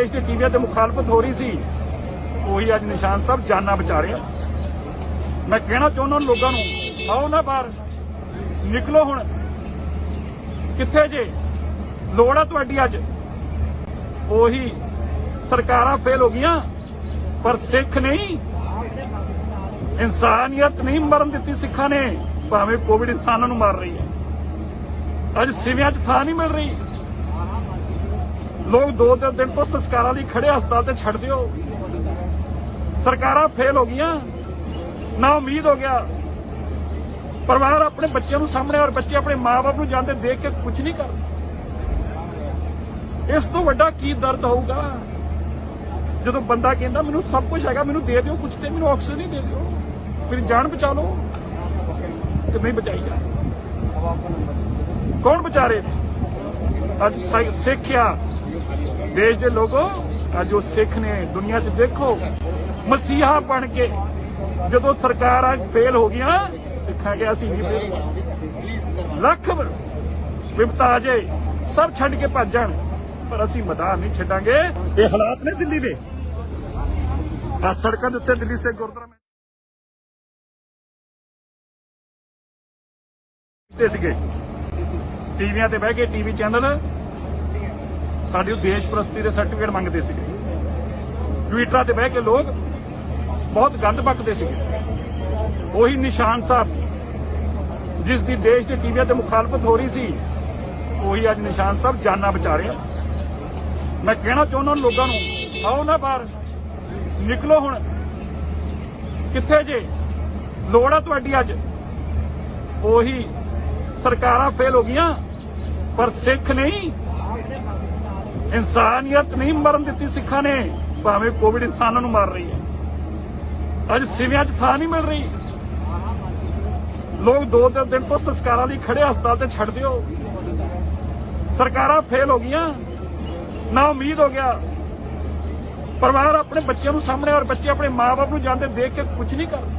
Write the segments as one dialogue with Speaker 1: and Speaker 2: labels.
Speaker 1: देश के टीवी ते मुखालफत हो रही सी ਉਹੀ ਅੱਜ ਨਿਸ਼ਾਨ ਸਾਹਿਬ ਜਾਨਾਂ ਬਚਾ ਰਹੇ ਆ। मैं कहना चाਹੁੰਦਾ लोगों ਨੂੰ आओ ना बाहर निकलो ਹੁਣ ਕਿੱਥੇ ਜੇ ਲੋੜ ਆ ਤੁਹਾਡੀ ਅੱਜ। ਉਹੀ ਸਰਕਾਰਾਂ ਫੇਲ ਹੋ ਗਈਆਂ ਪਰ ਸਿੱਖ ਨਹੀਂ, ਇਨਸਾਨੀਅਤ ਨਹੀਂ ਮਰਨ ਦਿੱਤੀ ਸਿੱਖਾਂ ਨੇ। ਭਾਵੇਂ ਕੋਵਿਡ ਇਨਸਾਨਾਂ ਨੂੰ ਮਾਰ ਰਹੀ ਹੈ, ਅੱਜ ਸਿਵਿਆਂ 'ਚ ਥਾਂ ਨਹੀਂ ਮਿਲ ਰਹੀ। ਲੋਕ 2 ਦਿਨ ਤੋਂ ਸੰਸਕਾਰਾਂ ਲਈ ਖੜੇ ਹਸਪਤਾਲ ਤੇ ਛੱਡ ਦਿਓ। ਸਰਕਾਰਾਂ ਫੇਲ ਹੋ ਗਈਆਂ, ਨਾ ਉਮੀਦ ਹੋ ਗਿਆ। ਪਰਿਵਾਰ ਆਪਣੇ ਬੱਚਿਆਂ ਨੂੰ ਸਾਹਮਣੇ ਔਰ ਬੱਚੇ ਆਪਣੇ ਮਾਂ-ਬਾਪ ਨੂੰ ਜਾਂਦੇ ਦੇਖ ਕੇ ਕੁਝ ਨਹੀਂ ਕਰਦੇ। ਇਸ ਤੋਂ ਵੱਡਾ ਕੀ ਦਰਦ ਹੋਊਗਾ ਜਦੋਂ ਬੰਦਾ ਕਹਿੰਦਾ ਮੈਨੂੰ ਸਭ ਕੁਝ ਹੈਗਾ, ਮੈਨੂੰ ਦੇ ਦਿਓ ਕੁਝ ਤੇ ਮੈਨੂੰ ਆਕਸੀਜਨ ਨਹੀਂ ਦੇ ਦਿਓ, ਮੇਰੀ ਜਾਨ ਬਚਾ ਲਓ, ਤੇ ਨਹੀਂ ਬਚਾਈ ਜਾ। ਕੌਣ ਬਚਾ ਰਹੇ? ਅੱਜ ਸਿੱਖ ਆ ਦੇਸ਼ ਦੇ ਲੋਗੋ, ਅੱਜ ਉਹ ਸਿੱਖ ਨੇ ਦੁਨੀਆ 'ਚ ਦੇਖੋ ਮਸੀਹਾ ਬਣ ਕੇ। ਜਦੋਂ ਸਰਕਾਰਾਂ ਫੇਲ ਹੋ ਗਈਆਂ ਸਿੱਖਾਂ ਗਿਆ ਅਸੀਂ ਨਹੀਂ ਫੇਲ। ਲੱਖ ਵਿਪਤਾ ਆ ਜਾਏ ਸਭ ਛੱਡ ਕੇ ਭੱਜ ਜਾਣ ਪਰ ਅਸੀਂ ਮੈਦਾਨ ਨਹੀਂ ਛੱਡਾਂਗੇ। ਇਹ ਹਾਲਾਤ ਨੇ ਦਿੱਲੀ ਦੇ। ਆ ਸੜਕਾਂ ਦੇ ਉੱਤੇ ਦਿੱਲੀ ਸੇ ਗੁਰਦੁਆਰਾ ਸੀਗੇ, ਟੀਵੀਆਂ ਤੇ ਬਹਿ ਕੇ ਟੀਵੀ ਚੈਨਲ ਸਾਡੀ ਦੇਸ਼ ਪ੍ਰਸਤੀ ਦੇ ਸਰਟੀਫਿਕੇਟ ਮੰਗਦੇ ਸੀਗੇ। ਟਵਿੱਟਰਾਂ ਤੇ ਬਹਿ ਕੇ ਲੋਕ ਬਹੁਤ ਗੰਦ ਬਕਦੇ ਸੀਗੇ। ਉਹੀ ਨਿਸ਼ਾਨ ਸਾਹਿਬ ਜਿਸ ਦੀ ਦੇਸ਼ ਦੇ ਟੀਵੀਆਂ ਤੇ ਮੁਖਾਲਫਤ ਹੋ ਰਹੀ ਸੀ ਉਹੀ ਅੱਜ ਨਿਸ਼ਾਨ ਸਾਹਿਬ ਜਾਨਾਂ ਬਚਾ ਰਹੇ ਆ। ਮੈਂ ਕਹਿਣਾ ਚਾਹੁੰਦਾ ਲੋਕਾਂ ਨੂੰ ਆਓ ਨਾ ਬਾਹਰ ਨਿਕਲੋ ਹੁਣ ਕਿੱਥੇ ਜੇ ਲੋੜ ਆ ਤੁਹਾਡੀ ਅੱਜ। ਉਹੀ ਸਰਕਾਰਾਂ ਫੇਲ ਹੋ ਗਈਆਂ ਪਰ ਸਿੱਖ ਨਹੀਂ, ਇਨਸਾਨੀਅਤ ਨਹੀਂ ਮਰਨ ਦਿੱਤੀ ਸਿੱਖਾਂ ਨੇ। ਭਾਵੇਂ ਕੋਵਿਡ ਇਨਸਾਨਾਂ ਨੂੰ ਮਾਰ ਰਹੀ ਹੈ, ਅੱਜ ਸਿਵਿਆਂ 'ਚ ਥਾਂ ਨਹੀਂ ਮਿਲ ਰਹੀ। ਲੋਕ 2 ਦਿਨ ਤੋਂ ਸੰਸਕਾਰਾਂ ਲਈ ਖੜੇ ਹਸਪਤਾਲ ਤੇ ਛੱਡ ਦਿਓ। ਸਰਕਾਰਾਂ ਫੇਲ ਹੋ ਗਈਆਂ, ਨਾ ਉਮੀਦ ਹੋ ਗਿਆ। ਪਰਿਵਾਰ ਆਪਣੇ ਬੱਚਿਆਂ ਨੂੰ ਸਾਹਮਣੇ ਔਰ ਬੱਚੇ ਆਪਣੇ ਮਾਂ-ਬਾਪ ਨੂੰ ਜਾਂਦੇ ਦੇਖ ਕੇ ਕੁਝ ਨਹੀਂ ਕਰਦੇ।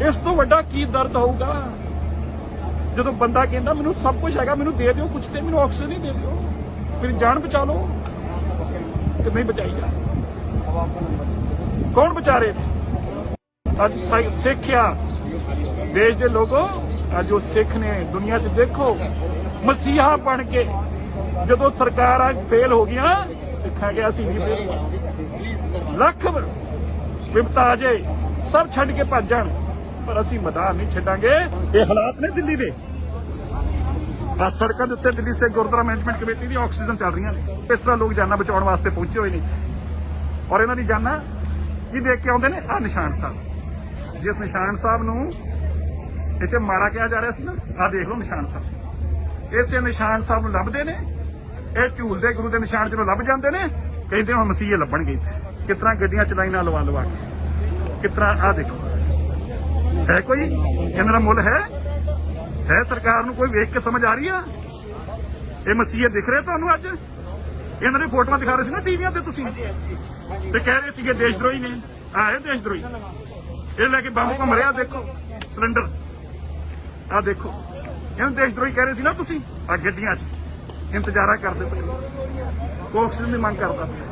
Speaker 1: ਇਸ ਤੋਂ ਵੱਡਾ ਕੀ ਦਰਦ ਹੋਊਗਾ ਜਦੋਂ ਬੰਦਾ ਕਹਿੰਦਾ ਮੈਨੂੰ ਸਭ ਕੁਝ ਹੈਗਾ, ਮੈਨੂੰ ਦੇ ਦਿਓ ਕੁਝ ਤੇ ਮੈਨੂੰ ਆਕਸੀਜਨ ਨਹੀਂ ਦੇ ਦਿਓ, ਮੇਰੀ ਜਾਨ ਬਚਾ ਲਓ, ਤੇ ਨਹੀਂ ਬਚਾਈ ਜਾ। ਕੌਣ ਬਚਾ ਰਹੇ? ਅੱਜ ਸਿੱਖ ਆ ਦੇਸ਼ ਦੇ ਲੋਗੋ, ਅੱਜ ਉਹ ਸਿੱਖ ਨੇ ਦੁਨੀਆ 'ਚ ਦੇਖੋ ਮਸੀਹਾ ਬਣ ਕੇ। ਜਦੋਂ ਸਰਕਾਰਾਂ ਫੇਲ ਹੋ ਗਈਆਂ ਸਿੱਖਾਂ ਗਿਆ ਅਸੀਂ ਨਹੀਂ ਫੇਲ। ਲੱਖ ਵਿਪਤਾ ਆ ਜਾਏ ਸਭ ਛੱਡ ਕੇ ਭੱਜ ਜਾਣ ਪਰ ਅਸੀਂ ਮੈਦਾਨ ਨਹੀਂ ਛੱਡਾਂਗੇ। ਇਹ ਹਾਲਾਤ ਨੇ ਦਿੱਲੀ ਦੇ। ਆ ਸੜਕਾਂ ਦੇ ਉੱਤੇ ਦਿੱਲੀ ਸੇ ਗੁਰਦੁਆਰਾ ਮੈਨੇਜਮੈਂਟ ਕਮੇਟੀ ਦੀ ਆਕਸੀਜਨ ਚੱਲ ਰਹੀਆਂ ਨੇ। ਇਸ ਤਰ੍ਹਾਂ ਲੋਕ ਜਾਨਾਂ ਬਚਾਉਣ ਵਾਸਤੇ ਪਹੁੰਚੇ ਹੋਏ ਨੇ ਔਰ ਇਹਨਾਂ ਦੀ ਜਾਨਾਂ ਕੀ ਦੇਖ ਕੇ ਆਉਂਦੇ ਨੇ? ਆ ਨਿਸ਼ਾਨ ਸਾਹਿਬ, ਜਿਸ ਨਿਸ਼ਾਨ ਸਾਹਿਬ ਨੂੰ ਇੱਥੇ ਮਾੜਾ ਕਿਹਾ ਜਾ ਰਿਹਾ ਸੀ ਨਾ, ਆ ਦੇਖ ਲਓ ਨਿਸ਼ਾਨ ਸਾਹਿਬ। ਇਸੇ ਨਿਸ਼ਾਨ ਸਾਹਿਬ ਨੂੰ ਲੱਭਦੇ ਨੇ, ਇਹ ਝੂਲਦੇ ਗੁਰੂ ਦੇ ਨਿਸ਼ਾਨ ਜਿਹਨੂੰ ਲੱਭ ਜਾਂਦੇ ਨੇ, ਕਹਿੰਦੇ ਹੁਣ ਮਸੀਹੇ ਲੱਭਣਗੇ। ਇੱਥੇ ਕਿਸ ਤਰ੍ਹਾਂ ਗੱਡੀਆਂ ਚਲਾਈਆਂ ਲਵਾ ਕੇ, ਕਿਸ ਤਰ੍ਹਾਂ ਆ ਦੇਖੋ। ਹੈ ਕੋਈ ਇਹਨਾਂ ਦਾ ਮੁੱਲ ਹੈ? ਸਰਕਾਰ ਨੂੰ ਕੋਈ ਵੇਖ ਕੇ ਸਮਝ ਆ ਰਹੀ ਆ? ਇਹ ਮਸੀਹੇ ਦਿਖ ਰਹੇ ਤੁਹਾਨੂੰ ਅੱਜ? ਇਹਨਾਂ ਦੀ ਫੋਟੋਆਂ ਦਿਖਾ ਰਹੇ ਸੀ ਨਾ ਟੀਵੀਆਂ ਤੇ ਤੁਸੀਂ, ਤੇ ਕਹਿ ਰਹੇ ਸੀਗੇ ਦੇਸ਼ ਦਰੋਹੀ ਨੇ। ਆਏ ਦੇਸ਼ ਦਰੋਹੀ, ਇਹ ਲੈ ਕੇ ਬੰਬ ਘੁੰਮ ਰਿਹਾ, ਦੇਖੋ ਸਿਲੰਡਰ, ਆ ਦੇਖੋ। ਇਹਨੂੰ ਦੇਸ਼ ਦਰੋਹੀ ਕਹਿ ਰਹੇ ਸੀ ਨਾ ਤੁਸੀਂ। ਆ ਗੱਡੀਆਂ 'ਚ ਇੰਤਜ਼ਾਰਾ ਕਰਦੇ ਪਏ, ਆਕਸੀਜਨ ਦੀ ਮੰਗ ਕਰਦਾ ਪਿਆ।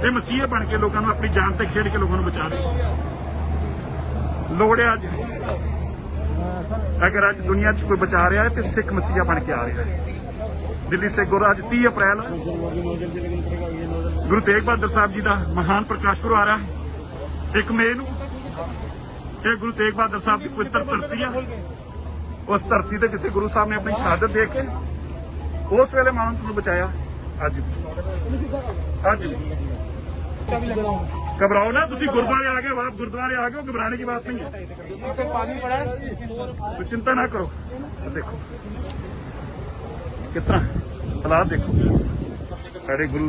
Speaker 1: ਇਹ ਮਸੀਹੇ ਬਣ ਕੇ ਲੋਕਾਂ ਨੂੰ ਆਪਣੀ ਜਾਨ ਤੇ ਖੇਡ ਕੇ ਲੋਕਾਂ ਨੂੰ ਬਚਾ ਰਹੇ। ਲੋੜ ਹੈ ਅੱਜ, ਅਗਰ ਅੱਜ ਦੁਨੀਆ 'ਚ ਕੋਈ ਬਚਾ ਰਿਹਾ ਹੈ ਤੇ ਸਿੱਖ ਮਸੀਹਾ ਬਣ ਕੇ ਆ ਰਿਹਾ ਹੈ। ਦਿੱਲੀ ਸੇ ਗੁਰੂ ਅੱਜ 30 ਅਪ੍ਰੈਲ ਗੁਰੂ ਤੇਗ ਬਹਾਦਰ ਸਾਹਿਬ ਜੀ ਦਾ ਮਹਾਨ ਪ੍ਰਕਾਸ਼ ਪੁਰਬ ਆ ਰਿਹਾ ਹੈ। 1 ਮਈ ਨੂੰ ਇਹ ਗੁਰੂ ਤੇਗ ਬਹਾਦਰ ਸਾਹਿਬ ਦੀ ਪਵਿੱਤਰ ਧਰਤੀ ਆ। ਉਸ ਧਰਤੀ ਤੇ ਜਿੱਥੇ ਗੁਰੂ ਸਾਹਿਬ ਨੇ ਆਪਣੀ ਸ਼ਹਾਦਤ ਦੇ ਕੇ ਉਸ ਵੇਲੇ ਮਾਨਵ ਨੂੰ ਬਚਾਇਆ। ਅੱਜ घबराओ ना, तुसी गुरुद्वारे आ गए, आप गुरुद्वारे आ गए, घबराने की बात नहीं है। तो चिंता ना करो। देखो कितना हालात, देखो सारे गुरु।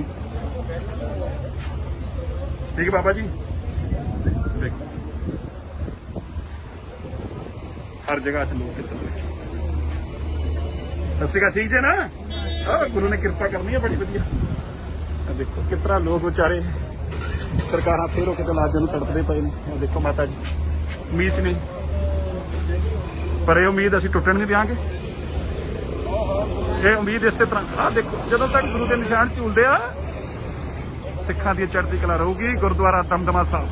Speaker 1: ठीक है बाबा जी, देखो हर जगह लोग कितना। सस्ती ठीक है ना? गुरु ने कृपा करनी है बड़ी बढ़िया। देखो कितना लोग बेचारे ਸਰਕਾਰਾਂ ਫੇਰ ਉਹ ਕਿਤੇ ਲਾਜੇ ਨੂੰ ਤੜਪਦੇ ਪਏ ਨੇ। ਦੇਖੋ ਮਾਤਾ ਜੀ ਉਮੀਦ ਨਹੀਂ, ਪਰ ਇਹ ਉਮੀਦ ਅਸੀਂ ਟੁੱਟਣ ਨਹੀਂ ਦਿਆਂਗੇ। ਇਹ ਉਮੀਦ ਇਸੇ ਤਰ੍ਹਾਂ ਆਹ ਦੇਖੋ, ਜਦੋਂ ਤੱਕ ਗੁਰੂ ਦੇ ਨਿਸ਼ਾਨ ਝੂਲਦੇ ਆ ਸਿੱਖਾਂ ਦੀ ਚੜ੍ਹਦੀ ਕਲਾ ਰਹੂਗੀ। ਗੁਰਦੁਆਰਾ ਦਮਦਮਾ ਸਾਹਿਬ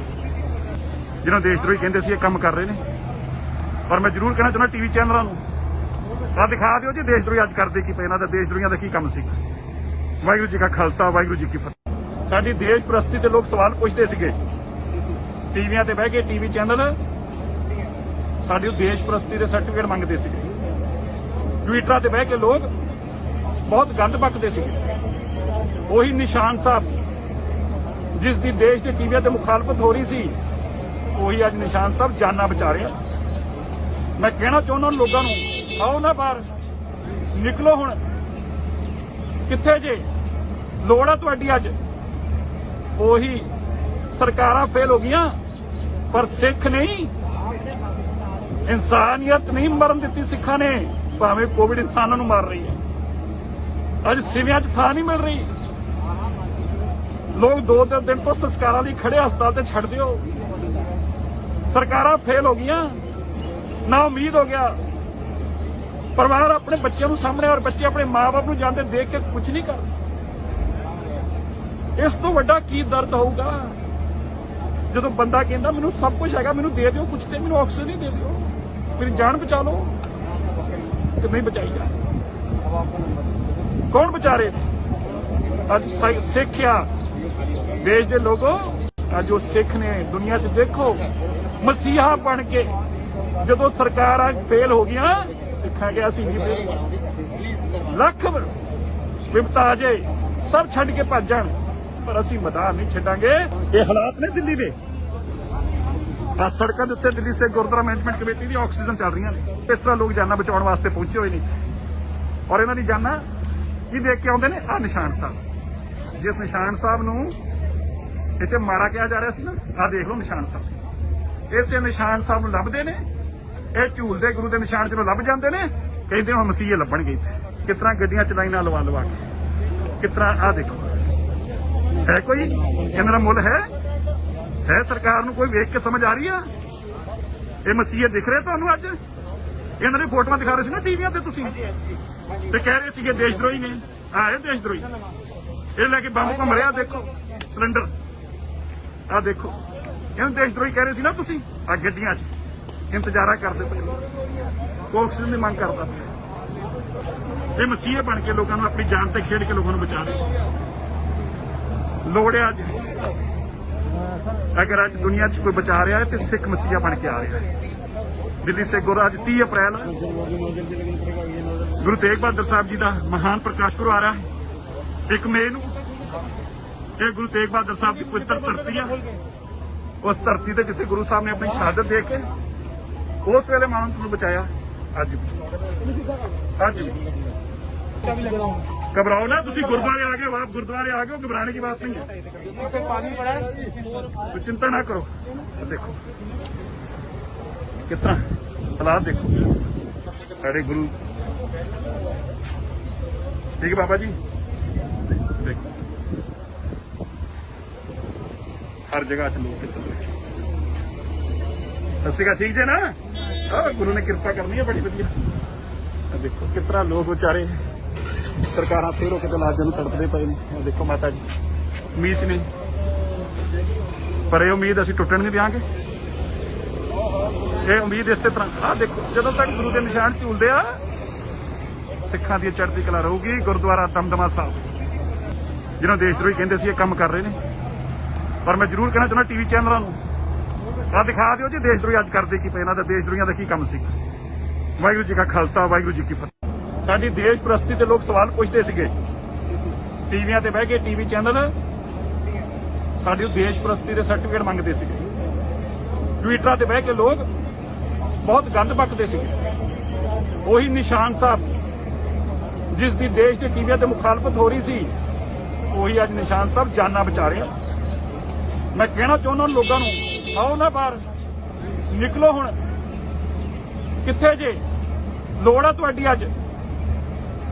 Speaker 1: ਜਿਹਨਾਂ ਦੇਸ਼ ਦਰੋਹੀ ਕਹਿੰਦੇ ਸੀ ਇਹ ਕੰਮ ਕਰ ਰਹੇ ਨੇ। ਪਰ ਮੈਂ ਜ਼ਰੂਰ ਕਹਿਣਾ ਚਾਹੁੰਦਾ ਟੀਵੀ ਚੈਨਲਾਂ ਨੂੰ ਆਹ ਦਿਖਾ ਦਿਓ ਜੀ ਦੇਸ਼ ਦਰੋਹੀ ਅੱਜ ਕਰਦੇ ਕੀ ਪਏ, ਇਹਨਾਂ ਦਾ ਦੇਸ਼ ਦਰੋਹੀਆਂ ਦਾ ਕੀ ਕੰਮ ਸੀ। ਵਾਹਿਗੁਰੂ ਜੀ ਕਾ ਖਾਲਸਾ, ਵਾਹਿਗੁਰੂ ਜੀ ਕੀ ਫਤਿਹ। ਸਾਡੀ ਦੇਸ਼ ਪ੍ਰਸਤੀ ਤੇ ਲੋਕ ਸਵਾਲ ਪੁੱਛਦੇ ਸੀਗੇ, ਟੀਵੀਆਂ ਤੇ ਬਹਿ ਕੇ ਟੀਵੀ ਚੈਨਲ ਸਾਡੀ ਦੇਸ਼ ਪ੍ਰਸਤੀ ਦੇ ਸਰਟੀਫਿਕੇਟ ਮੰਗਦੇ ਸੀਗੇ। ਟਵਿੱਟਰਾਂ ਤੇ ਬਹਿ ਕੇ ਲੋਕ ਬਹੁਤ ਗੰਦ ਬਕਦੇ ਸੀਗੇ। ਉਹੀ ਨਿਸ਼ਾਨ ਸਾਹਿਬ ਜਿਸ ਦੀ ਦੇਸ਼ ਦੇ ਟੀਵੀਆਂ ਤੇ ਮੁਖਾਲਫਤ ਹੋ ਰਹੀ ਸੀ, ਉਹੀ ਅੱਜ ਨਿਸ਼ਾਨ ਸਾਹਿਬ ਜਾਨਾਂ ਬਚਾ ਰਿਹਾ। ਮੈਂ ਕਹਿਣਾ ਚਾਹੁੰਦਾ ਲੋਕਾਂ ਨੂੰ, ਆਓ ਨਾ ਬਾਹਰ ਨਿਕਲੋ। ਹੁਣ ਕਿੱਥੇ ਜੇ ਲੋੜ ਆ ਤੁਹਾਡੀ ਅੱਜ? ਉਹੀ ਸਰਕਾਰਾਂ ਫੇਲ ਹੋ ਗਈਆਂ, ਪਰ ਸਿੱਖ ਨਹੀਂ, ਇਨਸਾਨੀਅਤ ਨਹੀਂ ਮਰਨ ਦਿੱਤੀ ਸਿੱਖਾਂ ਨੇ। ਭਾਵੇਂ ਕੋਵਿਡ ਇਨਸਾਨਾਂ ਨੂੰ ਮਾਰ ਰਹੀ ਹੈ, ਅੱਜ ਸਿਵਿਆਂ 'ਚ ਥਾਂ ਨਹੀਂ ਮਿਲ ਰਹੀ। ਲੋਕ 2 ਦਿਨ ਤੋਂ ਸੰਸਕਾਰਾਂ ਲਈ ਖੜੇ ਹਸਪਤਾਲ ਤੇ ਛੱਡ ਦਿਓ। ਸਰਕਾਰਾਂ ਫੇਲ ਹੋ ਗਈਆਂ, ਨਾ ਉਮੀਦ ਹੋ ਗਿਆ। ਪਰਿਵਾਰ ਆਪਣੇ ਬੱਚਿਆਂ ਨੂੰ ਸਾਹਮਣੇ ਔਰ ਬੱਚੇ ਆਪਣੇ ਮਾਂ-ਬਾਪ ਨੂੰ ਜਾਂਦੇ ਦੇਖ ਕੇ ਕੁਝ ਨਹੀਂ ਕਰਦੇ। ਇਸ ਤੋਂ ਵੱਡਾ ਕੀ ਦਰਦ ਹੋਊਗਾ ਜਦੋਂ ਬੰਦਾ ਕਹਿੰਦਾ ਮੈਨੂੰ ਸਭ ਕੁਝ ਹੈਗਾ, ਮੈਨੂੰ ਦੇ ਦਿਓ ਕੁਝ, ਤੇ ਮੈਨੂੰ ਆਕਸੀਜਨ ਹੀ ਦੇ ਦਿਓ, ਮੇਰੀ ਜਾਨ ਬਚਾ ਲਓ, ਤੇ ਨਹੀਂ ਬਚਾਈ ਜਾ। ਕੌਣ ਬਚਾ ਰਹੇ? ਅੱਜ ਸਿੱਖ ਆ ਦੇਸ਼ ਦੇ ਲੋਗੋ, ਅੱਜ ਉਹ ਸਿੱਖ ਨੇ ਦੁਨੀਆ 'ਚ ਦੇਖੋ ਮਸੀਹਾ ਬਣ ਕੇ। ਜਦੋਂ ਸਰਕਾਰਾਂ ਫੇਲ ਹੋ ਗਈਆਂ, ਸਿੱਖਾਂ ਗਿਆ ਅਸੀਂ ਨਹੀਂ ਫੇਲ। ਲੱਖ ਵਿਪਤਾ ਆ ਜਾਏ, ਸਭ ਛੱਡ ਕੇ ਭੱਜ ਜਾਣ, ਪਰ ਅਸੀਂ ਮੈਦਾਨ ਨਹੀਂ ਛੱਡਾਂਗੇ। ਇਹ ਹਾਲਾਤ ਨੇ ਦਿੱਲੀ ਦੇ। ਆ ਸੜਕਾਂ ਦੇ ਉੱਤੇ ਦਿੱਲੀ ਸੇ ਗੁਰਦੁਆਰਾ ਮੈਨੇਜਮੈਂਟ ਕਮੇਟੀ ਦੀ ਆਕਸੀਜਨ ਚੱਲ ਰਹੀਆਂ ਨੇ। ਇਸ ਤਰ੍ਹਾਂ ਲੋਕ ਜਾਨਾਂ ਬਚਾਉਣ ਵਾਸਤੇ ਪਹੁੰਚੇ ਹੋਏ ਨੇ, ਔਰ ਇਹਨਾਂ ਦੀ ਜਾਨਾਂ ਕੀ ਦੇਖ ਕੇ ਆਉਂਦੇ ਨੇ? ਆਹ ਨਿਸ਼ਾਨ ਸਾਹਿਬ, ਜਿਸ ਨਿਸ਼ਾਨ ਸਾਹਿਬ ਨੂੰ ਇੱਥੇ ਮਾਰਾ ਕਿਹਾ ਜਾ ਰਿਹਾ ਸੀ ਨਾ, ਆਹ ਦੇਖ ਲਓ ਨਿਸ਼ਾਨ ਸਾਹਿਬ। ਇਸੇ ਨਿਸ਼ਾਨ ਸਾਹਿਬ ਨੂੰ ਲੱਭਦੇ ਨੇ, ਇਹ ਝੂਲਦੇ ਗੁਰੂ ਦੇ ਨਿਸ਼ਾਨ ਜਦੋਂ ਲੱਭ ਜਾਂਦੇ ਨੇ, ਕਹਿੰਦੇ ਹੁਣ ਮਸੀਹੇ ਲੱਭਣਗੇ ਇੱਥੇ। ਕਿਸ ਤਰ੍ਹਾਂ ਗੱਡੀਆਂ ਚਲਾਈਆਂ ਲਵਾ ਕੇ, ਕਿਸ ਤਰ੍ਹਾਂ ਆਹ ਦੇਖੋ। ਹੈ ਕੋਈ ਇਹਨਾਂ ਦਾ ਮੁੱਲ ਹੈ? ਸਰਕਾਰ ਨੂੰ ਕੋਈ ਵੇਖ ਕੇ ਸਮਝ ਆ ਰਹੀ ਆ? ਇਹ ਮਸੀਹੇ ਦਿਖ ਰਹੇ ਤੁਹਾਨੂੰ ਅੱਜ? ਇਹਨਾਂ ਦੀ ਫੋਟੋਆਂ ਦਿਖਾ ਰਹੇ ਸੀ ਨਾ ਟੀਵੀਆਂ ਤੇ ਤੁਸੀਂ, ਤੇ ਕਹਿ ਰਹੇ ਸੀਗੇ ਦੇਸ਼ ਦਰੋਹੀ ਨੇ। ਆਏ ਦੇਸ਼ ਦਰੋਹੀ, ਇਹ ਲੈ ਕੇ ਬੰਬ ਘੁੰਮ ਰਿਹਾ। ਦੇਖੋ ਸਿਲੰਡਰ, ਆਹ ਦੇਖੋ, ਇਹਨੂੰ ਦੇਸ਼ ਦਰੋਹੀ ਕਹਿ ਰਹੇ ਸੀ ਨਾ ਤੁਸੀਂ। ਆ ਗੱਡੀਆਂ 'ਚ ਇੰਤਜ਼ਾਰਾ ਕਰਦੇ ਪਏ, ਆਕਸੀਜਨ ਦੀ ਮੰਗ ਕਰਦਾ ਪਿਆ। ਇਹ ਮਸੀਹੇ ਬਣ ਕੇ ਲੋਕਾਂ ਨੂੰ ਆਪਣੀ ਜਾਨ ਤੇ ਖੇਡ ਕੇ ਲੋਕਾਂ ਨੂੰ ਬਚਾ ਰਹੇ। ਲੋੜ ਹੈ ਅੱਜ, ਅਗਰ ਅੱਜ ਦੁਨੀਆ 'ਚ ਕੋਈ ਬਚਾ ਰਿਹਾ ਹੈ ਤੇ ਸਿੱਖ ਮਸੀਹਾ ਬਣ ਕੇ ਆ ਰਿਹਾ ਹੈ। ਦਿੱਲੀ ਸੇ ਗੁਰੂ ਅੱਜ 30 ਅਪ੍ਰੈਲ ਗੁਰੂ ਤੇਗ ਬਹਾਦਰ ਸਾਹਿਬ ਜੀ ਦਾ ਮਹਾਨ ਪ੍ਰਕਾਸ਼ ਪੁਰਬ ਆ ਰਿਹਾ ਹੈ। 1 ਮਈ ਨੂੰ ਇਹ ਗੁਰੂ ਤੇਗ ਬਹਾਦਰ ਸਾਹਿਬ ਦੀ ਪਵਿੱਤਰ ਧਰਤੀ ਆ। ਉਸ ਧਰਤੀ ਤੇ ਜਿੱਥੇ ਗੁਰੂ ਸਾਹਿਬ ਨੇ ਆਪਣੀ ਸ਼ਹਾਦਤ ਦੇ ਕੇ ਉਸ ਵੇਲੇ ਮਾਨਵ ਨੂੰ ਬਚਾਇਆ। ਅੱਜ ਵੀ घबराओ ना, तुम गुरुद्वारे आ गए हो, आप गुरुद्वारे आ गए हो, घबराने की बात नहीं है। पानी पड़ा है तो चिंता ना करो। देखो कितना हालात, देखो सारे गुरु। ठीक है बाबा जी, देखो हर जगह से लोग चल रहे। सस्ती ठीक है ना? गुरु ने कृपा करनी है बड़ी बढ़िया। देखो कितना लोग बेचारे ਸਰਕਾਰਾਂ ਫੇਰ ਹੋ ਕੇ ਲਾਜਾਂ ਨੂੰ ਤੜਪਦੇ ਪਏ ਨੇ। ਦੇਖੋ ਮਾਤਾ ਜੀ ਉਮੀਦ ਨੇ, ਪਰ ਇਹ ਉਮੀਦ ਅਸੀਂ ਟੁੱਟਣ ਨਹੀਂ ਦਿਆਂਗੇ। ਇਹ ਉਮੀਦ ਇਸੇ ਤਰ੍ਹਾਂ ਆਹ ਦੇਖੋ, ਜਦੋਂ ਤੱਕ ਗੁਰੂ ਦੇ ਨਿਸ਼ਾਨ ਝੂਲਦੇ ਆ ਸਿੱਖਾਂ ਦੀ ਚੜ੍ਹਦੀ ਕਲਾ ਰਹੂਗੀ। ਗੁਰਦੁਆਰਾ ਦਮਦਮਾ ਸਾਹਿਬ ਜਿਹਨਾਂ ਦੇਸ਼ ਦਰੋਹੀ ਕਹਿੰਦੇ ਸੀ ਇਹ ਕੰਮ ਕਰ ਰਹੇ ਨੇ। ਪਰ ਮੈਂ ਜ਼ਰੂਰ ਕਹਿਣਾ ਚਾਹੁੰਦਾ ਟੀਵੀ ਚੈਨਲਾਂ ਨੂੰ ਆਹ ਦਿਖਾ ਦਿਓ ਜੀ ਦੇਸ਼ ਦਰੋਹੀ ਅੱਜ ਕਰਦੇ ਕੀ ਪਏ, ਇਹਨਾਂ ਦਾ ਦੇਸ਼ ਦਰੋਹੀਆਂ ਦਾ ਕੀ ਕੰਮ ਸੀ। ਵਾਹਿਗੁਰੂ ਜੀ ਕਾ ਖਾਲਸਾ, ਵਾਹਿਗੁਰੂ ਜੀ ਕੀ ਫਤਿਹ। ਸਾਡੀ ਦੇਸ਼ ਪ੍ਰਸਤੀ ਤੇ ਲੋਕ ਸਵਾਲ ਪੁੱਛਦੇ ਸੀਗੇ, ਟੀਵੀਆਂ ਤੇ ਬਹਿ ਕੇ ਟੀਵੀ ਚੈਨਲ ਸਾਡੀ ਦੇਸ਼ ਪ੍ਰਸਤੀ ਦੇ ਸਰਟੀਫਿਕੇਟ ਮੰਗਦੇ ਸੀਗੇ। ਟਵਿੱਟਰਾਂ ਤੇ ਬਹਿ ਕੇ ਲੋਕ ਬਹੁਤ ਗੰਦ ਬਕਦੇ ਸੀਗੇ। ਉਹੀ ਨਿਸ਼ਾਨ ਸਾਹਿਬ ਜਿਸ ਦੀ ਦੇਸ਼ ਦੇ ਟੀਵੀਆਂ ਤੇ ਮੁਖਾਲਫਤ ਹੋ ਰਹੀ ਸੀ, ਉਹੀ ਅੱਜ ਨਿਸ਼ਾਨ ਸਾਹਿਬ ਜਾਨਾਂ ਬਚਾ ਰਿਹਾ। ਮੈਂ ਕਹਿਣਾ ਚਾਹੁੰਦਾ ਲੋਕਾਂ ਨੂੰ, ਆਓ ਨਾ ਬਾਹਰ ਨਿਕਲੋ। ਹੁਣ ਕਿੱਥੇ ਜੇ ਲੋੜ ਆ ਤੁਹਾਡੀ ਅੱਜ?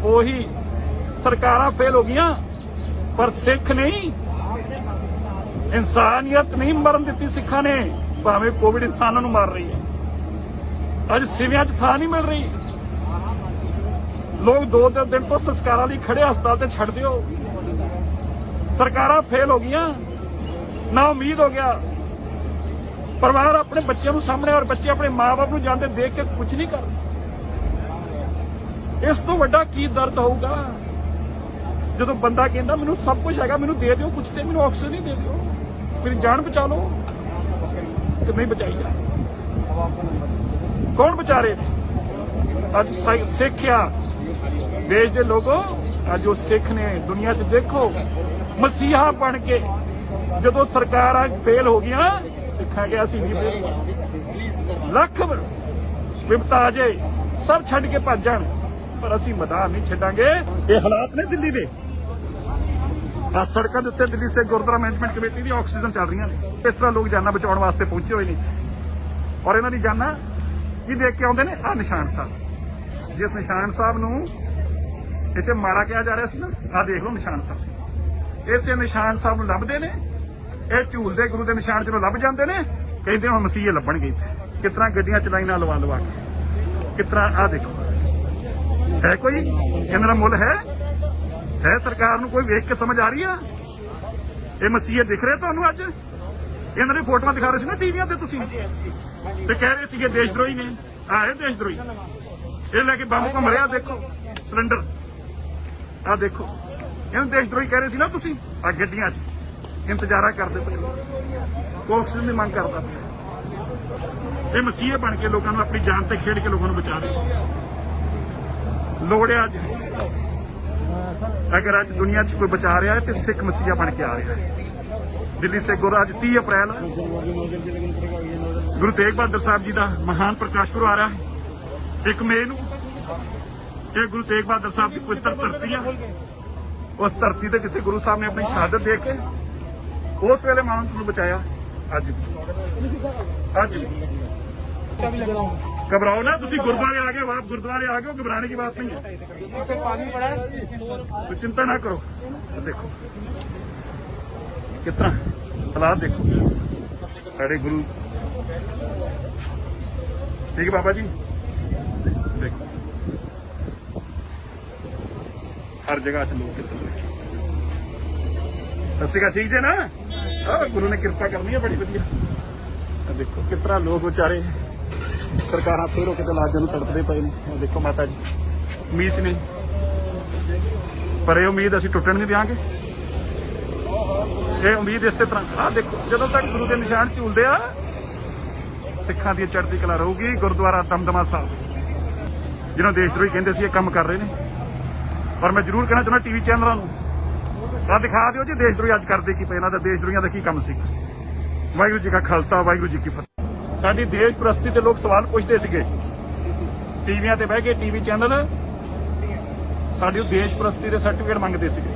Speaker 1: ਉਹੀ ਸਰਕਾਰਾਂ ਫੇਲ ਹੋ ਗਈਆਂ, ਪਰ ਸਿੱਖ ਨਹੀਂ, ਇਨਸਾਨੀਅਤ ਨਹੀਂ ਮਰਨ ਦਿੱਤੀ ਸਿੱਖਾਂ ਨੇ। ਭਾਵੇਂ ਕੋਵਿਡ ਇਨਸਾਨਾਂ ਨੂੰ ਮਾਰ ਰਹੀ ਹੈ, ਅੱਜ ਸਿਵਿਆਂ 'ਚ ਥਾਂ ਨਹੀਂ ਮਿਲ ਰਹੀ। ਲੋਕ 2 ਦਿਨ ਤੋਂ ਸੰਸਕਾਰਾਂ ਲਈ ਖੜੇ ਹਸਪਤਾਲ ਤੇ ਛੱਡ ਦਿਓ। ਸਰਕਾਰਾਂ ਫੇਲ ਹੋ ਗਈਆਂ, ਨਾ ਉਮੀਦ ਹੋ ਗਿਆ। ਪਰਿਵਾਰ ਆਪਣੇ ਬੱਚਿਆਂ ਨੂੰ ਸਾਹਮਣੇ ਔਰ ਬੱਚੇ ਆਪਣੇ ਮਾਂ-ਬਾਪ ਨੂੰ ਜਾਂਦੇ ਦੇਖ ਕੇ ਕੁਝ ਨਹੀਂ ਕਰਦੇ। ਇਸ ਤੋਂ ਵੱਡਾ ਕੀ ਦਰਦ ਹੋਊਗਾ ਜਦੋਂ ਬੰਦਾ ਕਹਿੰਦਾ ਮੈਨੂੰ ਸਭ ਕੁਝ ਹੈਗਾ, ਮੈਨੂੰ ਦੇ ਦਿਓ ਕੁਝ ਤੇ ਮੈਨੂੰ ਆਕਸੀਜਨ ਹੀ ਦੇ ਦਿਓ, ਮੇਰੀ ਜਾਨ ਬਚਾ ਲਓ, ਤੇ ਨਹੀਂ ਬਚਾਈ ਜਾ। ਕੌਣ ਬਚਾ ਰਹੇ ਨੇ? ਅੱਜ ਸਿੱਖ ਆ ਦੇਸ਼ ਦੇ ਲੋਕੋ, ਅੱਜ ਉਹ ਸਿੱਖ ਨੇ ਦੁਨੀਆ 'ਚ ਦੇਖੋ ਮਸੀਹਾ ਬਣ ਕੇ ਜਦੋਂ ਸਰਕਾਰਾਂ ਫੇਲ ਹੋ ਗਈਆਂ, ਸਿੱਖਾਂ ਕਿ ਅਸੀਂ ਨਹੀਂ ਫੇਲ, ਲੱਖ ਵਿਪਤਾ ਆ ਜਾਏ ਸਭ ਛੱਡ ਕੇ ਭੱਜ ਜਾਣ, ਪਰ ਅਸੀਂ ਮੈਦਾਨ ਨਹੀਂ ਛੱਡਾਂਗੇ। ਇਹ ਹਾਲਾਤ ਨੇ ਦਿੱਲੀ ਦੇ। ਆ ਸੜਕਾਂ ਦੇ ਉੱਤੇ ਦਿੱਲੀ ਸੇ ਗੁਰਦੁਆਰਾ ਮੈਨੇਜਮੈਂਟ ਕਮੇਟੀ ਦੀ ਆਕਸੀਜਨ ਚੱਲ ਰਹੀਆਂ ਨੇ। ਇਸ ਤਰ੍ਹਾਂ ਲੋਕ ਜਾਨਾਂ ਬਚਾਉਣ ਵਾਸਤੇ ਪਹੁੰਚੇ ਹੋਏ ਨੇ, ਔਰ ਇਹਨਾਂ ਦੀ ਜਾਨਾਂ ਕੀ ਦੇਖ ਕੇ ਆਉਂਦੇ ਨੇ? ਆ ਨਿਸ਼ਾਨ ਸਾਹਿਬ, ਜਿਸ ਨਿਸ਼ਾਨ ਸਾਹਿਬ ਨੂੰ ਇੱਥੇ ਮਾਰਾ ਕਿਹਾ ਜਾ ਰਿਹਾ ਸੀ ਨਾ, ਆ ਦੇਖ ਲਓ ਨਿਸ਼ਾਨ ਸਾਹਿਬ। ਇਸੇ ਨਿਸ਼ਾਨ ਸਾਹਿਬ ਨੂੰ ਲੱਭਦੇ ਨੇ, ਇਹ ਝੂਲਦੇ ਗੁਰੂ ਦੇ ਨਿਸ਼ਾਨ ਜਦੋਂ ਲੱਭ ਜਾਂਦੇ ਨੇ, ਕਹਿੰਦੇ ਹੁਣ ਮਸੀਹੇ ਲੱਭਣਗੇ ਇੱਥੇ। ਕਿਸ ਤਰ੍ਹਾਂ ਗੱਡੀਆਂ ਚਲਾਈਆਂ ਲਵਾ ਲਵਾ ਕੇ, ਕਿਸ ਤਰ੍ਹਾਂ ਆ ਦੇਖੋ। ਹੈ ਕੋਈ ਇਹਨਾਂ ਦਾ ਮੁੱਲ ਹੈ? ਸਰਕਾਰ ਨੂੰ ਕੋਈ ਵੇਖ ਕੇ ਸਮਝ ਆ ਰਹੀ ਆ? ਇਹ ਮਸੀਹੇ ਦਿਖ ਰਹੇ ਤੁਹਾਨੂੰ ਅੱਜ? ਇਹਨਾਂ ਦੀ ਫੋਟੋਆਂ ਦਿਖਾ ਰਹੇ ਸੀ ਨਾ ਟੀਵੀਆਂ ਤੇ ਤੁਸੀਂ, ਤੇ ਕਹਿ ਰਹੇ ਸੀਗੇ ਦੇਸ਼ ਦਰੋਹੀ ਨੇ। ਆਏ ਦੇਸ਼ ਦਰੋਹੀ, ਇਹ ਲੈ ਕੇ ਬੰਬ ਘੁੰਮ ਰਿਹਾ, ਦੇਖੋ ਸਿਲੰਡਰ, ਆ ਦੇਖੋ। ਇਹਨੂੰ ਦੇਸ਼ ਦਰੋਹੀ ਕਹਿ ਰਹੇ ਸੀ ਨਾ ਤੁਸੀਂ। ਆ ਗੱਡੀਆਂ 'ਚ ਇੰਤਜ਼ਾਰਾ ਕਰਦੇ ਪਏ, ਆਕਸੀਜਨ ਦੀ ਮੰਗ ਕਰਦਾ ਪਿਆ। ਇਹ ਮਸੀਹੇ ਬਣ ਕੇ ਲੋਕਾਂ ਨੂੰ ਆਪਣੀ ਜਾਨ ਤੇ ਖੇਡ ਕੇ ਲੋਕਾਂ ਨੂੰ ਬਚਾ ਰਹੇ। ਲੋੜ ਹੈ ਅੱਜ, ਅਗਰ ਅੱਜ ਦੁਨੀਆ 'ਚ ਕੋਈ ਬਚਾ ਰਿਹਾ ਹੈ ਤੇ ਸਿੱਖ ਮਸੀਹਾ ਬਣ ਕੇ ਆ ਰਿਹਾ ਹੈ। ਦਿੱਲੀ ਸੇ ਗੁਰੂ ਅੱਜ 30 ਅਪ੍ਰੈਲ ਗੁਰੂ ਤੇਗ ਬਹਾਦਰ ਸਾਹਿਬ ਜੀ ਦਾ ਮਹਾਨ ਪ੍ਰਕਾਸ਼ ਪੁਰਬ ਆ ਰਿਹਾ ਹੈ। 1 ਮਈ ਨੂੰ ਇਹ ਗੁਰੂ ਤੇਗ ਬਹਾਦਰ ਸਾਹਿਬ ਦੀ ਪਵਿੱਤਰ ਧਰਤੀ ਹੈ। ਉਸ ਧਰਤੀ ਤੇ ਜਿੱਥੇ ਗੁਰੂ ਸਾਹਿਬ ਨੇ ਆਪਣੀ ਸ਼ਹਾਦਤ ਦੇ ਕੇ ਉਸ ਵੇਲੇ ਮਾਨਵ ਨੂੰ ਬਚਾਇਆ। ਅੱਜ घबराओ ना, तुसी गुरुद्वारे आ गए, आप गुरुद्वारे आ गए, घबराने की बात नहीं है। तो चिंता ना करो। देखो कितना हालात, देखो साढ़े गुरु। ठीक है बाबा जी, देखो हर जगह से लोग कितने। ठीक है ना, गुरु ने कृपा करनी है बड़ी बढ़िया। देखो कितना लोग बेचारे ਸਰਕਾਰਾਂ ਫੇਰੋ ਕਿਤੇ ਲਾਜਾਂ ਨੂੰ ਤੜਪਦੇ ਪਏ ਨੇ। ਦੇਖੋ ਮਾਤਾ ਜੀ ਉਮੀਦ ਨੇ, ਪਰ ਇਹ ਉਮੀਦ ਅਸੀਂ ਟੁੱਟਣ ਨਹੀਂ ਦਿਆਂਗੇ। ਇਹ ਉਮੀਦ ਇਸੇ ਤਰ੍ਹਾਂ ਆ ਦੇਖੋ, ਜਦੋਂ ਤੱਕ ਗੁਰੂ ਦੇ ਨਿਸ਼ਾਨ ਝੂਲਦੇ ਆ, ਸਿੱਖਾਂ ਦੀ ਚੜ੍ਹਦੀ ਕਲਾ ਰਹੂਗੀ। ਗੁਰਦੁਆਰਾ ਦਮਦਮਾ ਸਾਹਿਬ ਜਿਹਨਾਂ ਦੇਸ਼ ਦਰੋਹੀ ਕਹਿੰਦੇ ਸੀ, ਇਹ ਕੰਮ ਕਰ ਰਹੇ ਨੇ। ਪਰ ਮੈਂ ਜ਼ਰੂਰ ਕਹਿਣਾ ਚਾਹੁੰਦਾ ਟੀਵੀ ਚੈਨਲਾਂ ਨੂੰ, ਆ ਦਿਖਾ ਦਿਓ ਜੀ ਦੇਸ਼ ਦਰੋਹੀ ਅੱਜ ਕਰਦੇ ਕੀ ਪਏ, ਇਹਨਾਂ ਦਾ ਦੇਸ਼ ਦਰੋਹੀਆਂ ਦਾ ਕੀ ਕੰਮ ਸੀ। ਵਾਹਿਗੁਰੂ ਜੀ ਕਾ ਖਾਲਸਾ, ਵਾਹਿਗੁਰੂ ਜੀ ਕੀ ਫਤਿਹ। ਸਾਡੀ ਦੇਸ਼ ਪ੍ਰਸਤੀ ਤੇ ਲੋਕ ਸਵਾਲ ਪੁੱਛਦੇ ਸੀਗੇ, ਟੀਵੀਆਂ ਤੇ ਬਹਿ ਕੇ ਟੀਵੀ ਚੈਨਲ ਸਾਡੀ ਦੇਸ਼ ਪ੍ਰਸਤੀ ਦੇ ਸਰਟੀਫਿਕੇਟ ਮੰਗਦੇ ਸੀਗੇ।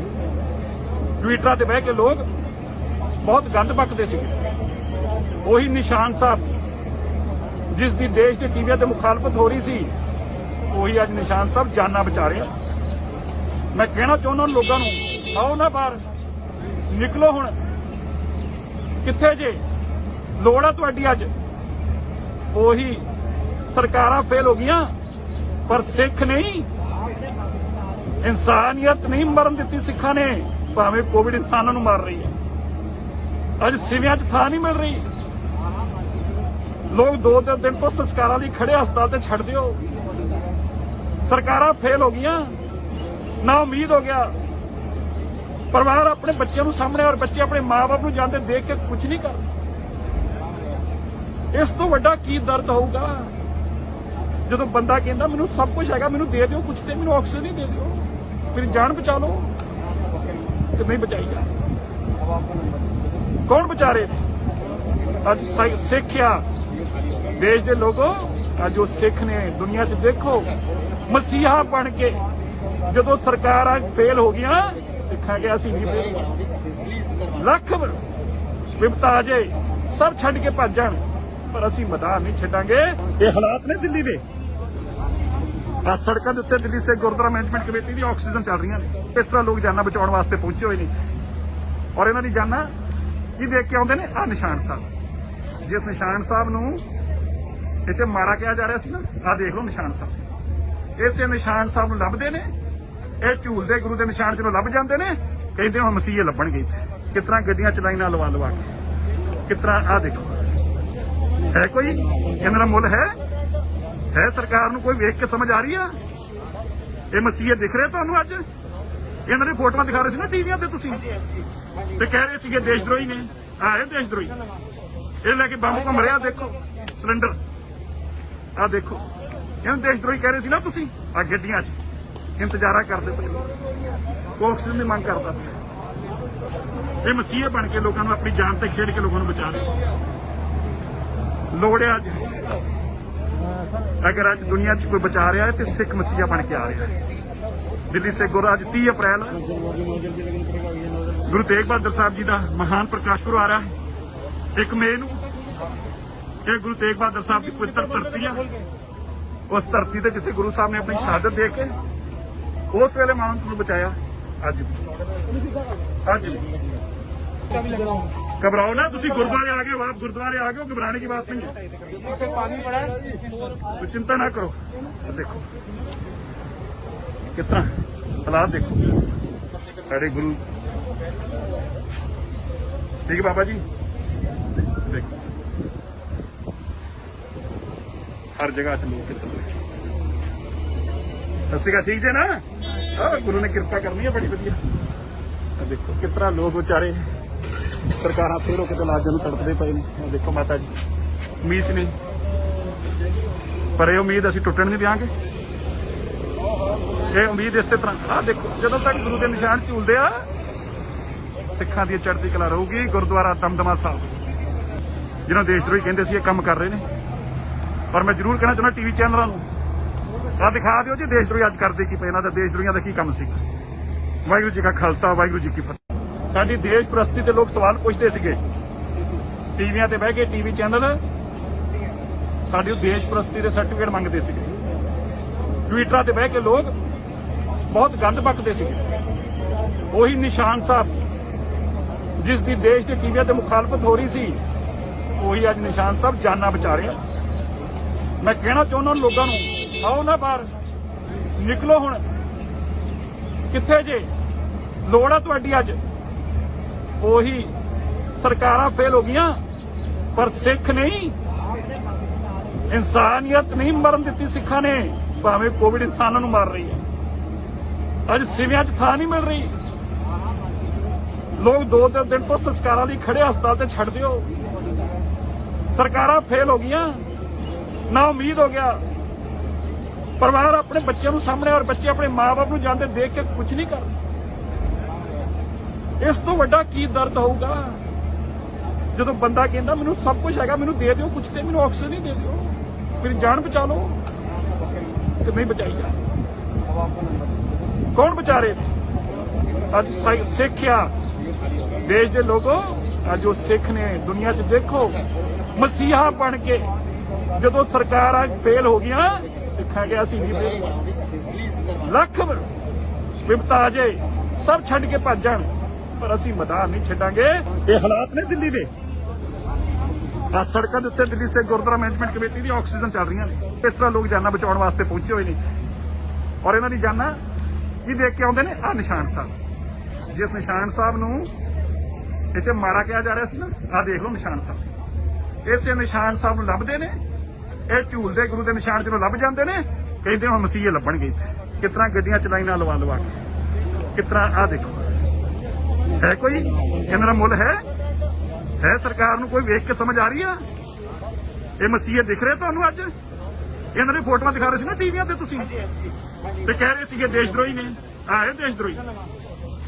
Speaker 1: ਟਵਿੱਟਰਾਂ ਤੇ ਬਹਿ ਕੇ ਲੋਕ ਬਹੁਤ ਗੰਦ ਬਕਦੇ ਸੀਗੇ। ਉਹੀ ਨਿਸ਼ਾਨ ਸਾਹਿਬ ਜਿਸ ਦੀ ਦੇਸ਼ ਦੇ ਟੀਵੀਆਂ ਤੇ ਮੁਖਾਲਫਤ ਹੋ ਰਹੀ ਸੀ, ਉਹੀ ਅੱਜ ਨਿਸ਼ਾਨ ਸਾਹਿਬ ਜਾਨਾਂ ਬਚਾ ਰਿਹਾ। ਮੈਂ ਕਹਿਣਾ ਚਾਹੁੰਦਾ ਲੋਕਾਂ ਨੂੰ, ਆਓ ਨਾ ਬਾਹਰ ਨਿਕਲੋ। ਹੁਣ ਕਿੱਥੇ ਜੇ? ਲੋੜ ਆ ਤੁਹਾਡੀ ਅੱਜ। ਉਹੀ ਸਰਕਾਰਾਂ ਫੇਲ ਹੋ ਗਈਆਂ, ਪਰ ਸਿੱਖ ਨਹੀਂ, ਇਨਸਾਨੀਅਤ ਨਹੀਂ ਮਰਨ ਦਿੱਤੀ ਸਿੱਖਾਂ ਨੇ। ਭਾਵੇਂ ਕੋਵਿਡ ਇਨਸਾਨਾਂ ਨੂੰ ਮਾਰ ਰਹੀ ਹੈ, ਅੱਜ ਸਿਵਿਆਂ 'ਚ ਥਾਂ ਨਹੀਂ ਮਿਲ ਰਹੀ। ਲੋਕ 2 ਦਿਨ ਤੋਂ ਸੰਸਕਾਰਾਂ ਲਈ ਖੜੇ ਹਸਪਤਾਲ ਤੇ ਛੱਡ ਦਿਓ। ਸਰਕਾਰਾਂ ਫੇਲ ਹੋ ਗਈਆਂ, ਨਾ ਉਮੀਦ ਹੋ ਗਿਆ। ਪਰਿਵਾਰ ਆਪਣੇ ਬੱਚਿਆਂ ਨੂੰ ਸਾਹਮਣੇ ਔਰ ਬੱਚੇ ਆਪਣੇ ਮਾਂ-ਬਾਪ ਨੂੰ ਜਾਂਦੇ ਦੇਖ ਕੇ ਕੁਝ ਨਹੀਂ ਕਰਦੇ। ਇਸ ਤੋਂ ਵੱਡਾ ਕੀ ਦਰਦ ਹੋਊਗਾ ਜਦੋਂ ਬੰਦਾ ਕਹਿੰਦਾ ਮੈਨੂੰ ਸਭ ਕੁਝ ਹੈਗਾ, ਮੈਨੂੰ ਦੇ ਦਿਓ ਕੁਝ ਤੇ ਮੈਨੂੰ ਆਕਸੀਜਨ ਹੀ ਦੇ ਦਿਓ, ਮੇਰੀ ਜਾਨ ਬਚਾ ਲਓ, ਤੇ ਨਹੀਂ ਬਚਾਈ ਜਾ। ਕੌਣ ਬਚਾ ਰਹੇ ਨੇ? ਅੱਜ ਸਿੱਖ ਆ ਦੇਸ਼ ਦੇ ਲੋਕੋ, ਅੱਜ ਉਹ ਸਿੱਖ ਨੇ ਦੁਨੀਆ 'ਚ ਦੇਖੋ ਮਸੀਹਾ ਬਣ ਕੇ ਜਦੋਂ ਸਰਕਾਰਾਂ ਫੇਲ ਹੋ ਗਈਆਂ, ਸਿੱਖਾਂ ਕਿ ਅਸੀਂ ਨਹੀਂ ਫੇਲ, ਲੱਖ ਵਿਪਤਾ ਆ ਜਾਏ ਸਭ ਛੱਡ ਕੇ ਭੱਜ ਜਾਣ, ਪਰ ਅਸੀਂ ਮੈਦਾਨ ਨਹੀਂ ਛੱਡਾਂਗੇ। ਇਹ ਹਾਲਾਤ ਨੇ ਦਿੱਲੀ ਦੇ। ਆ ਸੜਕਾਂ ਦੇ ਉੱਤੇ ਦਿੱਲੀ ਸੇ ਗੁਰਦੁਆਰਾ ਮੈਨੇਜਮੈਂਟ ਕਮੇਟੀ ਦੀ ਆਕਸੀਜਨ ਚੱਲ ਰਹੀਆਂ ਨੇ। ਇਸ ਤਰ੍ਹਾਂ ਲੋਕ ਜਾਨਾਂ ਬਚਾਉਣ ਵਾਸਤੇ ਪਹੁੰਚੇ ਹੋਏ ਨੇ, ਔਰ ਇਹਨਾਂ ਦੀ ਜਾਨਾਂ ਕੀ ਦੇਖ ਕੇ ਆਉਂਦੇ ਨੇ? ਆ ਨਿਸ਼ਾਨ ਸਾਹਿਬ, ਜਿਸ ਨਿਸ਼ਾਨ ਸਾਹਿਬ ਨੂੰ ਇੱਥੇ ਮਾਰਾ ਕਿਹਾ ਜਾ ਰਿਹਾ ਸੀ ਨਾ, ਆ ਦੇਖ ਲਓ ਨਿਸ਼ਾਨ ਸਾਹਿਬ। ਇਸੇ ਨਿਸ਼ਾਨ ਸਾਹਿਬ ਨੂੰ ਲੱਭਦੇ ਨੇ। ਇਹ ਝੂਲਦੇ ਗੁਰੂ ਦੇ ਨਿਸ਼ਾਨ ਜਦੋਂ ਲੱਭ ਜਾਂਦੇ ਨੇ, ਕਹਿੰਦੇ ਹੁਣ ਮਸੀਹੇ ਲੱਭਣਗੇ ਇੱਥੇ। ਕਿਸ ਤਰ੍ਹਾਂ ਗੱਡੀਆਂ ਚ ਲਾਈਨਾਂ ਲਵਾ ਲਵਾ ਕੇ, ਕਿਸ ਤਰ੍ਹਾਂ ਆਹ ਦੇਖੋ, ਹੈ ਕੋਈ ਇਹਨਾਂ ਦਾ ਮੁੱਲ ਹੈ ਸਰਕਾਰ ਨੂੰ ਕੋਈ ਵੇਖ ਕੇ ਸਮਝ ਆ ਰਹੀ ਆ? ਇਹ ਮਸੀਹੇ ਦਿਖ ਰਹੇ ਤੁਹਾਨੂੰ ਅੱਜ? ਇਹਨਾਂ ਦੀ ਫੋਟੋਆਂ ਦਿਖਾ ਰਹੇ ਸੀ ਨਾ ਟੀਵੀਆਂ ਤੇ ਤੁਸੀਂ, ਤੇ ਕਹਿ ਰਹੇ ਸੀਗੇ ਦੇਸ਼ ਦਰੋਹੀ ਨੇ। ਆਏ ਦੇਸ਼ ਦਰੋਹੀ, ਇਹ ਲੈ ਕੇ ਬੰਬ ਘੁੰਮ ਰਿਹਾ, ਦੇਖੋ ਸਿਲੰਡਰ, ਆਹ ਦੇਖੋ, ਇਹਨੂੰ ਦੇਸ਼ ਦਰੋਹੀ ਕਹਿ ਰਹੇ ਸੀ ਨਾ ਤੁਸੀਂ। ਆ ਗੱਡੀਆਂ 'ਚ ਇੰਤਜ਼ਾਰਾ ਕਰਦੇ ਪਏ, ਆਕਸੀਜਨ ਦੀ ਮੰਗ ਕਰਦਾ ਪਿਆ। ਇਹ ਮਸੀਹੇ ਬਣ ਕੇ ਲੋਕਾਂ ਨੂੰ ਆਪਣੀ ਜਾਨ ਤੇ ਖੇਡ ਕੇ ਲੋਕਾਂ ਨੂੰ ਬਚਾ ਰਹੇ। ਲੋੜ ਹੈ ਅੱਜ, ਅਗਰ ਅੱਜ ਦੁਨੀਆ 'ਚ ਕੋਈ ਬਚਾ ਰਿਹਾ ਹੈ ਤੇ ਸਿੱਖ ਮਸੀਹਾ ਬਣ ਕੇ ਆ ਰਿਹਾ ਹੈ। ਦਿੱਲੀ ਸੇ ਗੁਰੂ ਅੱਜ 30 ਅਪ੍ਰੈਲ ਗੁਰੂ ਤੇਗ ਬਹਾਦਰ ਸਾਹਿਬ ਜੀ ਦਾ ਮਹਾਨ ਪ੍ਰਕਾਸ਼ ਪੁਰਬ ਆ ਰਿਹਾ ਹੈ। 1 ਮਈ ਨੂੰ ਇਹ ਗੁਰੂ ਤੇਗ ਬਹਾਦਰ ਸਾਹਿਬ ਦੀ ਪਵਿੱਤਰ ਧਰਤੀ ਆ। ਉਸ ਧਰਤੀ ਤੇ ਜਿੱਥੇ ਗੁਰੂ ਸਾਹਿਬ ਨੇ ਆਪਣੀ ਸ਼ਹਾਦਤ ਦੇ ਕੇ ਉਸ ਵੇਲੇ ਮਾਨਵ ਨੂੰ ਬਚਾਇਆ। ਅੱਜ घबराओ ना, तुसी गुरुद्वारे आ गए, आप गुरुद्वारे आ गए, घबराने की बात नहीं है। पानी पड़ा है तो चिंता ना करो। देखो कितना हालात, देखो सारे गुरु, ठीक है बाबा जी, देखो हर जगह च लोग कितना ठीक है ना। गुरु ने कृपा करनी है बड़ी वधिया। देखो कितना लोग बेचारे सरकारां फिर किते लाजां नूं तड़पदे पए ने। देखो माता जी उम्मीद च नहीं, पर यह उम्मीद असीं टुटण नहीं देंगे। ये उम्मीद इस तरह आ देखो, जदों तक गुरु के निशान झूलदे आ सिखां दी चढ़दी कला रहूगी। गुरुद्वारा दमदमा साहिब जिन्हों देशद्रोही कहंदे सी, काम कर रहे हैं। पर मैं जरूर कहना चाहुंदा टीवी चैनलों नूं आ दिखा दिओ जी देशद्रोही अज करदे की पए, इन्हां दा देशद्रोहियां दा की काम सी। वाहिगुरू जी का खालसा, वाहिगुरू जी की फतेह। साडी देश प्रस्ती ते लोग सवाल पुछदे सीगे टीवियां ते बह के, टीवी चैनल साडी देश प्रस्ती दे सर्टिफिकेट मंगदे सीगे। ट्विटरां ते बह के लोग बहुत गंद बकदे सीगे। ਉਹੀ ਨਿਸ਼ਾਨ ਸਾਹਿਬ जिस दी देश के टीवियां ते मुखालफत हो रही सी, ਉਹੀ ਅੱਜ ਨਿਸ਼ਾਨ ਸਾਹਿਬ ਜਾਨਾਂ ਬਚਾ ਰਹੇ। मैं कहना चाਹੁੰਦਾ लोगों ਨੂੰ, आओ ना बाहर निकलो, ਹੁਣ ਕਿੱਥੇ ਜੇ ਲੋੜ ਆ ਤੁਹਾਡੀ ਅੱਜ। ਉਹੀ ਸਰਕਾਰਾਂ ਫੇਲ ਹੋ ਗਈਆਂ, ਪਰ ਸਿੱਖ ਨਹੀਂ, ਇਨਸਾਨੀਅਤ ਨਹੀਂ ਮਰਨ ਦਿੱਤੀ ਸਿੱਖਾਂ ਨੇ। ਭਾਵੇਂ ਕੋਵਿਡ ਇਨਸਾਨਾਂ ਨੂੰ ਮਾਰ ਰਹੀ ਹੈ, ਅੱਜ ਸਿਵਿਆਂ 'ਚ ਥਾਂ ਨਹੀਂ ਮਿਲ ਰਹੀ। ਲੋਕ 2 ਦਿਨ ਤੋਂ ਸੰਸਕਾਰਾਂ ਲਈ ਖੜੇ ਹਸਪਤਾਲ ਤੇ ਛੱਡ ਦਿਓ। ਸਰਕਾਰਾਂ ਫੇਲ ਹੋ ਗਈਆਂ, ਨਾ ਉਮੀਦ ਹੋ ਗਿਆ। ਪਰਿਵਾਰ ਆਪਣੇ ਬੱਚਿਆਂ ਨੂੰ ਸਾਹਮਣੇ, ਔਰ ਬੱਚੇ ਆਪਣੇ ਮਾਂ-ਬਾਪ ਨੂੰ ਜਾਂਦੇ ਦੇਖ ਕੇ ਕੁਝ ਨਹੀਂ ਕਰਦੇ। ਇਸ ਤੋਂ ਵੱਡਾ ਕੀ ਦਰਦ ਹੋਊਗਾ ਜਦੋਂ ਬੰਦਾ ਕਹਿੰਦਾ ਮੈਨੂੰ ਸਭ ਕੁਝ ਹੈਗਾ, ਮੈਨੂੰ ਦੇ ਦਿਓ ਕੁਝ, ਤੇ ਮੈਨੂੰ ਆਕਸੀਜਨ ਹੀ ਦੇ ਦਿਓ, ਮੇਰੀ ਜਾਨ ਬਚਾ ਲਓ। ਤੇ ਨਹੀਂ ਬਚਾਈ ਜਾ, ਕੌਣ ਬਚਾ ਰਹੇ? ਅੱਜ ਸਿੱਖ ਆ ਦੇਸ਼ ਦੇ ਲੋਗੋ, ਅੱਜ ਉਹ ਸਿੱਖ ਨੇ ਦੁਨੀਆ 'ਚ ਦੇਖੋ ਮਸੀਹਾ ਬਣ ਕੇ। ਜਦੋਂ ਸਰਕਾਰਾਂ ਫੇਲ ਹੋ ਗਈਆਂ, ਸਿੱਖਾਂ ਗਿਆ ਅਸੀਂ ਨਹੀਂ ਫੇਲ, ਲੱਖ ਵਿਪਤਾ ਆ ਜਾਏ ਸਭ ਛੱਡ ਕੇ ਭੱਜ ਜਾਣ, ਪਰ ਅਸੀਂ ਮੈਦਾਨ ਨਹੀਂ ਛੱਡਾਂਗੇ। ਇਹ ਹਾਲਾਤ ਨੇ ਦਿੱਲੀ ਦੇ। ਆ ਸੜਕਾਂ ਦੇ ਉੱਤੇ ਦਿੱਲੀ ਸੇ ਗੁਰਦੁਆਰਾ ਮੈਨੇਜਮੈਂਟ ਕਮੇਟੀ ਦੀ ਆਕਸੀਜਨ ਚੱਲ ਰਹੀਆਂ ਨੇ। ਇਸ ਤਰ੍ਹਾਂ ਲੋਕ ਜਾਨਾਂ ਬਚਾਉਣ ਵਾਸਤੇ ਪਹੁੰਚੇ ਹੋਏ ਨੇ, ਔਰ ਇਹਨਾਂ ਦੀ ਜਾਨਾਂ ਕੀ ਦੇਖ ਕੇ ਆਉਂਦੇ ਨੇ? ਆ ਨਿਸ਼ਾਨ ਸਾਹਿਬ, ਜਿਸ ਨਿਸ਼ਾਨ ਸਾਹਿਬ ਨੂੰ ਇੱਥੇ ਮਾਰਾ ਕਿਹਾ ਜਾ ਰਿਹਾ ਸੀ ਨਾ, ਆ ਦੇਖ ਲਓ ਨਿਸ਼ਾਨ ਸਾਹਿਬ। ਇਸੇ ਨਿਸ਼ਾਨ ਸਾਹਿਬ ਨੂੰ ਲੱਭਦੇ ਨੇ। ਇਹ ਝੂਲਦੇ ਗੁਰੂ ਦੇ ਨਿਸ਼ਾਨ ਜਦੋਂ ਲੱਭ ਜਾਂਦੇ ਨੇ, ਕਹਿੰਦੇ ਹੁਣ ਮਸੀਹੇ ਲੱਭਣਗੇ ਇੱਥੇ। ਕਿਸ ਤਰ੍ਹਾਂ ਗੱਡੀਆਂ ਚ ਲਾਈਨਾਂ ਲਵਾ ਲਵਾ ਕੇ, ਕਿਸ ਤਰ੍ਹਾਂ ਆਹ ਦੇਖੋ, ਹੈ ਕੋਈ ਇਹਨਾਂ ਦਾ ਮੁੱਲ ਹੈ ਸਰਕਾਰ ਨੂੰ ਕੋਈ ਵੇਖ ਕੇ ਸਮਝ ਆ ਰਹੀ ਆ? ਇਹ ਮਸੀਹੇ ਦਿਖ ਰਹੇ ਤੁਹਾਨੂੰ ਅੱਜ? ਇਹਨਾਂ ਦੀ ਫੋਟੋਆਂ ਦਿਖਾ ਰਹੇ ਸੀ ਨਾ ਟੀਵੀਆਂ ਤੇ ਤੁਸੀਂ, ਤੇ ਕਹਿ ਰਹੇ ਸੀਗੇ ਦੇਸ਼ ਦਰੋਹੀ ਨੇ। ਆਏ ਦੇਸ਼ ਦਰੋਹੀ,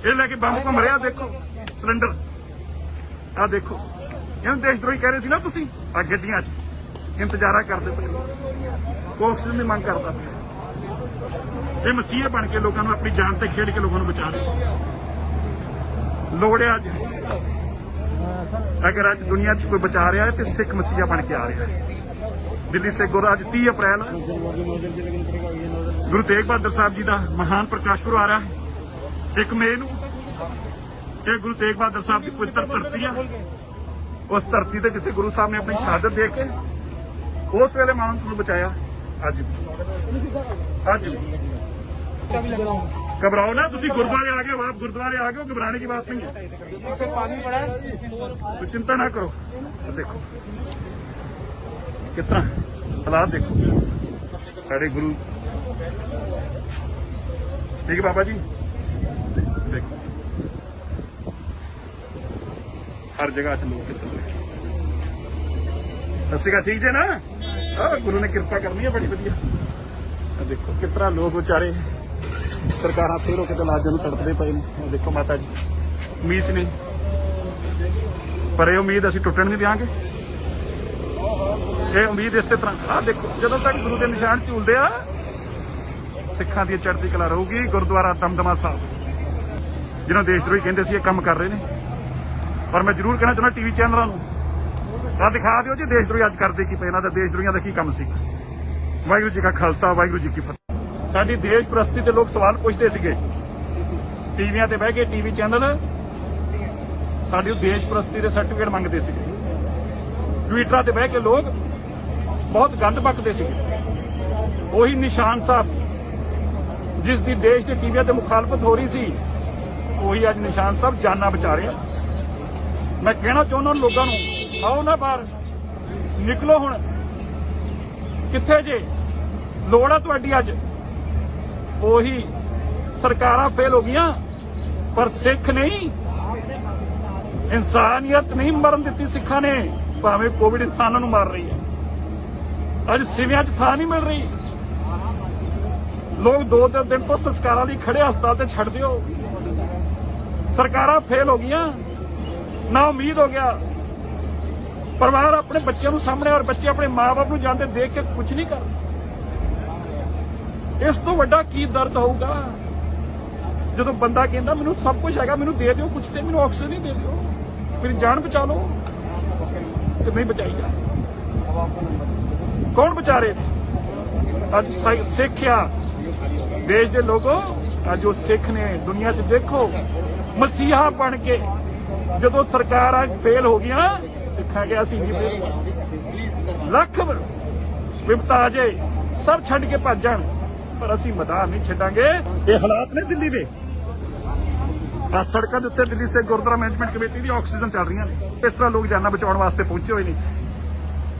Speaker 1: ਇਹ ਲੈ ਕੇ ਬੰਬ ਘੁੰਮ ਰਿਹਾ, ਦੇਖੋ ਸਿਲੰਡਰ, ਆਹ ਦੇਖੋ, ਇਹਨੂੰ ਦੇਸ਼ ਦਰੋਹੀ ਕਹਿ ਰਹੇ ਸੀ ਨਾ ਤੁਸੀਂ। ਆ ਗੱਡੀਆਂ 'ਚ ਇੰਤਜ਼ਾਰਾ ਕਰਦੇ ਪਏ, ਆਕਸੀਜਨ ਦੀ ਮੰਗ ਕਰਦਾ ਪਿਆ। ਇਹ ਮਸੀਹੇ ਬਣ ਕੇ ਲੋਕਾਂ ਨੂੰ ਆਪਣੀ ਜਾਨ ਤੇ ਖੇਡ ਕੇ ਲੋਕਾਂ ਨੂੰ ਬਚਾ ਰਹੇ। ਲੋੜ ਹੈ ਅੱਜ, अगर आज दुनिया च कोई बचा रहा है तो सिख मसीहा बन के आ रहा है। दिल्ली से गुरु आज 30 अप्रैल गुरु तेग बहादुर साहब जी का महान प्रकाश पुरब आ रहा है। 1 मई ਨੂੰ ਇਹ ਗੁਰੂ ਤੇਗ ਬਹਾਦਰ ਸਾਹਿਬ ਦੀ ਪਵਿੱਤਰ ਧਰਤੀ ਆ। ਉਸ ਧਰਤੀ ਤੇ ਜਿੱਥੇ ਗੁਰੂ ਸਾਹਿਬ ਨੇ ਆਪਣੀ ਸ਼ਹਾਦਤ ਦੇ ਕੇ ਉਸ ਵੇਲੇ ਮਾਨਵ ਨੂੰ ਬਚਾਇਆ। ਅੱਜ ਅੱਜ घबराओ ना, तुसी गुरुद्वारे आ गए हो, आप गुरुद्वारे आ गए हो, घबराने की बात नहीं है।
Speaker 2: पानी पड़ा है
Speaker 1: तो चिंता ना करो। देखो कितना हालात देखो साढ़े गुरु। ठीक है बाबा जी, देखो हर जगह च लोग कितना ठीक है ना। गुरु ने कृपा करनी है बड़ी वधिया। देखो कितना लोग बेचारे सरकार फिर कितने लाजां नूं तड़पदे पए ने। देखो माता जी उम्मीद च नहीं, पर यह उम्मीद असीं टुटण नहीं देंगे। ये उम्मीद इस तरह आ देखो जदों तक गुरु के निशान झूलते आ सिखां दी चढ़ती कला रहूगी। गुरुद्वारा दमदमा साहब जिन्होंने देशद्रोही कहते सी काम कर रहे हैं, पर मैं जरूर कहना चाहना टीवी चैनलों नूं दिखा दिओ जी देशद्रोही अज करदे की पे, इन्हां दा देशद्रोहियों का की काम सी। वाहिगुरू जी का खालसा वाहिगुरू जी की फतेह। साडी देश प्रस्ती ते लोग सवाल पूछते सीगे टीवियां ते बह के, टीवी चैनल साडी देश प्रस्ती दे सर्टिफिकेट मंगते सीगे। ट्विटर ते बह के लोग बहुत गंद बकते सीगे। वही निशान साहब जिस दी देश के टीवियां ते मुखालफत हो रही सी, वही अज निशान साहब जाना बचा रहे। मैं कहना चाहुंदा लोगों नूं, आओ ना बाहर निकलो, हुण कित्थे जे लोड़ आ तुहाडी। अज ਉਹੀ ਸਰਕਾਰਾਂ ਫੇਲ ਹੋ ਗਈਆਂ, ਪਰ ਸਿੱਖ ਨਹੀਂ, ਇਨਸਾਨੀਅਤ ਨਹੀਂ ਮਰਨ ਦਿੱਤੀ ਸਿੱਖਾਂ ਨੇ। ਭਾਵੇਂ ਕੋਵਿਡ ਇਨਸਾਨਾਂ ਨੂੰ ਮਾਰ ਰਹੀ ਹੈ, ਅੱਜ ਸਿਵਿਆਂ 'ਚ ਥਾਂ ਨਹੀਂ ਮਿਲ ਰਹੀ। ਲੋਕ 2 ਦਿਨ ਤੋਂ ਸੰਸਕਾਰਾਂ ਲਈ ਖੜੇ ਹਸਪਤਾਲ ਤੇ ਛੱਡ ਦਿਓ। ਸਰਕਾਰਾਂ ਫੇਲ ਹੋ ਗਈਆਂ, ਨਾ ਉਮੀਦ ਹੋ ਗਿਆ। ਪਰਿਵਾਰ ਆਪਣੇ ਬੱਚਿਆਂ ਨੂੰ ਸਾਹਮਣੇ ਔਰ ਬੱਚੇ ਆਪਣੇ ਮਾਂ-ਬਾਪ ਨੂੰ ਜਾਂਦੇ ਦੇਖ ਕੇ ਕੁਝ ਨਹੀਂ ਕਰਦੇ। ਇਸ ਤੋਂ ਵੱਡਾ ਕੀ ਦਰਦ ਹੋਊਗਾ ਜਦੋਂ ਬੰਦਾ ਕਹਿੰਦਾ ਮੈਨੂੰ ਸਭ ਕੁਝ ਹੈਗਾ, ਮੈਨੂੰ ਦੇ ਦਿਓ ਕੁਝ, ਤੇ ਮੈਨੂੰ ਆਕਸੀਜਨ ਹੀ ਦੇ ਦਿਓ, ਮੇਰੀ ਜਾਨ ਬਚਾ ਲਓ, ਤੇ ਨਹੀਂ ਬਚਾਈ ਜਾ। ਕੌਣ ਬਚਾ ਰਹੇ ਨੇ? ਅੱਜ ਸਿੱਖ ਆ ਦੇਸ਼ ਦੇ ਲੋਗੋ, ਅੱਜ ਉਹ ਸਿੱਖ ਨੇ ਦੁਨੀਆ 'ਚ ਦੇਖੋ ਮਸੀਹਾ ਬਣ ਕੇ ਜਦੋਂ ਸਰਕਾਰਾਂ ਫੇਲ ਹੋ ਗਈਆਂ, ਸਿੱਖਾਂ ਗਿਆ ਅਸੀਂ ਨਹੀਂ ਫੇਲ। ਲੱਖ ਵਿਪਤਾ ਆ ਜਾਏ ਸਭ ਛੱਡ ਕੇ ਭੱਜ ਜਾਣ, पर असीं मैदान नहीं छड्डांगे। ये हालात ने दिल्ली दे, सड़कों के उत्ते दिल्ली से गुरुद्वारा मैनेजमेंट कमेटी की ऑक्सीजन चल रही है। इस तरह लोग जाना बचाने वास्ते पहुंचे हुए नहीं,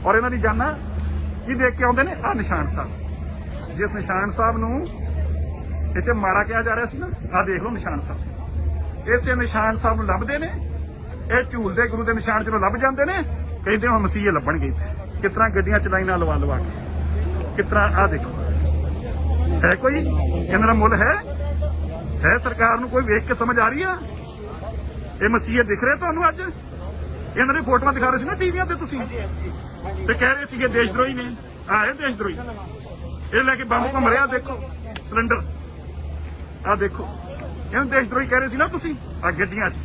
Speaker 1: और इन्हों की जाना की देख के आते हैं। आ निशान साहब, जिस निशान साहब नूं इत्थे माड़ा कहा जा रहा सी ना, आ देख लो निशान साहब। इस निशान साहब नूं लभदे ने, ये झूलदे गुरु के निशान जो लभ जाते हैं, कहते हम मसीहे लभणगे। कितना गड्डियां चलाईना लवा लवा के, कितना आ देखो है कोई इन्हां दा मुल है सरकार नूं कोई वेख के समझ आ रही है? ये मसीहे दिख रहे तुहानूं? अज इन्हां दी फोटोआं दिखा रहे सी ना टीवियां ते, तुसीं ते कह रहे सीगे देशद्रोही ने। आए देशद्रोही, ये लैके बंब घुम रहा, देखो सिलेंडर आ देखो, इन्हां देशद्रोही कह रहे सी ना तुसीं। आ गड्डियां च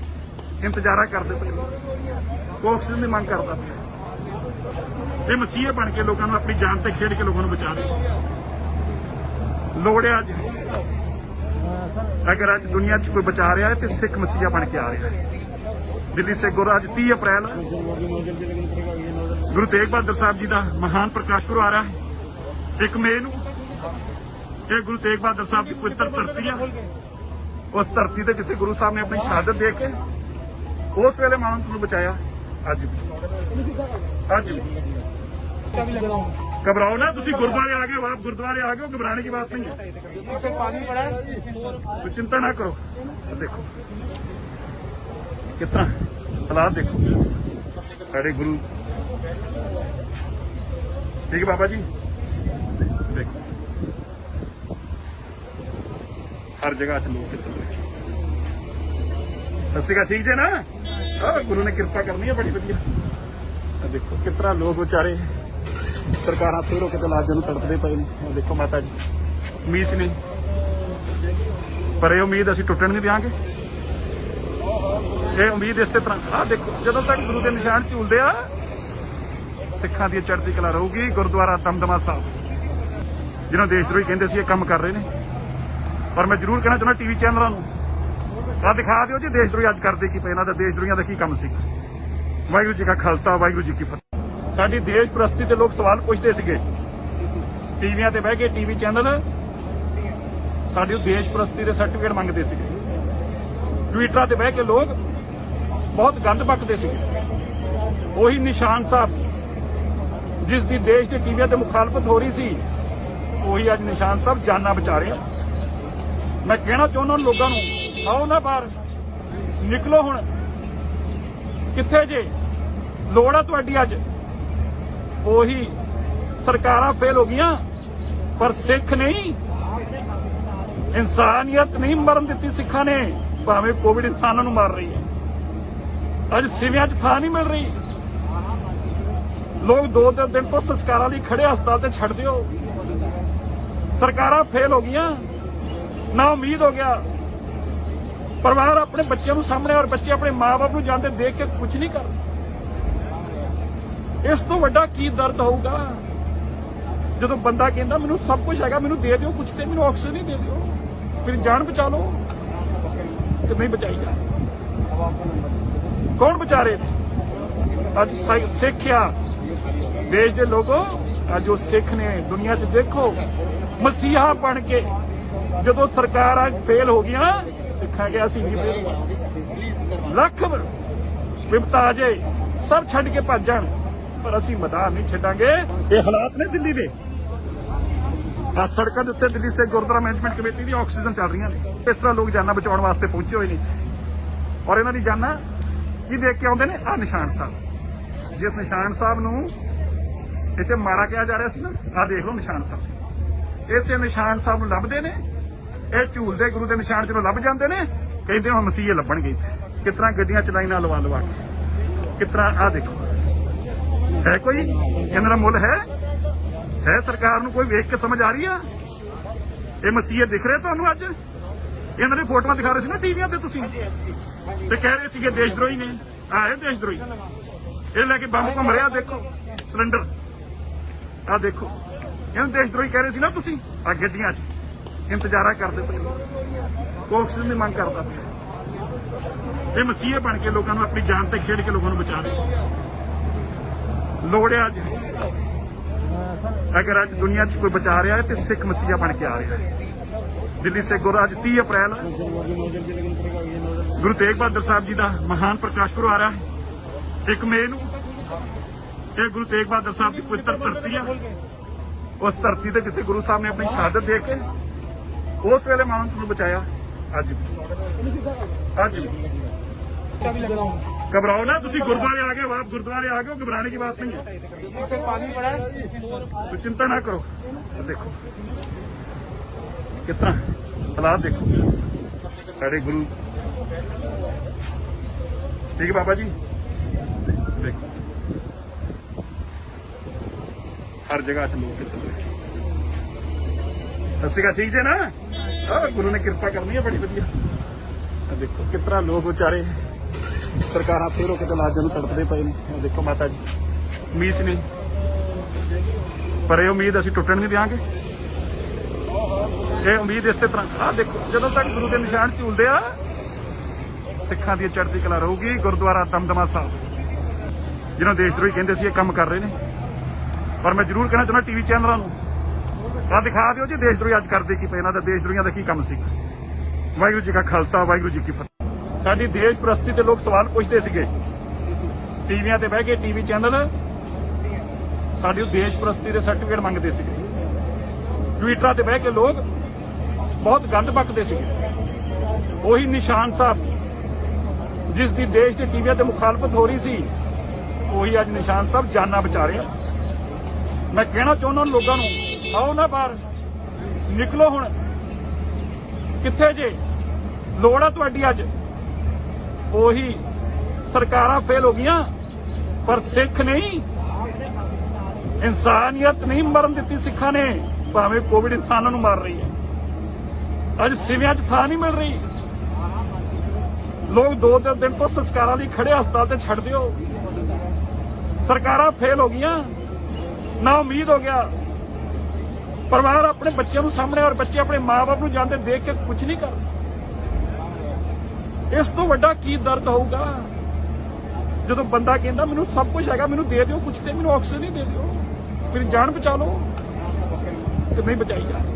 Speaker 1: इंतजारा करदे पे, ऑक्सीजन दी मंग करदा पे। ये मसीहे बन के लोगों नूं अपनी जान ते खेड के लोगों नूं बचा रहे। लोड़ है अज, अगर अज दुनिया च कोई बचा रहा है तो सिख मसीहा बन के आ रहा है। दिल्ली से गुरु अज 30 अप्रैल गुरु तेग बहादुर साहब जी का महान प्रकाश पुरब आ रहा है। 1 मई नूं ये गुरु तेग बहादुर साहब की पवित्र धरती है। उस धरती से जिथे गुरु साहब ने अपनी शहादत दे के उस वेले मानवता नूं बचाया। अज घबराओ ना, तुसी गुरुद्वारे आ गए हो, आप गुरुद्वारे आ गए हो, घबराने की बात नहीं है।
Speaker 2: पानी पड़ा है
Speaker 1: तो चिंता ना करो। देखो कितना हालात देखो साढ़े गुरु। ठीक है बाबा जी, देखो हर जगह च लोग कितना ठीक है ना। गुरु ने कृपा करनी है बड़ी वधिया। देखो कितना लोग बेचारे सरकारां फिर कितने लाजां नूं तड़पदे पए ने। देखो माता जी उम्मीद च नहीं, पर यह उम्मीद असीं टुटण नहीं देंगे। ये उम्मीद इस तरह आ देखो जदों तक गुरु के निशान झूलते आ सिखां दी चढ़ती कला रहूगी। गुरुद्वारा दमदमा साहब जिन्होंने देशद्रोही कहते सी काम कर रहे हैं, पर मैं जरूर कहना चाहना टीवी चैनलों दिखा दिओ जी देशद्रोही अज करदे की पे, इन्हां दा देशद्रोहियों का की काम सी। वाहिगुरू जी का खालसा वाहिगुरू जी की फतेह। साडी देश प्रस्ती ते लोग सवाल पूछते सीगे ਟੀਵੀਆਂ ਤੇ ਬਹਿ ਕੇ ਟੀਵੀ ਚੈਨਲ ਸਾਡੀ ਦੇਸ਼ਪ੍ਰਸਤੀ ਦੇ ਸਰਟੀਫਿਕੇਟ ਮੰਗਦੇ ਸੀਗੇ। ਟਵਿੱਟਰਾਂ ਤੇ ਬਹਿ ਕੇ ਲੋਕ ਬਹੁਤ ਗੰਦ ਬਕਦੇ ਸੀਗੇ। ਉਹੀ ਨਿਸ਼ਾਨ ਸਾਹਿਬ ਜਿਸ ਦੀ ਦੇਸ਼ ਦੇ ਟੀਵੀਆਂ ਤੇ ਮੁਖਾਲਫਤ ਹੋ ਰਹੀ ਸੀ, ਉਹੀ ਅੱਜ ਨਿਸ਼ਾਨ ਸਾਹਿਬ ਜਾਨਾਂ ਬਚਾ ਰਿਹਾ। ਮੈਂ ਕਹਿਣਾ ਚਾਹੁੰਦਾ ਲੋਕਾਂ ਨੂੰ, ਆਓ ਨਾ ਬਾਹਰ ਨਿਕਲੋ। ਹੁਣ ਕਿੱਥੇ ਜੇ ਲੋੜ ਆ ਤੁਹਾਡੀ ਅੱਜ? ਉਹੀ ਸਰਕਾਰਾਂ ਫੇਲ ਹੋ ਗਈਆਂ, ਪਰ ਸਿੱਖ ਨਹੀਂ, ਇਨਸਾਨੀਅਤ ਨਹੀਂ ਮਰਨ ਦਿੱਤੀ ਸਿੱਖਾਂ ਨੇ। ਭਾਵੇਂ ਕੋਵਿਡ ਇਨਸਾਨਾਂ ਨੂੰ ਮਾਰ ਰਹੀ ਹੈ, ਅੱਜ ਸਿਵਿਆਂ 'ਚ ਥਾਂ ਨਹੀਂ ਮਿਲ ਰਹੀ। ਲੋਕ 2 ਦਿਨ ਤੋਂ ਸੰਸਕਾਰਾਂ ਲਈ ਖੜੇ ਹਸਪਤਾਲ ਤੇ ਛੱਡ ਦਿਓ। ਸਰਕਾਰਾਂ ਫੇਲ ਹੋ ਗਈਆਂ, ਨਾ ਉਮੀਦ ਹੋ ਗਿਆ। ਪਰਿਵਾਰ ਆਪਣੇ ਬੱਚਿਆਂ ਨੂੰ ਸਾਹਮਣੇ ਔਰ ਬੱਚੇ ਆਪਣੇ ਮਾਂ-ਬਾਪ ਨੂੰ ਜਾਂਦੇ ਦੇਖ ਕੇ ਕੁਝ ਨਹੀਂ ਕਰਦੇ। ਇਸ ਤੋਂ ਵੱਡਾ ਕੀ ਦਰਦ ਹੋਊਗਾ ਜਦੋਂ ਬੰਦਾ ਕਹਿੰਦਾ ਮੈਨੂੰ ਸਭ ਕੁਝ ਹੈਗਾ, ਮੈਨੂੰ ਦੇ ਦਿਓ ਕੁਝ ਤੇ ਮੈਨੂੰ ਆਕਸੀਜਨ ਹੀ ਦੇ ਦਿਓ, ਮੇਰੀ ਜਾਨ ਬਚਾ ਲਓ, ਤੇ ਨਹੀਂ ਬਚਾਈ ਜਾ। ਕੌਣ ਬਚਾ ਰਹੇ ਨੇ? ਅੱਜ ਸਿੱਖ ਆ ਦੇਸ਼ ਦੇ ਲੋਕੋ, ਅੱਜ ਉਹ ਸਿੱਖ ਨੇ ਦੁਨੀਆ 'ਚ ਦੇਖੋ ਮਸੀਹਾ ਬਣ ਕੇ ਜਦੋਂ ਸਰਕਾਰਾਂ ਫੇਲ ਹੋ ਗਈਆਂ, ਸਿੱਖਾਂ ਕਿ ਅਸੀਂ ਨਹੀਂ ਫੇਲ ਹੋਣਾ। ਲੱਖ ਵਿਪਤਾ ਆ ਜਾਏ, ਸਭ ਛੱਡ ਕੇ ਭੱਜ ਜਾਣ, ਪਰ ਅਸੀਂ ਮੈਦਾਨ ਨਹੀਂ ਛੱਡਾਂਗੇ। ਇਹ ਹਾਲਾਤ ਨੇ ਦਿੱਲੀ ਦੇ। ਆ ਸੜਕਾਂ ਦੇ ਉੱਤੇ ਦਿੱਲੀ ਸੇ ਗੁਰਦੁਆਰਾ ਮੈਨੇਜਮੈਂਟ ਕਮੇਟੀ ਦੀ ਆਕਸੀਜਨ ਚੱਲ ਰਹੀਆਂ ਨੇ। ਇਸ ਤਰ੍ਹਾਂ ਲੋਕ ਜਾਨਾਂ ਬਚਾਉਣ ਵਾਸਤੇ ਪਹੁੰਚੇ ਹੋਏ ਨੇ, ਔਰ ਇਹਨਾਂ ਦੀ ਜਾਨਾਂ ਕੀ ਦੇਖ ਕੇ ਆਉਂਦੇ ਨੇ? ਆ ਨਿਸ਼ਾਨ ਸਾਹਿਬ, ਜਿਸ ਨਿਸ਼ਾਨ ਸਾਹਿਬ ਨੂੰ ਇੱਥੇ ਮਾਰਾ ਕਿਹਾ ਜਾ ਰਿਹਾ ਸੀ ਨਾ, ਆ ਦੇਖ ਲਓ ਨਿਸ਼ਾਨ ਸਾਹਿਬ। ਇਸੇ ਨਿਸ਼ਾਨ ਸਾਹਿਬ ਨੂੰ ਲੱਭਦੇ ਨੇ, ਇਹ ਝੂਲਦੇ ਗੁਰੂ ਦੇ ਨਿਸ਼ਾਨ ਜਦੋਂ ਲੱਭ ਜਾਂਦੇ ਨੇ, ਕਹਿੰਦੇ ਹੁਣ ਮਸੀਹੇ ਲੱਭਣਗੇ ਇੱਥੇ। ਕਿਸ ਤਰ੍ਹਾਂ ਗੱਡੀਆਂ ਚਲਾਈਆਂ ਲਵਾ ਕੇ, ਕਿਸ ਤਰ੍ਹਾਂ ਆ ਦੇਖੋ। ਹੈ ਕੋਈ ਇਹਨਾਂ ਦਾ ਮੁੱਲ ਹੈ? ਸਰਕਾਰ ਨੂੰ ਕੋਈ ਵੇਖ ਕੇ ਸਮਝ ਆ ਰਹੀ ਆ? ਇਹ ਮਸੀਹੇ ਦਿਖ ਰਹੇ ਤੁਹਾਨੂੰ ਅੱਜ? ਇਹਨਾਂ ਦੀ ਫੋਟੋਆਂ ਦਿਖਾ ਰਹੇ ਸੀ ਨਾ ਟੀਵੀਆਂ ਤੇ ਤੁਸੀਂ, ਤੇ ਕਹਿ ਰਹੇ ਸੀਗੇ ਦੇਸ਼ਦਰੋਹੀ ਨੇ। ਆਏ ਦੇਸ਼ਦਰੋਹੀ, ਇਹ ਲੈ ਕੇ ਬੰਬ ਘੁੰਮ ਰਿਹਾ, ਦੇਖੋ ਸਿਲੰਡਰ, ਆ ਦੇਖੋ। ਇਹਨੂੰ ਦੇਸ਼ਦਰੋਹੀ ਕਹਿ ਰਹੇ ਸੀ ਨਾ ਤੁਸੀਂ। ਆ ਗੱਡੀਆਂ 'ਚ ਇੰਤਜ਼ਾਰਾ ਕਰਦੇ ਪਏ, ਆਕਸੀਜਨ ਦੀ ਮੰਗ ਕਰਦਾ ਪਿਆ। ਇਹ ਮਸੀਹੇ ਬਣ ਕੇ ਲੋਕਾਂ ਨੂੰ ਆਪਣੀ ਜਾਨ ਤੇ ਖੇਡ ਕੇ ਲੋਕਾਂ ਨੂੰ ਬਚਾ ਰਹੇ। ਲੋੜ ਹੈ ਅੱਜ, ਅਗਰ ਅੱਜ ਦੁਨੀਆ 'ਚ ਕੋਈ ਬਚਾ ਰਿਹਾ ਹੈ ਤੇ ਸਿੱਖ ਮਸੀਹਾ ਬਣ ਕੇ ਆ ਰਿਹਾ ਹੈ। ਦਿੱਲੀ ਸੇ ਗੁਰੂ ਅੱਜ 30 ਅਪ੍ਰੈਲ ਗੁਰੂ ਤੇਗ ਬਹਾਦਰ ਸਾਹਿਬ ਜੀ ਦਾ ਮਹਾਨ ਪ੍ਰਕਾਸ਼ ਪੁਰਬ ਆ ਰਿਹਾ ਹੈ। 1 ਮਈ ਨੂੰ ਇਹ ਗੁਰੂ ਤੇਗ ਬਹਾਦਰ ਸਾਹਿਬ ਦੀ ਪਵਿੱਤਰ ਧਰਤੀ ਹੈ। ਉਸ ਧਰਤੀ ਤੇ ਜਿੱਥੇ ਗੁਰੂ ਸਾਹਿਬ ਨੇ ਆਪਣੀ ਸ਼ਹਾਦਤ ਦੇ ਕੇ ਉਸ ਵੇਲੇ ਮਾਨਵ ਨੂੰ ਬਚਾਇਆ। ਅੱਜ घबराओ ना, तुसी गुरुद्वारे आ गए, आप गुरुद्वारे आ गए, घबराने की बात नहीं है।
Speaker 2: पानी पड़ा है
Speaker 1: तो चिंता ना करो। देखो कितना हालात, देखो साढ़े गुरु। ठीक है बाबा जी, देखो हर जगह से लोग कितने। सस्सी का ठीक है ना? गुरु ने कृपा करनी है बड़ी बढ़िया। देखो कितना लोग बेचारे ਸਰਕਾਰਾਂ ਫੇਰ ਹੋ ਕੇ ਲਾਜਾਂ ਨੂੰ ਤੜਪਦੇ ਪਏ ਨੇ। ਦੇਖੋ ਮਾਤਾ ਜੀ ਉਮੀਦ ਨਹੀਂ, ਪਰ ਇਹ ਉਮੀਦ ਅਸੀਂ ਟੁੱਟਣ ਨਹੀਂ ਦਿਆਂਗੇ। ਇਹ ਉਮੀਦ ਇਸੇ ਤਰ੍ਹਾਂ, ਆਹ ਦੇਖੋ ਜਦੋਂ ਤੱਕ ਗੁਰੂ ਦੇ ਨਿਸ਼ਾਨ ਝੂਲਦੇ ਆ, ਸਿੱਖਾਂ ਦੀ ਚੜ੍ਹਦੀ ਕਲਾ ਰਹੂਗੀ। ਗੁਰਦੁਆਰਾ ਦਮਦਮਾ ਸਾਹਿਬ ਜਿਹਨਾਂ ਦੇਸ਼ਦਰੋਹੀ ਕਹਿੰਦੇ ਸੀ, ਇਹ ਕੰਮ ਕਰ ਰਹੇ ਨੇ। ਪਰ ਮੈਂ ਜ਼ਰੂਰ ਕਹਿਣਾ ਚਾਹੁੰਦਾ ਟੀਵੀ ਚੈਨਲਾਂ ਨੂੰ, ਆਹ ਦਿਖਾ ਦਿਓ ਜੀ ਦੇਸ਼ਦਰੋਹੀ ਅੱਜ ਕਰਦੇ ਕੀ ਪਏ, ਇਹਨਾਂ ਦਾ ਦੇਸ਼ਦਰੋਹੀਆਂ ਦਾ ਕੀ ਕੰਮ ਸੀ। ਵਾਹਿਗੁਰੂ ਜੀ ਕਾ ਖਾਲਸਾ, ਵਾਹਿਗੁਰੂ ਜੀ ਕੀ ਫਤਿਹ। ਸਾਡੀ ਦੇਸ਼ਪ੍ਰਸਤੀ ਤੇ ਲੋਕ ਸਵਾਲ ਪੁੱਛਦੇ ਸੀਗੇ। ਟੀਵੀਆਂ ਤੇ ਬਹਿ ਕੇ ਟੀਵੀ ਚੈਨਲ ਸਾਡੀ ਦੇਸ਼ਪ੍ਰਸਤੀ ਦੇ ਸਰਟੀਫਿਕੇਟ ਮੰਗਦੇ ਸੀਗੇ। ਟਵਿੱਟਰਾਂ ਤੇ ਬਹਿ ਕੇ ਲੋਕ ਬਹੁਤ ਗੰਦ ਬਕਦੇ ਸੀਗੇ। ਉਹੀ ਨਿਸ਼ਾਨ ਸਾਹਿਬ ਜਿਸ ਦੀ ਦੇਸ਼ ਦੇ ਟੀਵੀਆਂ ਤੇ ਮੁਖਾਲਫਤ ਹੋ ਰਹੀ ਸੀ, ਉਹੀ ਅੱਜ ਨਿਸ਼ਾਨ ਸਾਹਿਬ ਜਾਨਾਂ ਬਚਾ ਰਿਹਾ। ਮੈਂ ਕਹਿਣਾ ਚਾਹੁੰਦਾ ਲੋਕਾਂ ਨੂੰ, ਆਓ ਨਾ ਬਾਹਰ ਨਿਕਲੋ। ਹੁਣ ਕਿੱਥੇ ਜੇ ਲੋੜ ਆ ਤੁਹਾਡੀ ਅੱਜ? ਉਹੀ ਸਰਕਾਰਾਂ ਫੇਲ ਹੋ ਗਈਆਂ, ਪਰ ਸਿੱਖ ਨਹੀਂ, ਇਨਸਾਨੀਅਤ ਨਹੀਂ ਮਰਨ ਦਿੱਤੀ ਸਿੱਖਾਂ ਨੇ। ਭਾਵੇਂ ਕੋਵਿਡ ਇਨਸਾਨਾਂ ਨੂੰ ਮਾਰ ਰਹੀ ਹੈ, ਅੱਜ ਸਿਵਿਆਂ 'ਚ ਥਾਂ ਨਹੀਂ ਮਿਲ ਰਹੀ। ਲੋਕ 2 ਦਿਨ ਤੋਂ ਸੰਸਕਾਰਾਂ ਲਈ ਖੜੇ ਹਸਪਤਾਲ ਤੇ ਛੱਡ ਦਿਓ। ਸਰਕਾਰਾਂ ਫੇਲ ਹੋ ਗਈਆਂ, ਨਾ ਉਮੀਦ ਹੋ ਗਿਆ। ਪਰਿਵਾਰ ਆਪਣੇ ਬੱਚਿਆਂ ਨੂੰ ਸਾਹਮਣੇ ਔਰ ਬੱਚੇ ਆਪਣੇ ਮਾਂ-ਬਾਪ ਨੂੰ ਜਾਂਦੇ ਦੇਖ ਕੇ ਕੁਝ ਨਹੀਂ ਕਰਦੇ। ਇਸ ਤੋਂ ਵੱਡਾ ਕੀ ਦਰਦ ਹੋਊਗਾ ਜਦੋਂ ਬੰਦਾ ਕਹਿੰਦਾ ਮੈਨੂੰ ਸਭ ਕੁਝ ਹੈਗਾ, ਮੈਨੂੰ ਦੇ ਦਿਓ ਕੁਝ ਤੇ ਮੈਨੂੰ ਆਕਸੀਜਨ ਹੀ ਦੇ ਦਿਓ, ਮੇਰੀ ਜਾਨ ਬਚਾ ਲਓ, ਤੇ ਨਹੀਂ ਬਚਾਈ ਜਾ ਰਹੀ।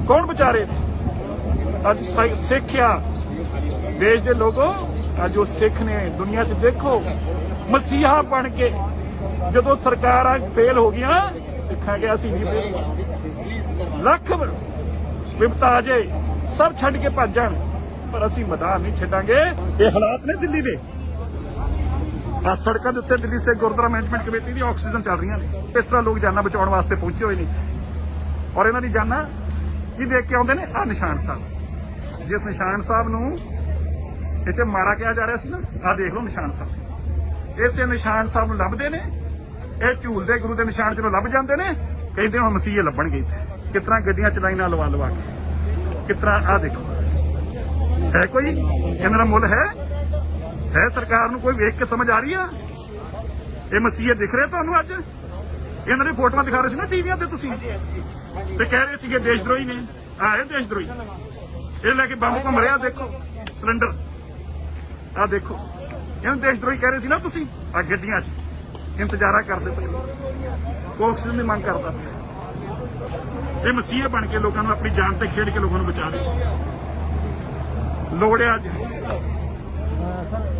Speaker 1: ਕੌਣ ਬਚਾ ਰਹੇ ਨੇ? ਅੱਜ ਸਿੱਖ ਆ ਦੇਸ਼ ਦੇ ਲੋਗੋ, ਅੱਜ ਉਹ ਸਿੱਖ ਨੇ ਦੁਨੀਆ 'ਚ ਦੇਖੋ ਮਸੀਹਾ ਬਣ ਕੇ ਜਦੋਂ ਸਰਕਾਰਾਂ ਫੇਲ ਹੋ ਗਈਆਂ, ਸਿੱਖਾਂ ਕਿਹਾ ਅਸੀਂ ਨਹੀਂ ਫੇਲ, ਲੱਖ ਵਿਪਤਾ ਆ ਜਾਏ ਸਭ ਛੱਡ ਕੇ ਭੱਜ ਜਾਣ, ਪਰ ਅਸੀਂ ਮੈਦਾਨ ਨਹੀਂ ਛੱਡਾਂਗੇ। ਇਹ ਹਾਲਾਤ ਨੇ ਦਿੱਲੀ ਦੇ। ਆ ਸੜਕਾਂ ਦੇ ਉੱਤੇ ਦਿੱਲੀ ਸੇ ਗੁਰਦੁਆਰਾ ਮੈਨੇਜਮੈਂਟ ਕਮੇਟੀ ਦੀ ਆਕਸੀਜਨ ਚੱਲ ਰਹੀਆਂ ਨੇ। ਇਸ ਤਰ੍ਹਾਂ ਲੋਕ ਜਾਨਾਂ ਬਚਾਉਣ ਵਾਸਤੇ ਪਹੁੰਚੇ ਹੋਏ ਨੇ, ਔਰ ਇਹਨਾਂ ਦੀ ਜਾਨਾਂ ਕੀ ਦੇਖ ਕੇ ਆਉਂਦੇ ਨੇ? ਆ ਨਿਸ਼ਾਨ ਸਾਹਿਬ, ਜਿਸ ਨਿਸ਼ਾਨ ਸਾਹਿਬ ਨੂੰ ਇੱਥੇ ਮਾਰਾ ਕਿਹਾ ਜਾ ਰਿਹਾ ਸੀ ਨਾ, ਆ ਦੇਖ ਲਓ ਨਿਸ਼ਾਨ ਸਾਹਿਬ। ਇਸੇ ਨਿਸ਼ਾਨ ਸਾਹਿਬ ਨੂੰ ਲੱਭਦੇ ਨੇ, ਇਹ ਝੂਲਦੇ ਗੁਰੂ ਦੇ ਨਿਸ਼ਾਨ ਜਦੋਂ ਲੱਭ ਜਾਂਦੇ ਨੇ, ਕਹਿੰਦੇ ਹੁਣ ਮਸੀਹੇ ਲੱਭਣਗੇ। ਇੱਥੇ ਕਿਸ ਤਰ੍ਹਾਂ ਗੱਡੀਆਂ ਚ ਲਾਈਨਾਂ ਲਵਾ ਕੇ, ਕਿਸ ਤਰ੍ਹਾਂ ਆ ਦੇਖੋ, ਹੈ ਕੋਈ ਇਹਨਾਂ ਦਾ ਮੁੱਲ ਹੈ ਸਰਕਾਰ ਨੂੰ? ਕੋਈ ਵੇਖ ਕੇ ਸਮਝ ਆ ਰਹੀ ਆ? ਇਹ ਮਸੀਹੇ ਦਿਖ ਰਹੇ ਤੁਹਾਨੂੰ ਅੱਜ? ਇਹਨਾਂ ਦੀ ਫੋਟੋਆਂ ਦਿਖਾ ਰਹੇ ਸੀ ਨਾ ਟੀਵੀਆਂ ਤੇ ਤੁਸੀਂ, ਤੇ ਕਹਿ ਰਹੇ ਸੀਗੇ ਦੇਸ਼ ਦਰੋਹੀ ਨੇ। ਆਏ ਦੇਸ਼ ਦਰੋਹੀ, ਇਹ ਲੈ ਕੇ ਬੰਬ ਘੁੰਮ ਰਿਹਾ, ਦੇਖੋ ਸਿਲੰਡਰ, ਆ ਦੇਖੋ, ਇਹਨੂੰ ਦੇਸ਼ ਦਰੋਹੀ ਕਹਿ ਰਹੇ ਸੀ ਨਾ ਤੁਸੀਂ। ਆ ਗੱਡੀਆਂ 'ਚ ਇੰਤਜ਼ਾਰਾ ਕਰਦੇ ਪਏ, ਆਕਸੀਜਨ ਦੀ ਮੰਗ ਕਰਦਾ ਪਿਆ। ਇਹ ਮਸੀਹੇ ਬਣ ਕੇ ਲੋਕਾਂ ਨੂੰ ਆਪਣੀ ਜਾਨ ਤੇ ਖੇਡ ਕੇ ਲੋਕਾਂ ਨੂੰ ਬਚਾ ਰਹੇ। ਲੋੜ ਹੈ ਅੱਜ,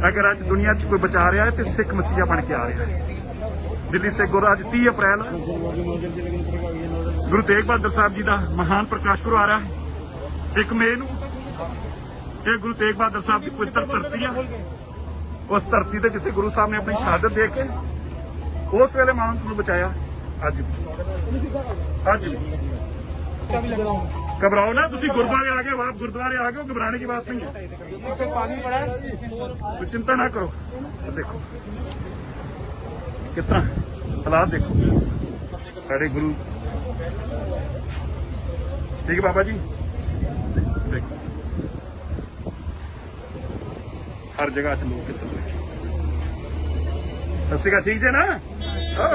Speaker 1: ਅਗਰ ਅੱਜ ਦੁਨੀਆ 'ਚ ਕੋਈ ਬਚਾ ਰਿਹਾ ਹੈ ਤੇ ਸਿੱਖ ਮਸੀਹਾ ਬਣ ਕੇ ਆ ਰਿਹਾ ਹੈ। ਦਿੱਲੀ ਸੇ ਗੁਰੂ ਅੱਜ 30 ਅਪ੍ਰੈਲ ਗੁਰੂ ਤੇਗ ਬਹਾਦਰ ਸਾਹਿਬ ਜੀ ਦਾ ਮਹਾਨ ਪ੍ਰਕਾਸ਼ ਪੁਰਬ ਆ ਰਿਹਾ ਹੈ। 1 ਮਈ ਨੂੰ ਇਹ ਗੁਰੂ ਤੇਗ ਬਹਾਦਰ ਸਾਹਿਬ ਦੀ ਪਵਿੱਤਰ ਧਰਤੀ ਆ। ਉਸ ਧਰਤੀ ਤੇ ਜਿੱਥੇ ਗੁਰੂ ਸਾਹਿਬ ਨੇ ਆਪਣੀ ਸ਼ਹਾਦਤ ਦੇ ਕੇ ਉਸ ਵੇਲੇ ਮਾਨਵ ਨੂੰ ਬਚਾਇਆ। ਅੱਜ ਵੀ घबराओ ना, तुसी गुरुद्वारे आ गए, आप गुरुद्वारे आ गए, घबराने की बात नहीं है,
Speaker 2: पानी पड़ा है,
Speaker 1: तो चिंता ना करो। देखो कितना हालात, देखो सारे गुरु, ठीक है बाबा जी, देखो हर जगह च लोग कितने सस्सी का ठीक है ना।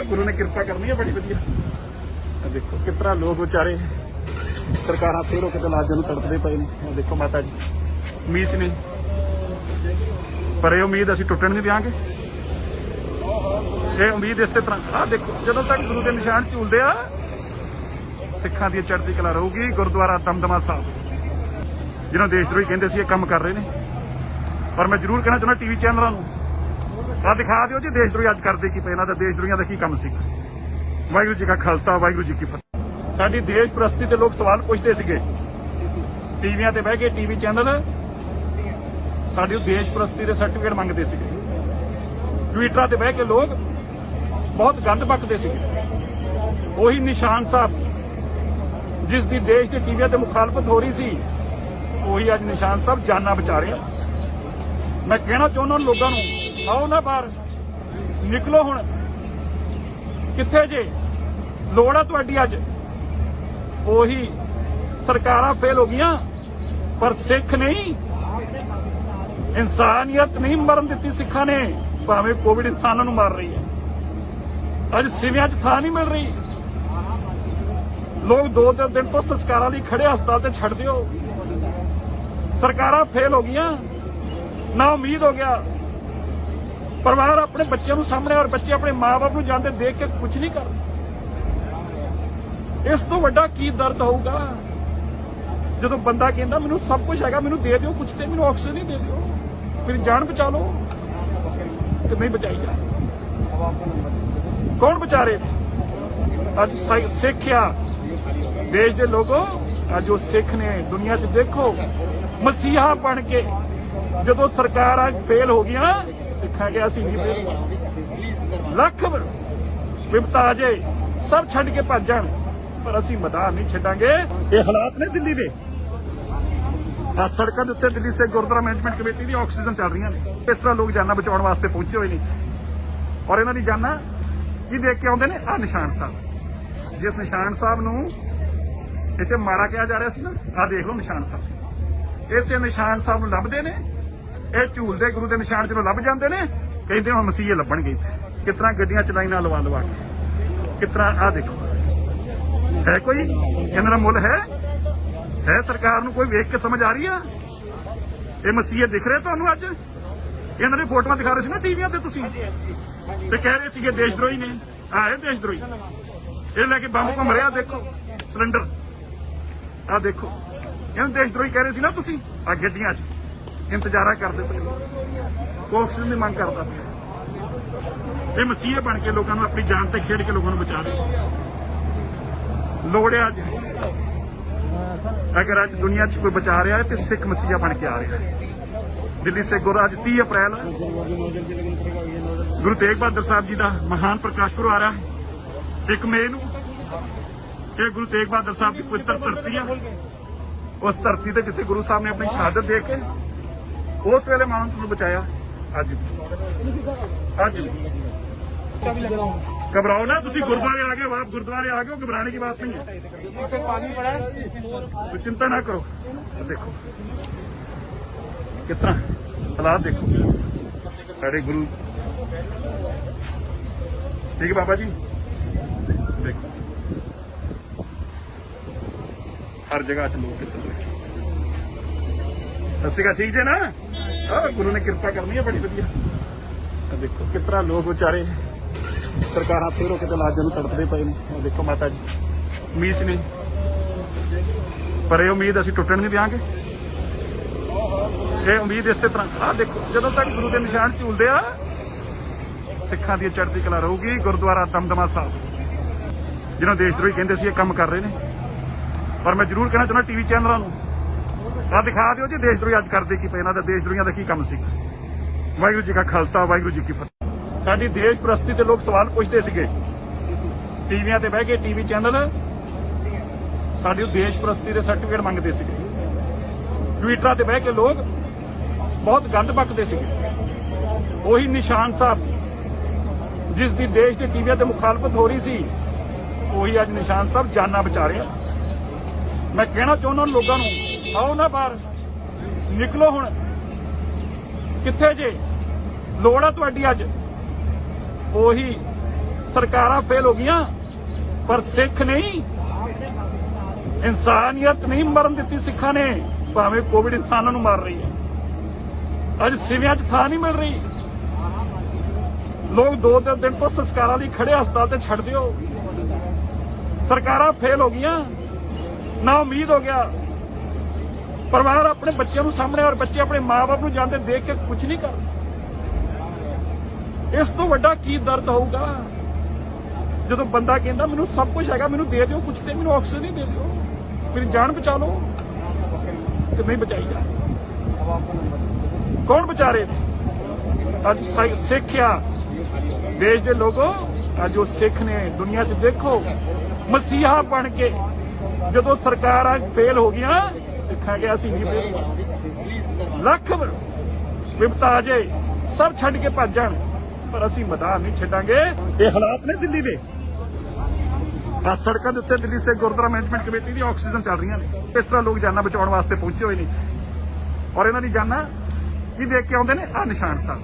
Speaker 1: गुरु ने कृपा करनी है बड़ी बढ़िया। देखो कितना लोग बेचारे सरकारां फेर होके लाज नूं तड़पदे पए ने। देखो माता जी उम्मीद च ने, पर ये उम्मीद असीं टुटण नहीं देंगे। ये उम्मीद इस तरह आ देखो, जदों तक गुरु के निशान झूलदे आ, सिखां दी चढ़दी कला रहूगी। गुरुद्वारा दमदमा साहब जिन्हों देशद्रोही कहंदे सी, ये काम कर रहे हैं। पर मैं जरूर कहना चाहुंदा टीवी चैनलों नूं आ दिखा दिओ जी देशद्रोही अज करदे की पए, इन्हां दा देशद्रोहियां दा की काम सी। वाहिगुरू जी का खालसा, वाहिगुरू जी की फतेह। साडी देश प्रस्ती ते लोग सवाल पुछदे सीगे, टीवियां ते बह के टीवी चैनल साडी देश प्रस्ती दे सर्टिफिकेट मंगदे सीगे। ट्विटरां ते बह के लोग बहुत गंद बकदे सीगे। ਉਹੀ ਨਿਸ਼ਾਨ ਸਾਹਿਬ ਜਿਸ ਦੀ ਦੇਸ਼ ਦੇ ਟੀਵੀਆਂ ਤੇ ਮੁਖਾਲਫਤ ਹੋ ਰਹੀ ਸੀ, ਉਹੀ ਅੱਜ ਨਿਸ਼ਾਨ ਸਾਹਿਬ ਜਾਨਾਂ ਬਚਾ ਰਿਹਾ। ਮੈਂ ਕਹਿਣਾ ਚਾਹੁੰਦਾ ਲੋਕਾਂ ਨੂੰ, ਆਓ ਨਾ ਬਾਹਰ ਨਿਕਲੋ, ਹੁਣ ਕਿੱਥੇ ਜੇ? ਲੋੜ ਆ ਤੁਹਾਡੀ ਅੱਜ। ਉਹੀ ਸਰਕਾਰਾਂ ਫੇਲ ਹੋ ਗਈਆਂ, ਪਰ ਸਿੱਖ ਨਹੀਂ, ਇਨਸਾਨੀਅਤ ਨਹੀਂ ਮਰਨ ਦਿੱਤੀ ਸਿੱਖਾਂ ਨੇ। ਭਾਵੇਂ ਕੋਵਿਡ ਇਨਸਾਨਾਂ ਨੂੰ ਮਾਰ ਰਹੀ ਹੈ, ਅੱਜ ਸਿਵਿਆਂ 'ਚ ਥਾਂ ਨਹੀਂ ਮਿਲ ਰਹੀ। ਲੋਕ 2 ਦਿਨ ਤੋਂ ਸੰਸਕਾਰਾਂ ਲਈ ਖੜੇ ਹਸਪਤਾਲ ਤੇ ਛੱਡ ਦਿਓ। ਸਰਕਾਰਾਂ ਫੇਲ ਹੋ ਗਈਆਂ, ਨਾ ਉਮੀਦ ਹੋ ਗਿਆ। ਪਰਿਵਾਰ ਆਪਣੇ ਬੱਚਿਆਂ ਨੂੰ ਸਾਹਮਣੇ, ਔਰ ਬੱਚੇ ਆਪਣੇ ਮਾਂ-ਬਾਪ ਨੂੰ ਜਾਂਦੇ ਦੇਖ ਕੇ ਕੁਝ ਨਹੀਂ ਕਰਦੇ। ਇਸ ਤੋਂ ਵੱਡਾ ਕੀ ਦਰਦ ਹੋਊਗਾ ਜਦੋਂ ਬੰਦਾ ਕਹਿੰਦਾ ਮੈਨੂੰ ਸਭ ਕੁਝ ਹੈਗਾ, ਮੈਨੂੰ ਦੇ ਦਿਓ ਕੁਝ, ਤੇ ਮੈਨੂੰ ਆਕਸੀਜਨ ਨਹੀਂ ਦੇ ਦਿਓ, ਮੇਰੀ ਜਾਨ ਬਚਾ ਲਓ, ਤੇ ਨਹੀਂ ਬਚਾਈ ਜਾ। ਕੌਣ ਬਚਾ ਰਹੇ ਨੇ? ਅੱਜ ਸਿੱਖ ਆ ਦੇਸ਼ ਦੇ ਲੋਗੋ, ਅੱਜ ਉਹ ਸਿੱਖ ਨੇ ਦੁਨੀਆ 'ਚ ਦੇਖੋ ਮਸੀਹਾ ਬਣ ਕੇ ਜਦੋਂ ਸਰਕਾਰਾਂ ਫੇਲ ਹੋ ਗਈਆਂ, ਸਿੱਖਾਂ ਕਿਹਾ ਅਸੀਂ ਨਹੀਂ ਫੇਲ, ਲੱਖ ਵਿਪਤਾ ਆ ਜਾਏ ਸਭ ਛੱਡ ਕੇ ਭੱਜ ਜਾਣ, ਪਰ ਅਸੀਂ ਮੈਦਾਨ ਨਹੀਂ ਛੱਡਾਂਗੇ। ਇਹ ਹਾਲਾਤ ਨੇ ਦਿੱਲੀ ਦੇ। ਆ ਸੜਕਾਂ ਦੇ ਉੱਤੇ ਦਿੱਲੀ ਸੇ ਗੁਰਦੁਆਰਾ ਮੈਨੇਜਮੈਂਟ ਕਮੇਟੀ ਦੀ ਆਕਸੀਜਨ ਚੱਲ ਰਹੀਆਂ ਨੇ। ਇਸ ਤਰ੍ਹਾਂ ਲੋਕ ਜਾਨਾਂ ਬਚਾਉਣ ਵਾਸਤੇ ਪਹੁੰਚੇ ਹੋਏ ਨੇ, ਔਰ ਇਹਨਾਂ ਦੀ ਜਾਨਾਂ ਕੀ ਦੇਖ ਕੇ ਆਉਂਦੇ ਨੇ? ਆ ਨਿਸ਼ਾਨ ਸਾਹਿਬ, ਜਿਸ ਨਿਸ਼ਾਨ ਸਾਹਿਬ ਨੂੰ ਇੱਥੇ ਮਾਰਾ ਕਿਹਾ ਜਾ ਰਿਹਾ ਸੀ ਨਾ, ਆ ਦੇਖ ਲਓ ਨਿਸ਼ਾਨ ਸਾਹਿਬ। ਇਸੇ ਨਿਸ਼ਾਨ ਸਾਹਿਬ ਨੂੰ ਲੱਭਦੇ ਨੇ, ਇਹ ਝੂਲਦੇ ਗੁਰੂ ਦੇ ਨਿਸ਼ਾਨ ਜਦੋਂ ਲੱਭ ਜਾਂਦੇ ਨੇ, ਕਹਿੰਦੇ ਹੁਣ ਮਸੀਹੇ ਲੱਭਣਗੇ। ਇੱਥੇ ਕਿਸ ਤਰ੍ਹਾਂ ਗੱਡੀਆਂ ਚ ਲਾਈਨਾਂ ਲਵਾ ਕੇ, ਕਿਸ ਤਰ੍ਹਾਂ ਆ ਦੇਖੋ, ਹੈ ਕੋਈ ਇਹਨਾਂ ਦਾ ਮੁੱਲ ਹੈ ਸਰਕਾਰ ਨੂੰ? ਕੋਈ ਵੇਖ ਕੇ ਸਮਝ ਆ ਰਹੀ ਆ? ਇਹ ਮਸੀਹੇ ਦਿਖ ਰਹੇ ਤੁਹਾਨੂੰ ਅੱਜ? ਇਹਨਾਂ ਦੀ ਫੋਟੋਆਂ ਦਿਖਾ ਰਹੇ ਸੀ ਨਾ ਟੀਵੀਆਂ ਤੇ ਤੁਸੀਂ, ਤੇ ਕਹਿ ਰਹੇ ਸੀਗੇ ਦੇਸ਼ ਦਰੋਹੀ ਨੇ। ਆਏ ਦੇਸ਼ ਦਰੋਹੀ, ਇਹ ਲੈ ਕੇ ਬੰਬ ਘੁੰਮ ਰਿਹਾ, ਦੇਖੋ ਸਿਲੰਡਰ ਆ ਦੇਖੋ। ਇਹਨੂੰ ਦੇਸ਼ ਦਰੋਹੀ ਕਹਿ ਰਹੇ ਸੀ ਨਾ ਤੁਸੀਂ, ਆ ਗੱਡੀਆਂ 'ਚ ਇੰਤਜ਼ਾਰਾ ਕਰਦੇ ਪਏ, ਆਕਸੀਜਨ ਦੀ ਮੰਗ ਕਰਦਾ ਪਿਆ। ਇਹ ਮਸੀਹੇ ਬਣ ਕੇ ਲੋਕਾਂ ਨੂੰ ਆਪਣੀ ਜਾਨ ਤੇ ਖੇਡ ਕੇ ਲੋਕਾਂ ਨੂੰ ਬਚਾ ਰਹੇ। ਲੋੜ ਹੈ ਅੱਜ, ਅਗਰ ਅੱਜ ਦੁਨੀਆ 'ਚ ਕੋਈ ਬਚਾ ਰਿਹਾ ਹੈ ਤੇ ਸਿੱਖ ਮਸੀਹਾ ਬਣ ਕੇ ਆ ਰਿਹਾ ਹੈ। ਦਿੱਲੀ ਸੇ ਗੁਰੂ ਅੱਜ 30 ਅਪ੍ਰੈਲ ਗੁਰੂ ਤੇਗ ਬਹਾਦਰ ਸਾਹਿਬ ਜੀ ਦਾ ਮਹਾਨ ਪ੍ਰਕਾਸ਼ ਪੁਰਬ ਆ ਰਿਹਾ ਹੈ। 1 ਮਈ ਨੂੰ ਇਹ ਗੁਰੂ ਤੇਗ ਬਹਾਦਰ ਸਾਹਿਬ ਦੀ ਪਵਿੱਤਰ ਧਰਤੀ ਆ। ਉਸ ਧਰਤੀ ਤੇ ਜਿੱਥੇ ਗੁਰੂ ਸਾਹਿਬ ਨੇ ਆਪਣੀ ਸ਼ਹਾਦਤ ਦੇ ਕੇ ਉਸ ਵੇਲੇ ਮਾਨਵ ਨੂੰ ਬਚਾਇਆ। ਅੱਜ घबराओ ना, तुसी गुरुद्वारे आ गए, आप गुरुद्वारे आ गए हो, घबराने की बात नहीं है।
Speaker 2: पानी पड़ा है,
Speaker 1: तो चिंता ना करो। देखो कितना हालात, देखो सारे गुरु। ठीक है बाबा जी, देखो हर जगह च लोग कितना सस्सी का ठीक है ना। गुरु ने कृपा करनी है बड़ी वधिया। देखो कितना लोग बेचारे सरकार फेरों के लाजां नूं तड़पदे पए ने। देखो माता जी उम्मीद च नहीं, पर यह उम्मीद असीं टुटण नहीं देंगे। ये उम्मीद इस तरह आ देखो, जदों तक गुरु के निशान झूलदे आ सिखां दी चढ़ती कला रहूगी। गुरुद्वारा दमदमा साहब जिन्होंने देशद्रोही कहंदे सी, ये काम कर रहे हैं। पर मैं जरूर कहना चाहुंदा टीवी चैनलों नूं आ दिखा दिओ जी देशद्रोही अज करदे की पए, इन्हां दा देशद्रोहियां दा की काम सी। वाहिगुरू जी का खालसा, वाहिगुरू जी की फतेह। साडी देश प्रस्ती ते लोग सवाल पुछदे सीगे, टीवियां ते बह के टीवी चैनल साडी देश प्रस्ती दे सर्टिफिकेट मंगदे सीगे। ट्विटरां ते बह के लोग बहुत गंद बकदे सीगे। ਉਹੀ ਨਿਸ਼ਾਨ ਸਾਹਿਬ ਜਿਸ ਦੀ ਦੇਸ਼ ਦੇ ਟੀਵੀਆਂ ਤੇ ਮੁਖਾਲਫਤ ਹੋ ਰਹੀ ਸੀ, ਉਹੀ ਅੱਜ ਨਿਸ਼ਾਨ ਸਾਹਿਬ ਜਾਨਾਂ ਬਚਾ ਰਿਹਾ। ਮੈਂ ਕਹਿਣਾ ਚਾਹੁੰਦਾ ਲੋਕਾਂ ਨੂੰ, ਆਓ ਨਾ ਬਾਹਰ ਨਿਕਲੋ। ਹੁਣ ਕਿੱਥੇ ਜੇ ਲੋੜ ਆ ਤੁਹਾਡੀ ਅੱਜ। ਉਹੀ ਸਰਕਾਰਾਂ ਫੇਲ ਹੋ ਗਈਆਂ, ਪਰ ਸਿੱਖ ਨਹੀਂ, ਇਨਸਾਨੀਅਤ ਨਹੀਂ ਮਰਨ ਦਿੱਤੀ ਸਿੱਖਾਂ ਨੇ। ਭਾਵੇਂ ਕੋਵਿਡ ਇਨਸਾਨਾਂ ਨੂੰ ਮਾਰ ਰਹੀ ਹੈ, ਅੱਜ ਸਿਵਿਆਂ 'ਚ ਥਾਂ ਨਹੀਂ ਮਿਲ ਰਹੀ। ਲੋਕ 2 ਦਿਨ ਤੋਂ ਸੰਸਕਾਰਾਂ ਲਈ ਖੜੇ ਹਸਪਤਾਲ ਤੇ ਛੱਡ ਦਿਓ। ਸਰਕਾਰਾਂ ਫੇਲ ਹੋ ਗਈਆਂ, ਨਾ ਉਮੀਦ ਹੋ ਗਿਆ। ਪਰਿਵਾਰ ਆਪਣੇ ਬੱਚਿਆਂ ਨੂੰ ਸਾਹਮਣੇ ਔਰ ਬੱਚੇ ਆਪਣੇ ਮਾਂ-ਬਾਪ ਨੂੰ ਜਾਂਦੇ ਦੇਖ ਕੇ ਕੁਝ ਨਹੀਂ ਕਰਦੇ। ਇਸ ਤੋਂ ਵੱਡਾ ਕੀ ਦਰਦ ਹੋਊਗਾ ਜਦੋਂ ਬੰਦਾ ਕਹਿੰਦਾ ਮੈਨੂੰ ਸਭ ਕੁਝ ਹੈਗਾ, ਮੈਨੂੰ ਦੇ ਦਿਓ ਕੁਝ ਤੇ ਮੈਨੂੰ ਆਕਸੀਜਨ ਹੀ ਦੇ ਦਿਓ, ਮੇਰੀ ਜਾਨ ਬਚਾ ਲਓ। ਤੇ ਨਹੀਂ ਬਚਾਈ ਜਾ, ਕੌਣ ਬਚਾ ਰਹੇ ਨੇ? ਅੱਜ ਸਿੱਖ ਆ ਦੇਸ਼ ਦੇ ਲੋਗੋ, ਅੱਜ ਉਹ ਸਿੱਖ ਨੇ ਦੁਨੀਆ 'ਚ ਦੇਖੋ ਮਸੀਹਾ ਬਣ ਕੇ। ਜਦੋਂ ਸਰਕਾਰਾਂ ਫੇਲ ਹੋ ਗਈਆਂ, ਸਿੱਖਾਂ ਗਿਆ ਅਸੀਂ ਨਹੀਂ ਫੇਲ। ਲੱਖ ਵਿਪਤਾ ਆ ਜਾਏ, ਸਭ ਛੱਡ ਕੇ ਭੱਜ ਜਾਣ, ਪਰ ਅਸੀਂ ਮੈਦਾਨ ਨਹੀਂ ਛੱਡਾਂਗੇ। ਇਹ ਹਾਲਾਤ ਨੇ ਦਿੱਲੀ ਦੇ। ਆ ਸੜਕਾਂ ਦੇ ਉੱਤੇ ਦਿੱਲੀ ਸੇ ਗੁਰਦੁਆਰਾ ਮੈਨੇਜਮੈਂਟ ਕਮੇਟੀ ਦੀ ਆਕਸੀਜਨ ਚੱਲ ਰਹੀਆਂ ਨੇ। ਇਸ ਤਰ੍ਹਾਂ ਲੋਕ ਜਾਨਾਂ ਬਚਾਉਣ ਵਾਸਤੇ ਪਹੁੰਚੇ ਹੋਏ ਨੇ, ਔਰ ਇਹਨਾਂ ਦੀ ਜਾਨਾਂ ਕੀ ਦੇਖ ਕੇ ਆਉਂਦੇ ਨੇ? ਆ ਨਿਸ਼ਾਨ ਸਾਹਿਬ,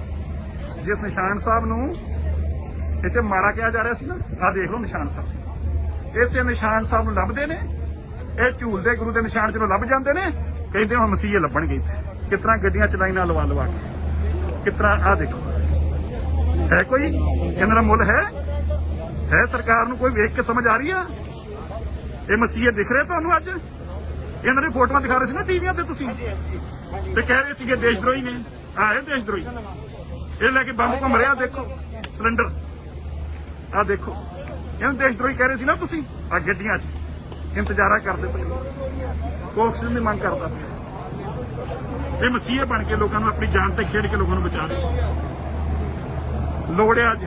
Speaker 1: ਜਿਸ ਨਿਸ਼ਾਨ ਸਾਹਿਬ ਨੂੰ ਇੱਥੇ ਮਾੜਾ ਕਿਹਾ ਜਾ ਰਿਹਾ ਸੀ ਨਾ, ਆ ਦੇਖ ਲਓ ਨਿਸ਼ਾਨ ਸਾਹਿਬ। ਇਸੇ ਨਿਸ਼ਾਨ ਸਾਹਿਬ ਨੂੰ ਲੱਭਦੇ ਨੇ, ਇਹ ਝੂਲਦੇ ਗੁਰੂ ਦੇ ਨਿਸ਼ਾਨ ਜਦੋਂ ਲੱਭ ਜਾਂਦੇ ਨੇ, ਕਹਿੰਦੇ ਹੁਣ ਮਸੀਹੇ ਲੱਭਣਗੇ। ਇੱਥੇ ਕਿਤਨਾ ਗੱਡੀਆਂ ਚਲਾਈਆਂ ਲਵਾ ਕੇ, ਕਿਤਨਾ ਆ ਦੇਖੋ। ਹੈ ਕੋਈ ਇਹਨਾਂ ਦਾ ਮੁੱਲ ਹੈ? ਸਰਕਾਰ ਨੂੰ ਕੋਈ ਵੇਖ ਕੇ ਸਮਝ ਆ ਰਹੀ ਆ? ਇਹ ਮਸੀਹੇ ਦਿਖ ਰਹੇ ਤੁਹਾਨੂੰ ਅੱਜ? ਇਹਨਾਂ ਦੀ ਫੋਟੋਆਂ ਦਿਖਾ ਰਹੇ ਸੀ ਨਾ ਟੀਵੀਆਂ ਤੇ ਤੁਸੀਂ, ਤੇ ਕਹਿ ਰਹੇ ਸੀਗੇ ਦੇਸ਼ਦਰੋਹੀ ਨੇ। ਆਏ ਦੇਸ਼ਦਰੋਹੀ, ਇਹ ਲੈ ਕੇ ਬੰਬ ਘੁੰਮ ਰਿਹਾ, ਦੇਖੋ ਸਿਲੰਡਰ ਆ ਦੇਖੋ। ਇਹਨੂੰ ਦੇਸ਼ਦਰੋਹੀ ਕਹਿ ਰਹੇ ਸੀ ਨਾ ਤੁਸੀਂ, ਆ ਗੱਡੀਆਂ 'ਚ ਇੰਤਜ਼ਾਰਾ ਕਰਦੇ ਪਏ, ਆਕਸੀਜਨ ਦੀ ਮੰਗ ਕਰਦਾ ਪਿਆ। ਇਹ ਮਸੀਹੇ ਬਣ ਕੇ ਲੋਕਾਂ ਨੂੰ ਆਪਣੀ ਜਾਨ ਤੇ ਖੇਡ ਕੇ ਲੋਕਾਂ ਨੂੰ ਬਚਾ ਰਹੇ। ਲੋੜ ਹੈ ਅੱਜ,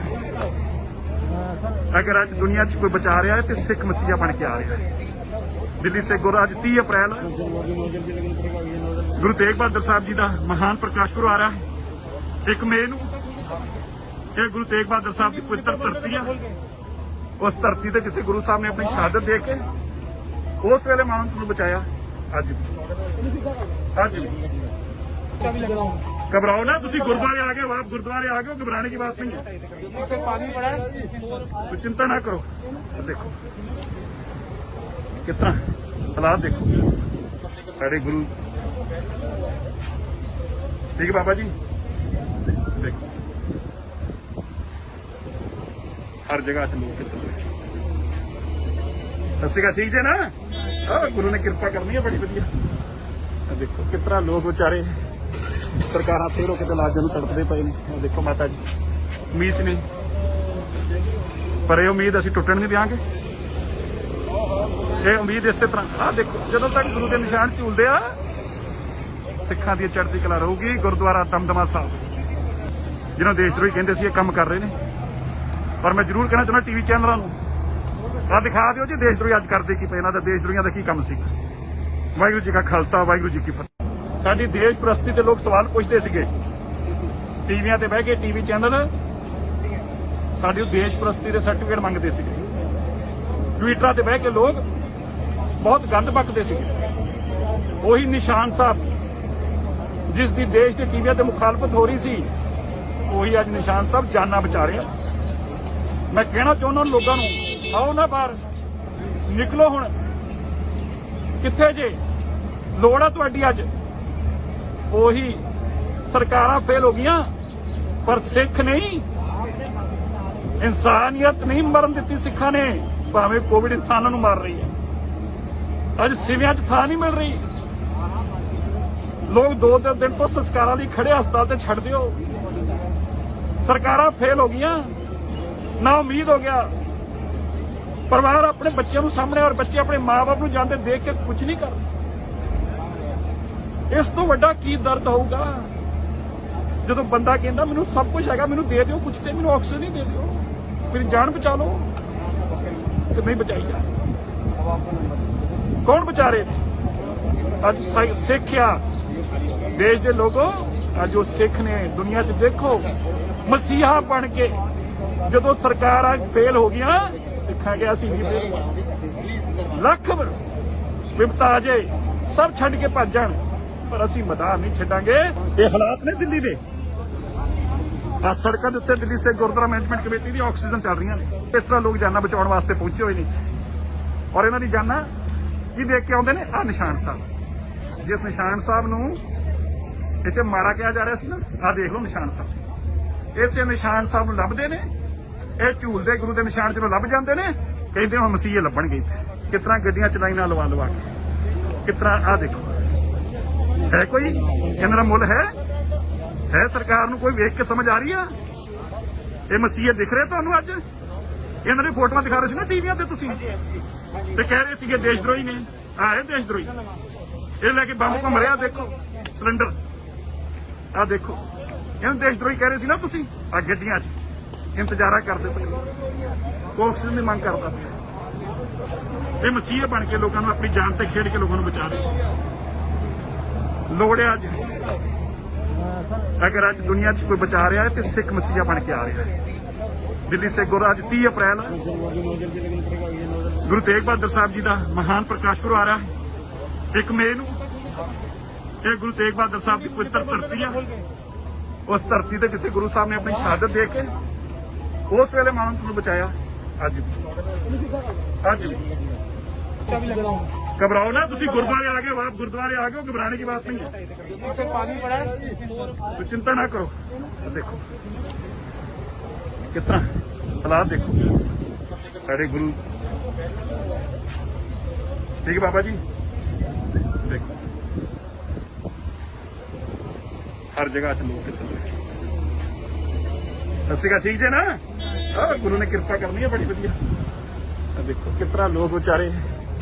Speaker 1: अगर आज दुनिया च कोई बचा रहा है तो सिख मसीहा बन के आ रहा है। दिल्ली से गुरु आज 30 अप्रैल गुरु तेग बहादुर साहब जी का महान प्रकाश पुरब आ रहा है। 1 मई ਨੂੰ ਇਹ ਗੁਰੂ ਤੇਗ ਬਹਾਦਰ ਸਾਹਿਬ ਦੀ ਪਵਿੱਤਰ ਧਰਤੀ ਆ। ਉਸ ਧਰਤੀ ਤੇ ਜਿੱਥੇ ਗੁਰੂ ਸਾਹਿਬ ਨੇ ਆਪਣੀ ਸ਼ਹਾਦਤ ਦੇ ਕੇ ਉਸ ਵੇਲੇ ਮਾਨਵ ਨੂੰ ਬਚਾਇਆ। ਅੱਜ घबराओ ना, तुसी गुरुद्वारे आ गए हो, आप गुरुद्वारे आ गए हो, घबराने की बात नहीं है।
Speaker 2: पानी पड़ा है,
Speaker 1: तो चिंता ना करो। देखो कितना हालात, देखो सारे गुरु। ठीक है बाबा जी, देखो हर जगह च लोग कितना ਸਤਿ ਠੀਕ ਜੇ ਨਾ ਗੁਰੂ ਨੇ ਕਿਰਪਾ ਕਰਨੀ ਹੈ ਬੜੀ ਵਧੀਆ। ਦੇਖੋ ਕਿਤਨਾ ਲੋਕ ਵਿਚਾਰੇ ਸਰਕਾਰਾਂ ਫੇਰੋ ਕਿਤੇ ਲਾਜਾਂ ਨੂੰ ਤੜਪਦੇ ਪਏ ਨੇ। ਦੇਖੋ ਮਾਤਾ ਜੀ ਉਮੀਦ 'ਚ ਨੇ, ਪਰ ਇਹ ਉਮੀਦ ਅਸੀਂ ਟੁੱਟਣ ਨਹੀਂ ਦਿਆਂਗੇ। ਇਹ ਉਮੀਦ ਇਸੇ ਤਰ੍ਹਾਂ ਦੇਖੋ ਜਦੋਂ ਤੱਕ ਗੁਰੂ ਦੇ ਨਿਸ਼ਾਨ ਝੂਲਦੇ ਆ ਸਿੱਖਾਂ ਦੀ ਚੜ੍ਹਦੀ ਕਲਾ ਰਹੂਗੀ। ਗੁਰਦੁਆਰਾ ਦਮਦਮਾ ਸਾਹਿਬ ਜਿਹਨਾਂ ਦੇਸ਼ ਦਰੋਹੀ ਕਹਿੰਦੇ ਸੀ ਇਹ ਕੰਮ ਕਰ ਰਹੇ ਨੇ, ਪਰ ਮੈਂ ਜ਼ਰੂਰ ਕਹਿਣਾ ਚਾਹੁੰਦਾ ਟੀਵੀ ਚੈਨਲਾਂ ਨੂੰ ਦਿਖਾ ਦਿਓ ਜੀ ਦੇਸ਼ ਦਰੋਹੀ ਅੱਜ ਕਰਦੇ ਕੀ ਪਏ, ਇਹਨਾਂ ਦਾ ਦੇਸ਼ ਦਰੋਹੀਆਂ ਦਾ ਕੀ ਕੰਮ ਸੀ। ਵਾਹਿਗੁਰੂ ਜੀ ਕਾ ਖਾਲਸਾ ਵਾਹਿਗੁਰੂ ਜੀ ਕੀ ਫਤਿਹ। ਸਾਡੀ ਦੇਸ਼ ਪ੍ਰਸਤੀ ਤੇ ਲੋਕ ਸਵਾਲ ਪੁੱਛਦੇ ਸੀਗੇ, ਟੀਵੀਆਂ ਤੇ ਬਹਿ ਕੇ ਟੀਵੀ ਚੈਨਲ ਸਾਡੀ ਦੇਸ਼ ਪ੍ਰਸਤੀ ਦੇ ਸਰਟੀਫਿਕੇਟ ਮੰਗਦੇ ਸੀਗੇ। ਟਵਿੱਟਰਾਂ ਤੇ ਬਹਿ ਕੇ ਲੋਕ ਬਹੁਤ ਗੰਦ ਬਕਦੇ ਸੀਗੇ। ਉਹੀ ਨਿਸ਼ਾਨ ਸਾਹਿਬ ਜਿਸ ਦੀ ਦੇਸ਼ ਦੇ ਟੀਵੀਆਂ ਤੇ ਮੁਖਾਲਫਤ ਹੋ ਰਹੀ ਸੀ, ਉਹੀ ਅੱਜ ਨਿਸ਼ਾਨ ਸਾਹਿਬ ਜਾਨਾਂ ਬਚਾ ਰਿਹਾ। ਮੈਂ ਕਹਿਣਾ ਚਾਹੁੰਦਾ ਲੋਕਾਂ ਨੂੰ, ਆਓ ਨਾ ਬਾਹਰ ਨਿਕਲੋ। ਹੁਣ ਕਿੱਥੇ ਜੇ ਲੋੜ ਆ ਤੁਹਾਡੀ ਅੱਜ? ਉਹੀ ਸਰਕਾਰਾਂ ਫੇਲ ਹੋ ਗਈਆਂ, ਪਰ ਸਿੱਖ ਨਹੀਂ, ਇਨਸਾਨੀਅਤ ਨਹੀਂ ਮਰਨ ਦਿੱਤੀ ਸਿੱਖਾਂ ਨੇ। ਭਾਵੇਂ ਕੋਵਿਡ ਇਨਸਾਨਾਂ ਨੂੰ ਮਾਰ ਰਹੀ ਹੈ, ਅੱਜ ਸਿਵਿਆਂ 'ਚ ਥਾਂ ਨਹੀਂ ਮਿਲ ਰਹੀ। ਲੋਕ 2 ਦਿਨ ਤੋਂ ਸੰਸਕਾਰਾਂ ਲਈ ਖੜੇ ਹਸਪਤਾਲ ਤੇ ਛੱਡ ਦਿਓ। ਸਰਕਾਰਾਂ ਫੇਲ ਹੋ ਗਈਆਂ, ਨਾ ਉਮੀਦ ਹੋ ਗਿਆ। ਪਰਿਵਾਰ ਆਪਣੇ ਬੱਚਿਆਂ ਨੂੰ ਸਾਹਮਣੇ ਔਰ ਬੱਚੇ ਆਪਣੇ ਮਾਂ-ਬਾਪ ਨੂੰ ਜਾਂਦੇ ਦੇਖ ਕੇ ਕੁਝ ਨਹੀਂ ਕਰਦੇ। ਇਸ ਤੋਂ ਵੱਡਾ ਕੀ ਦਰਦ ਹੋਊਗਾ ਜਦੋਂ ਬੰਦਾ ਕਹਿੰਦਾ ਮੈਨੂੰ ਸਭ ਕੁਝ ਹੈਗਾ, ਮੈਨੂੰ ਦੇ ਦਿਓ ਕੁਝ, ਤੇ ਮੈਨੂੰ ਆਕਸੀਜਨ ਹੀ ਦੇ ਦਿਓ, ਮੇਰੀ ਜਾਨ ਬਚਾ ਲਓ, ਤੇ ਨਹੀਂ ਬਚਾਈ ਜਾ। ਕੌਣ ਬਚਾ ਰਹੇ ਨੇ? ਅੱਜ ਸਿੱਖ ਆ ਦੇਸ਼ ਦੇ ਲੋਕੋ, ਅੱਜ ਉਹ ਸਿੱਖ ਨੇ ਦੁਨੀਆ 'ਚ ਦੇਖੋ ਮਸੀਹਾ ਬਣ ਕੇ ਜਦੋਂ ਸਰਕਾਰਾਂ ਫੇਲ ਹੋ ਗਈਆਂ, ਸਿੱਖਾਂ ਗਿਆ ਅਸੀਂ ਨਹੀਂ ਫੇਲ। ਲੱਖ ਵਿਪਤਾ ਆ ਜੇ ਸਭ ਛੱਡ ਕੇ ਭੱਜ ਜਾਣ, ਪਰ ਅਸੀਂ ਮੈਦਾਨ ਨਹੀਂ ਛੱਡਾਂਗੇ। ਇਹ ਹਾਲਾਤ ਨੇ ਦਿੱਲੀ ਦੇ। ਆ ਸੜਕਾਂ ਦੇ ਉੱਤੇ ਦਿੱਲੀ ਸੇ ਗੁਰਦੁਆਰਾ ਮੈਨੇਜਮੈਂਟ ਕਮੇਟੀ ਦੀ ਆਕਸੀਜਨ ਚੱਲ ਰਹੀਆਂ ਨੇ। ਇਸ ਤਰ੍ਹਾਂ ਲੋਕ ਜਾਨਾਂ ਬਚਾਉਣ ਵਾਸਤੇ ਪਹੁੰਚੇ ਹੋਏ ਨੇ, ਔਰ ਇਹਨਾਂ ਦੀ ਜਾਨਾਂ ਕੀ ਦੇਖ ਕੇ ਆਉਂਦੇ ਨੇ? ਆ ਨਿਸ਼ਾਨ ਸਾਹਿਬ, ਜਿਸ ਨਿਸ਼ਾਨ ਸਾਹਿਬ ਨੂੰ ਇੱਥੇ ਮਾਰਾ ਕਿਹਾ ਜਾ ਰਿਹਾ ਸੀ ਨਾ, ਆ ਦੇਖ ਲਓ ਨਿਸ਼ਾਨ ਸਾਹਿਬ। ਇਸੇ ਨਿਸ਼ਾਨ ਸਾਹਿਬ ਨੂੰ ਲੱਭਦੇ ਨੇ, ਇਹ ਝੂਲਦੇ ਗੁਰੂ ਦੇ ਨਿਸ਼ਾਨ ਜਦੋਂ ਲੱਭ ਜਾਂਦੇ ਨੇ, ਕਹਿੰਦੇ ਹੁਣ ਮਸੀਹੇ ਲੱਭਣਗੇ। ਕਿਸ ਤਰ੍ਹਾਂ ਗੱਡੀਆਂ ਚਲਾਈਆਂ ਲਵਾ ਲਵਾ ਕੇ, ਕਿਸ ਤਰ੍ਹਾਂ ਆ ਦੇਖੋ। ਹੈ ਕੋਈ ਇਹਨਾਂ ਦਾ ਮੁੱਲ ਹੈ? ਸਰਕਾਰ ਨੂੰ ਕੋਈ ਵੇਖ ਕੇ ਸਮਝ ਆ ਰਹੀ ਆ? ਇਹ ਮਸੀਹੇ ਦਿਖ ਰਹੇ ਤੁਹਾਨੂੰ ਅੱਜ? ਇਹਨਾਂ ਦੀ ਫੋਟੋਆਂ ਦਿਖਾ ਰਹੇ ਸੀ ਨਾ ਟੀਵੀਆਂ ਤੇ ਤੁਸੀਂ, ਤੇ ਕਹਿ ਰਹੇ ਸੀਗੇ ਦੇਸ਼ ਦਰੋਹੀ ਨੇ। ਆਏ ਦੇਸ਼ ਦਰੋਹੀ, ਇਹ ਲੈ ਕੇ ਬੰਬ ਘੁੰਮ ਰਿਹਾ। ਦੇਖੋ ਸਿਲੰਡਰ, ਆ ਦੇਖੋ, ਇਹਨੂੰ ਦੇਸ਼ ਦਰੋਹੀ ਕਹਿ ਰਹੇ ਸੀ ਨਾ ਤੁਸੀਂ। ਆ ਗੱਡੀਆਂ 'ਚ ਇੰਤਜ਼ਾਰਾ ਕਰਦੇ ਪਏ, ਆਕਸੀਜਨ ਦੀ ਮੰਗ ਕਰਦਾ ਪਿਆ। ਇਹ ਮਸੀਹੇ ਬਣ ਕੇ ਲੋਕਾਂ ਨੂੰ ਆਪਣੀ ਜਾਨ ਤੇ ਖੇਡ ਕੇ ਲੋਕਾਂ ਨੂੰ ਬਚਾ ਰਹੇ। ਲੋੜ ਹੈ ਅੱਜ, ਅਗਰ ਅੱਜ ਦੁਨੀਆ 'ਚ ਕੋਈ ਬਚਾ ਰਿਹਾ ਹੈ ਤੇ ਸਿੱਖ ਮਸੀਹਾ ਬਣ ਕੇ ਆ ਰਿਹਾ ਹੈ। ਦਿੱਲੀ ਸੇ ਗੁਰੂ ਅੱਜ 30 ਅਪ੍ਰੈਲ ਗੁਰੂ ਤੇਗ ਬਹਾਦਰ ਸਾਹਿਬ ਜੀ ਦਾ ਮਹਾਨ ਪ੍ਰਕਾਸ਼ ਪੁਰਬ ਆ ਰਿਹਾ ਹੈ। 1 ਮਈ ਨੂੰ ਇਹ ਗੁਰੂ ਤੇਗ ਬਹਾਦਰ ਸਾਹਿਬ ਦੀ ਪਵਿੱਤਰ ਧਰਤੀ ਹੈ। ਉਸ ਧਰਤੀ ਤੇ ਜਿੱਥੇ ਗੁਰੂ ਸਾਹਿਬ ਨੇ ਆਪਣੀ ਸ਼ਹਾਦਤ ਦੇ ਕੇ ਉਸ ਵੇਲੇ ਮਾਨਵ ਨੂੰ ਬਚਾਇਆ। ਅੱਜ ਵੀ घबराओ ना, तुसी गुरुद्वारे आ गए, आप गुरुद्वारे आ गए, घबराने की बात नहीं है।
Speaker 2: पानी पड़ा है,
Speaker 1: तो चिंता ना करो। देखो कितना हालात, देखो सारे गुरु। ठीक है बाबा जी, देखो हर जगह च लोग कितने। ठीक है ना, गुरु ने कृपा करनी है बड़ी बढ़िया। देखो कितना लोग बेचारे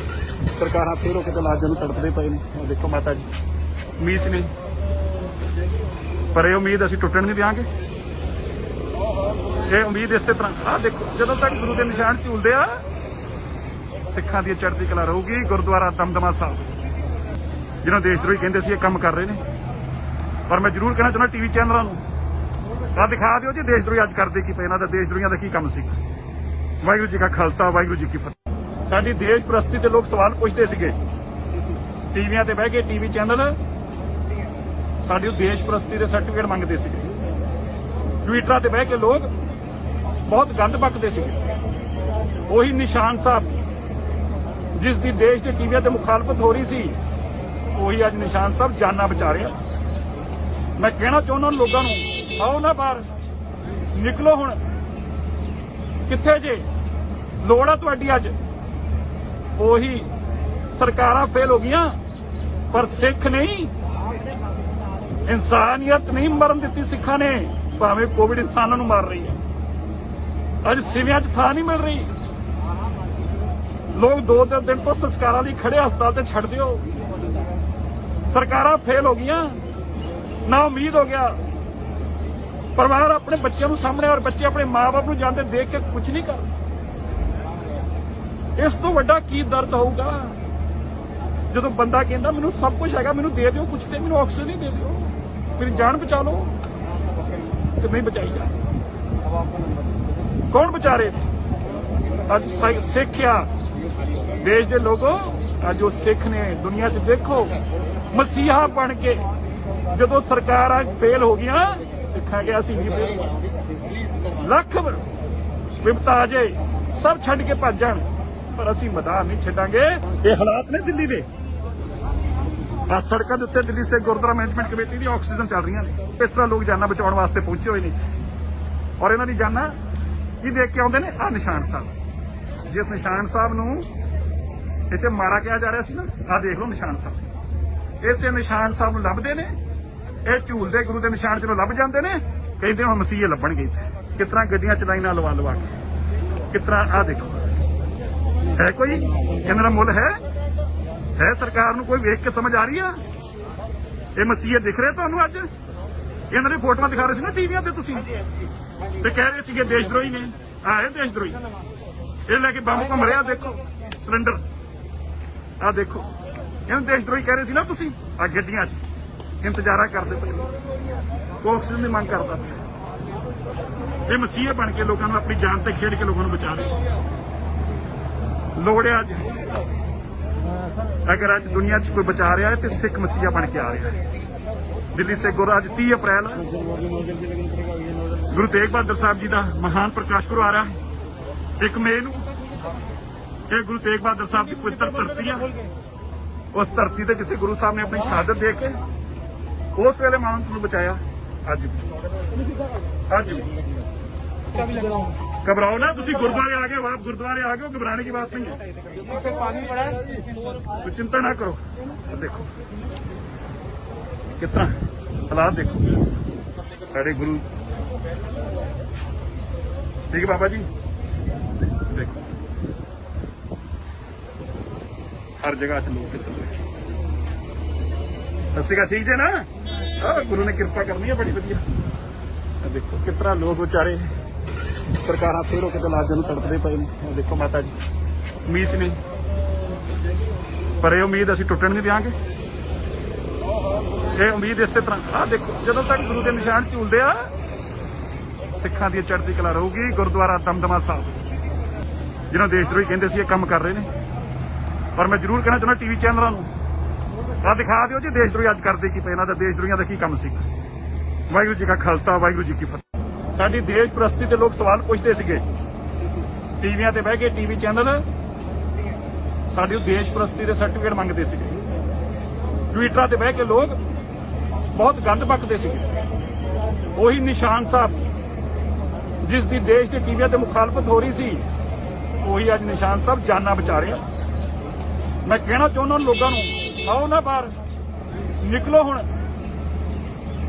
Speaker 1: ਸਰਕਾਰਾਂ ਫੇਰੋ ਕਿਤੇ ਲਾਜਾਂ ਨੂੰ ਤੜਪਦੇ ਪਏ ਨੇ। ਦੇਖੋ ਮਾਤਾ ਜੀ ਉਮੀਦ 'ਚ ਨੇ, ਪਰ ਇਹ ਉਮੀਦ ਅਸੀਂ ਟੁੱਟਣ ਨਹੀਂ ਦਿਆਂਗੇ। ਇਹ ਉਮੀਦ ਇਸੇ ਤਰ੍ਹਾਂ ਦੇਖੋ ਜਦੋਂ ਤੱਕ ਗੁਰੂ ਦੇ ਨਿਸ਼ਾਨ ਝੂਲਦੇ ਆ ਸਿੱਖਾਂ ਦੀ ਚੜ੍ਹਦੀ ਕਲਾ ਰਹੂਗੀ। ਗੁਰਦੁਆਰਾ ਦਮਦਮਾ ਸਾਹਿਬ ਜਿਹਨਾਂ ਦੇਸ਼ ਦਰੋਹੀ ਕਹਿੰਦੇ ਸੀ ਇਹ ਕੰਮ ਕਰ ਰਹੇ ਨੇ, ਪਰ ਮੈਂ ਜ਼ਰੂਰ ਕਹਿਣਾ ਚਾਹੁੰਦਾ ਟੀਵੀ ਚੈਨਲਾਂ ਨੂੰ ਦਿਖਾ ਦਿਓ ਜੀ ਦੇਸ਼ ਦਰੋਹੀ ਅੱਜ ਕਰਦੇ ਕੀ ਪਏ, ਇਹਨਾਂ ਦਾ ਦੇਸ਼ ਦਰੋਹੀਆਂ ਦਾ ਕੀ ਕੰਮ ਸੀ। ਵਾਹਿਗੁਰੂ ਜੀ ਕਾ ਖਾਲਸਾ ਵਾਹਿਗੁਰੂ ਜੀ ਕੀ ਫਤਿਹ। ਸਾਡੀ ਦੇਸ਼ ਪ੍ਰਸਤੀ ਤੇ ਲੋਕ ਸਵਾਲ ਪੁੱਛਦੇ ਸੀਗੇ, ਟੀਵੀਆਂ ਤੇ ਬਹਿ ਕੇ ਟੀਵੀ ਚੈਨਲ ਸਾਡੀ ਦੇਸ਼ ਪ੍ਰਸਤੀ ਦੇ ਸਰਟੀਫਿਕੇਟ ਮੰਗਦੇ ਸੀਗੇ। ਟਵਿੱਟਰਾਂ ਤੇ ਬਹਿ ਕੇ ਲੋਕ ਬਹੁਤ ਗੰਦ ਬਕਦੇ ਸੀਗੇ। ਉਹੀ ਨਿਸ਼ਾਨ ਸਾਹਿਬ ਜਿਸ ਦੀ ਦੇਸ਼ ਦੇ ਟੀਵੀਆਂ ਤੇ ਮੁਖਾਲਫਤ ਹੋ ਰਹੀ ਸੀ, ਉਹੀ ਅੱਜ ਨਿਸ਼ਾਨ ਸਾਹਿਬ ਜਾਨਾਂ ਬਚਾ ਰਿਹਾ। ਮੈਂ ਕਹਿਣਾ ਚਾਹੁੰਦਾ ਲੋਕਾਂ ਨੂੰ, ਆਓ ਨਾ ਬਾਹਰ ਨਿਕਲੋ। ਹੁਣ ਕਿੱਥੇ ਜੇ ਲੋੜ ਆ ਤੁਹਾਡੀ ਅੱਜ? ਉਹੀ ਸਰਕਾਰਾਂ ਫੇਲ ਹੋ ਗਈਆਂ ਪਰ ਸਿੱਖ ਨਹੀਂ, ਇਨਸਾਨੀਅਤ ਨਹੀਂ ਮਰਨ ਦਿੱਤੀ ਸਿੱਖਾਂ ਨੇ। ਭਾਵੇਂ ਕੋਵਿਡ ਇਨਸਾਨਾਂ ਨੂੰ ਮਾਰ ਰਹੀ ਹੈ, ਅੱਜ ਸਿਵਿਆਂ 'ਚ ਥਾਂ ਨਹੀਂ ਮਿਲ ਰਹੀ। ਲੋਕ 2 ਦਿਨ ਤੋਂ ਸੰਸਕਾਰਾਂ ਲਈ ਖੜੇ ਹਸਪਤਾਲ ਤੇ ਛੱਡ ਦਿਓ। ਸਰਕਾਰਾਂ ਫੇਲ ਹੋ ਗਈਆਂ, ਨਾ ਉਮੀਦ ਹੋ ਗਿਆ। ਪਰਿਵਾਰ ਆਪਣੇ ਬੱਚਿਆਂ ਨੂੰ ਸਾਹਮਣੇ ਔਰ ਬੱਚੇ ਆਪਣੇ ਮਾਂ-ਬਾਪ ਨੂੰ ਜਾਂਦੇ ਦੇਖ ਕੇ ਕੁਝ ਨਹੀਂ ਕਰਦੇ। ਇਸ ਤੋਂ ਵੱਡਾ ਕੀ ਦਰਦ ਹੋਊਗਾ ਜਦੋਂ ਬੰਦਾ ਕਹਿੰਦਾ ਮੈਨੂੰ ਸਭ ਕੁਝ ਹੈਗਾ, ਮੈਨੂੰ ਦੇ ਦਿਓ ਕੁਝ ਤੇ ਮੈਨੂੰ ਆਕਸੀਜਨ ਹੀ ਦੇ ਦਿਓ, ਮੇਰੀ ਜਾਨ ਬਚਾ ਲਓ, ਤੇ ਨਹੀਂ ਬਚਾਈ ਜਾ। ਕੌਣ ਵਿਚਾਰੇ ਅੱਜ ਸਿੱਖਿਆ ਦੇਸ਼ ਦੇ ਲੋਗੋ, ਅੱਜ ਉਹ ਸਿੱਖ ਨੇ ਦੁਨੀਆ 'ਚ ਦੇਖੋ ਮਸੀਹਾ ਬਣ ਕੇ ਜਦੋਂ ਸਰਕਾਰਾਂ ਫੇਲ ਹੋ ਗਈਆਂ, ਸਿੱਖਾਂ ਗਿਆ ਅਸੀਂ ਨਹੀਂ ਫੇਲ। ਲੱਖ ਵਿਪਤਾ ਆ ਜਾਏ, ਸਭ ਛੱਡ ਕੇ ਭੱਜ ਜਾਣ, ਪਰ ਅਸੀਂ ਮੈਦਾਨ ਨਹੀਂ ਛੱਡਾਂਗੇ। ਇਹ ਹਾਲਾਤ ਨੇ ਦਿੱਲੀ ਦੇ। ਆ ਸੜਕਾਂ ਦੇ ਉੱਤੇ ਦਿੱਲੀ ਸੇ ਗੁਰਦੁਆਰਾ ਮੈਨੇਜਮੈਂਟ ਕਮੇਟੀ ਦੀ ਆਕਸੀਜਨ ਚੱਲ ਰਹੀਆਂ ਨੇ। ਇਸ ਤਰ੍ਹਾਂ ਲੋਕ ਜਾਨਾਂ ਬਚਾਉਣ ਵਾਸਤੇ ਪਹੁੰਚੇ ਹੋਏ ਨੇ, ਔਰ ਇਹਨਾਂ ਦੀ ਜਾਨਾਂ ਕੀ ਦੇਖ ਕੇ ਆਉਂਦੇ ਨੇ? ਆ ਨਿਸ਼ਾਨ ਸਾਹਿਬ। ਜਿਸ ਨਿਸ਼ਾਨ ਸਾਹਿਬ ਨੂੰ ਇੱਥੇ ਮਾਰਾ ਕਿਹਾ ਜਾ ਰਿਹਾ ਸੀ ਨਾ, ਆ ਦੇਖ ਲਓ ਨਿਸ਼ਾਨ ਸਾਹਿਬ। ਇਸੇ ਨਿਸ਼ਾਨ ਸਾਹਿਬ ਨੂੰ ਲੱਭਦੇ ਨੇ, ਇਹ ਝੂਲਦੇ ਗੁਰੂ ਦੇ ਨਿਸ਼ਾਨ ਜਦੋਂ ਲੱਭ ਜਾਂਦੇ ਨੇ, ਕਹਿੰਦੇ ਹੁਣ ਮਸੀਹੇ ਲੱਭਣਗੇ ਇੱਥੇ। ਕਿਸ ਤਰ੍ਹਾਂ ਗੱਡੀਆਂ ਚਲਾਈਆਂ ਲਵਾ ਕੇ, ਕਿਸ ਤਰ੍ਹਾਂ ਆ ਦੇਖੋ। ਹੈ ਕੋਈ ਇਹਨਾਂ ਦਾ ਮੁੱਲ ਹੈ ਸਰਕਾਰ ਨੂੰ? ਕੋਈ ਵੇਖ ਕੇ ਸਮਝ ਆ ਰਹੀ ਆ? ਇਹ ਮਸੀਹੇ ਦਿਖ ਰਹੇ ਤੁਹਾਨੂੰ ਅੱਜ? ਇਹਨਾਂ ਦੀ ਫੋਟੋਆਂ ਦਿਖਾ ਰਹੇ ਸੀ ਨਾ ਟੀਵੀਆਂ ਤੇ ਤੁਸੀਂ, ਤੇ ਕਹਿ ਰਹੇ ਸੀਗੇ ਦੇਸ਼ ਦਰੋਹੀ ਨੇ। ਆਏ ਦੇਸ਼ ਦਰੋਹੀ, ਇਹ ਲੈ ਕੇ ਬੰਬ ਘੁੰਮ ਰਿਹਾ, ਦੇਖੋ ਸਿਲੰਡਰ, ਆ ਦੇਖੋ। ਇਹਨੂੰ ਦੇਸ਼ ਦਰੋਹੀ ਕਹਿ ਰਹੇ ਸੀ ਨਾ ਤੁਸੀਂ। ਆ ਗੱਡੀਆਂ 'ਚ ਇੰਤਜ਼ਾਰਾ ਕਰਦੇ ਪਏ, ਆਕਸੀਜਨ ਦੀ ਮੰਗ ਕਰਦਾ ਪਿਆ। ਇਹ ਮਸੀਹੇ ਬਣ ਕੇ ਲੋਕਾਂ ਨੂੰ ਆਪਣੀ ਜਾਨ ਤੇ ਖੇਡ ਕੇ ਲੋਕਾਂ ਨੂੰ ਬਚਾ ਰਹੇ। ਲੋੜ ਹੈ ਅੱਜ, ਅਗਰ ਅੱਜ ਦੁਨੀਆ 'ਚ ਕੋਈ ਬਚਾ ਰਿਹਾ ਹੈ ਤੇ ਸਿੱਖ ਮਸੀਹਾ ਬਣ ਕੇ ਆ ਰਿਹਾ ਹੈ। ਦਿੱਲੀ ਸੇ ਗੁਰੂ ਅੱਜ 30 ਅਪ੍ਰੈਲ ਗੁਰੂ ਤੇਗ ਬਹਾਦਰ ਸਾਹਿਬ ਜੀ ਦਾ ਮਹਾਨ ਪ੍ਰਕਾਸ਼ ਪੁਰਬ ਆ ਰਿਹਾ ਹੈ। 1 ਮਈ ਨੂੰ ਇਹ ਗੁਰੂ ਤੇਗ ਬਹਾਦਰ ਸਾਹਿਬ ਦੀ ਪਵਿੱਤਰ ਧਰਤੀ ਆ। ਉਸ ਧਰਤੀ ਤੇ ਜਿੱਥੇ ਗੁਰੂ ਸਾਹਿਬ ਨੇ ਆਪਣੀ ਸ਼ਹਾਦਤ ਦੇ ਕੇ ਉਸ ਵੇਲੇ ਮਾਨਵ ਨੂੰ ਬਚਾਇਆ। ਅੱਜ ਵੀ घबराओ ना, तुसी गुरुद्वारे आ गए, आप गुरुद्वारे आ गए, घबराने की बात नहीं है।
Speaker 2: से पानी पड़ा है,
Speaker 1: तो चिंता ना करो। देखो कितना हालात, देखो साढ़े गुरु। ठीक है बाबा जी, देखो हर जगह च लोग कितने सस्सी का ठीक है ना। गुरु ने कृपा करनी है बड़ी बढ़िया। देखो कितना लोग बेचारे सरकारां फेर होके लाजां नूं तड़पदे पए ने। देखो माता जी उम्मीद च नहीं, पर यह उम्मीद असीं टुटण नहीं देंगे। ये उम्मीद इस तरह आ देखो, जदों तक गुरु के निशान झूलदे आ, सिखां दी चढ़दी कला रहूगी। गुरुद्वारा दमदमा साहिब जिन्हों देशद्रोही कहंदे सी, काम कर रहे हैं। पर मैं जरूर कहना चाहुंदा टीवी चैनलों नूं आ दिखा दिओ जी देशद्रोही अज करदे की पए, इन्हां दा देशद्रोहियां दा की काम सी। वाहिगुरू जी का खालसा, वाहिगुरू जी की फतेह। साडी देश प्रस्ती ते लोग सवाल पुछदे सीगे टीवियां ते बह के, टीवी चैनल साडी देश प्रस्ती दे सर्टिफिकेट मंगदे सीगे। ट्विटरां ते बह के लोग बहुत गंद बकदे सीगे। ਉਹੀ ਨਿਸ਼ਾਨ ਸਾਹਿਬ जिस दी देश के टीवियां ते मुखालफत हो रही सी, ਉਹੀ ਅੱਜ ਨਿਸ਼ਾਨ ਸਾਹਿਬ ਜਾਨਾਂ ਬਚਾ ਰਿਹਾ। मैं कहना चाਹੁੰਦਾ ਲੋਕਾਂ ਨੂੰ, आओ ना बाहर निकलो, ਹੁਣ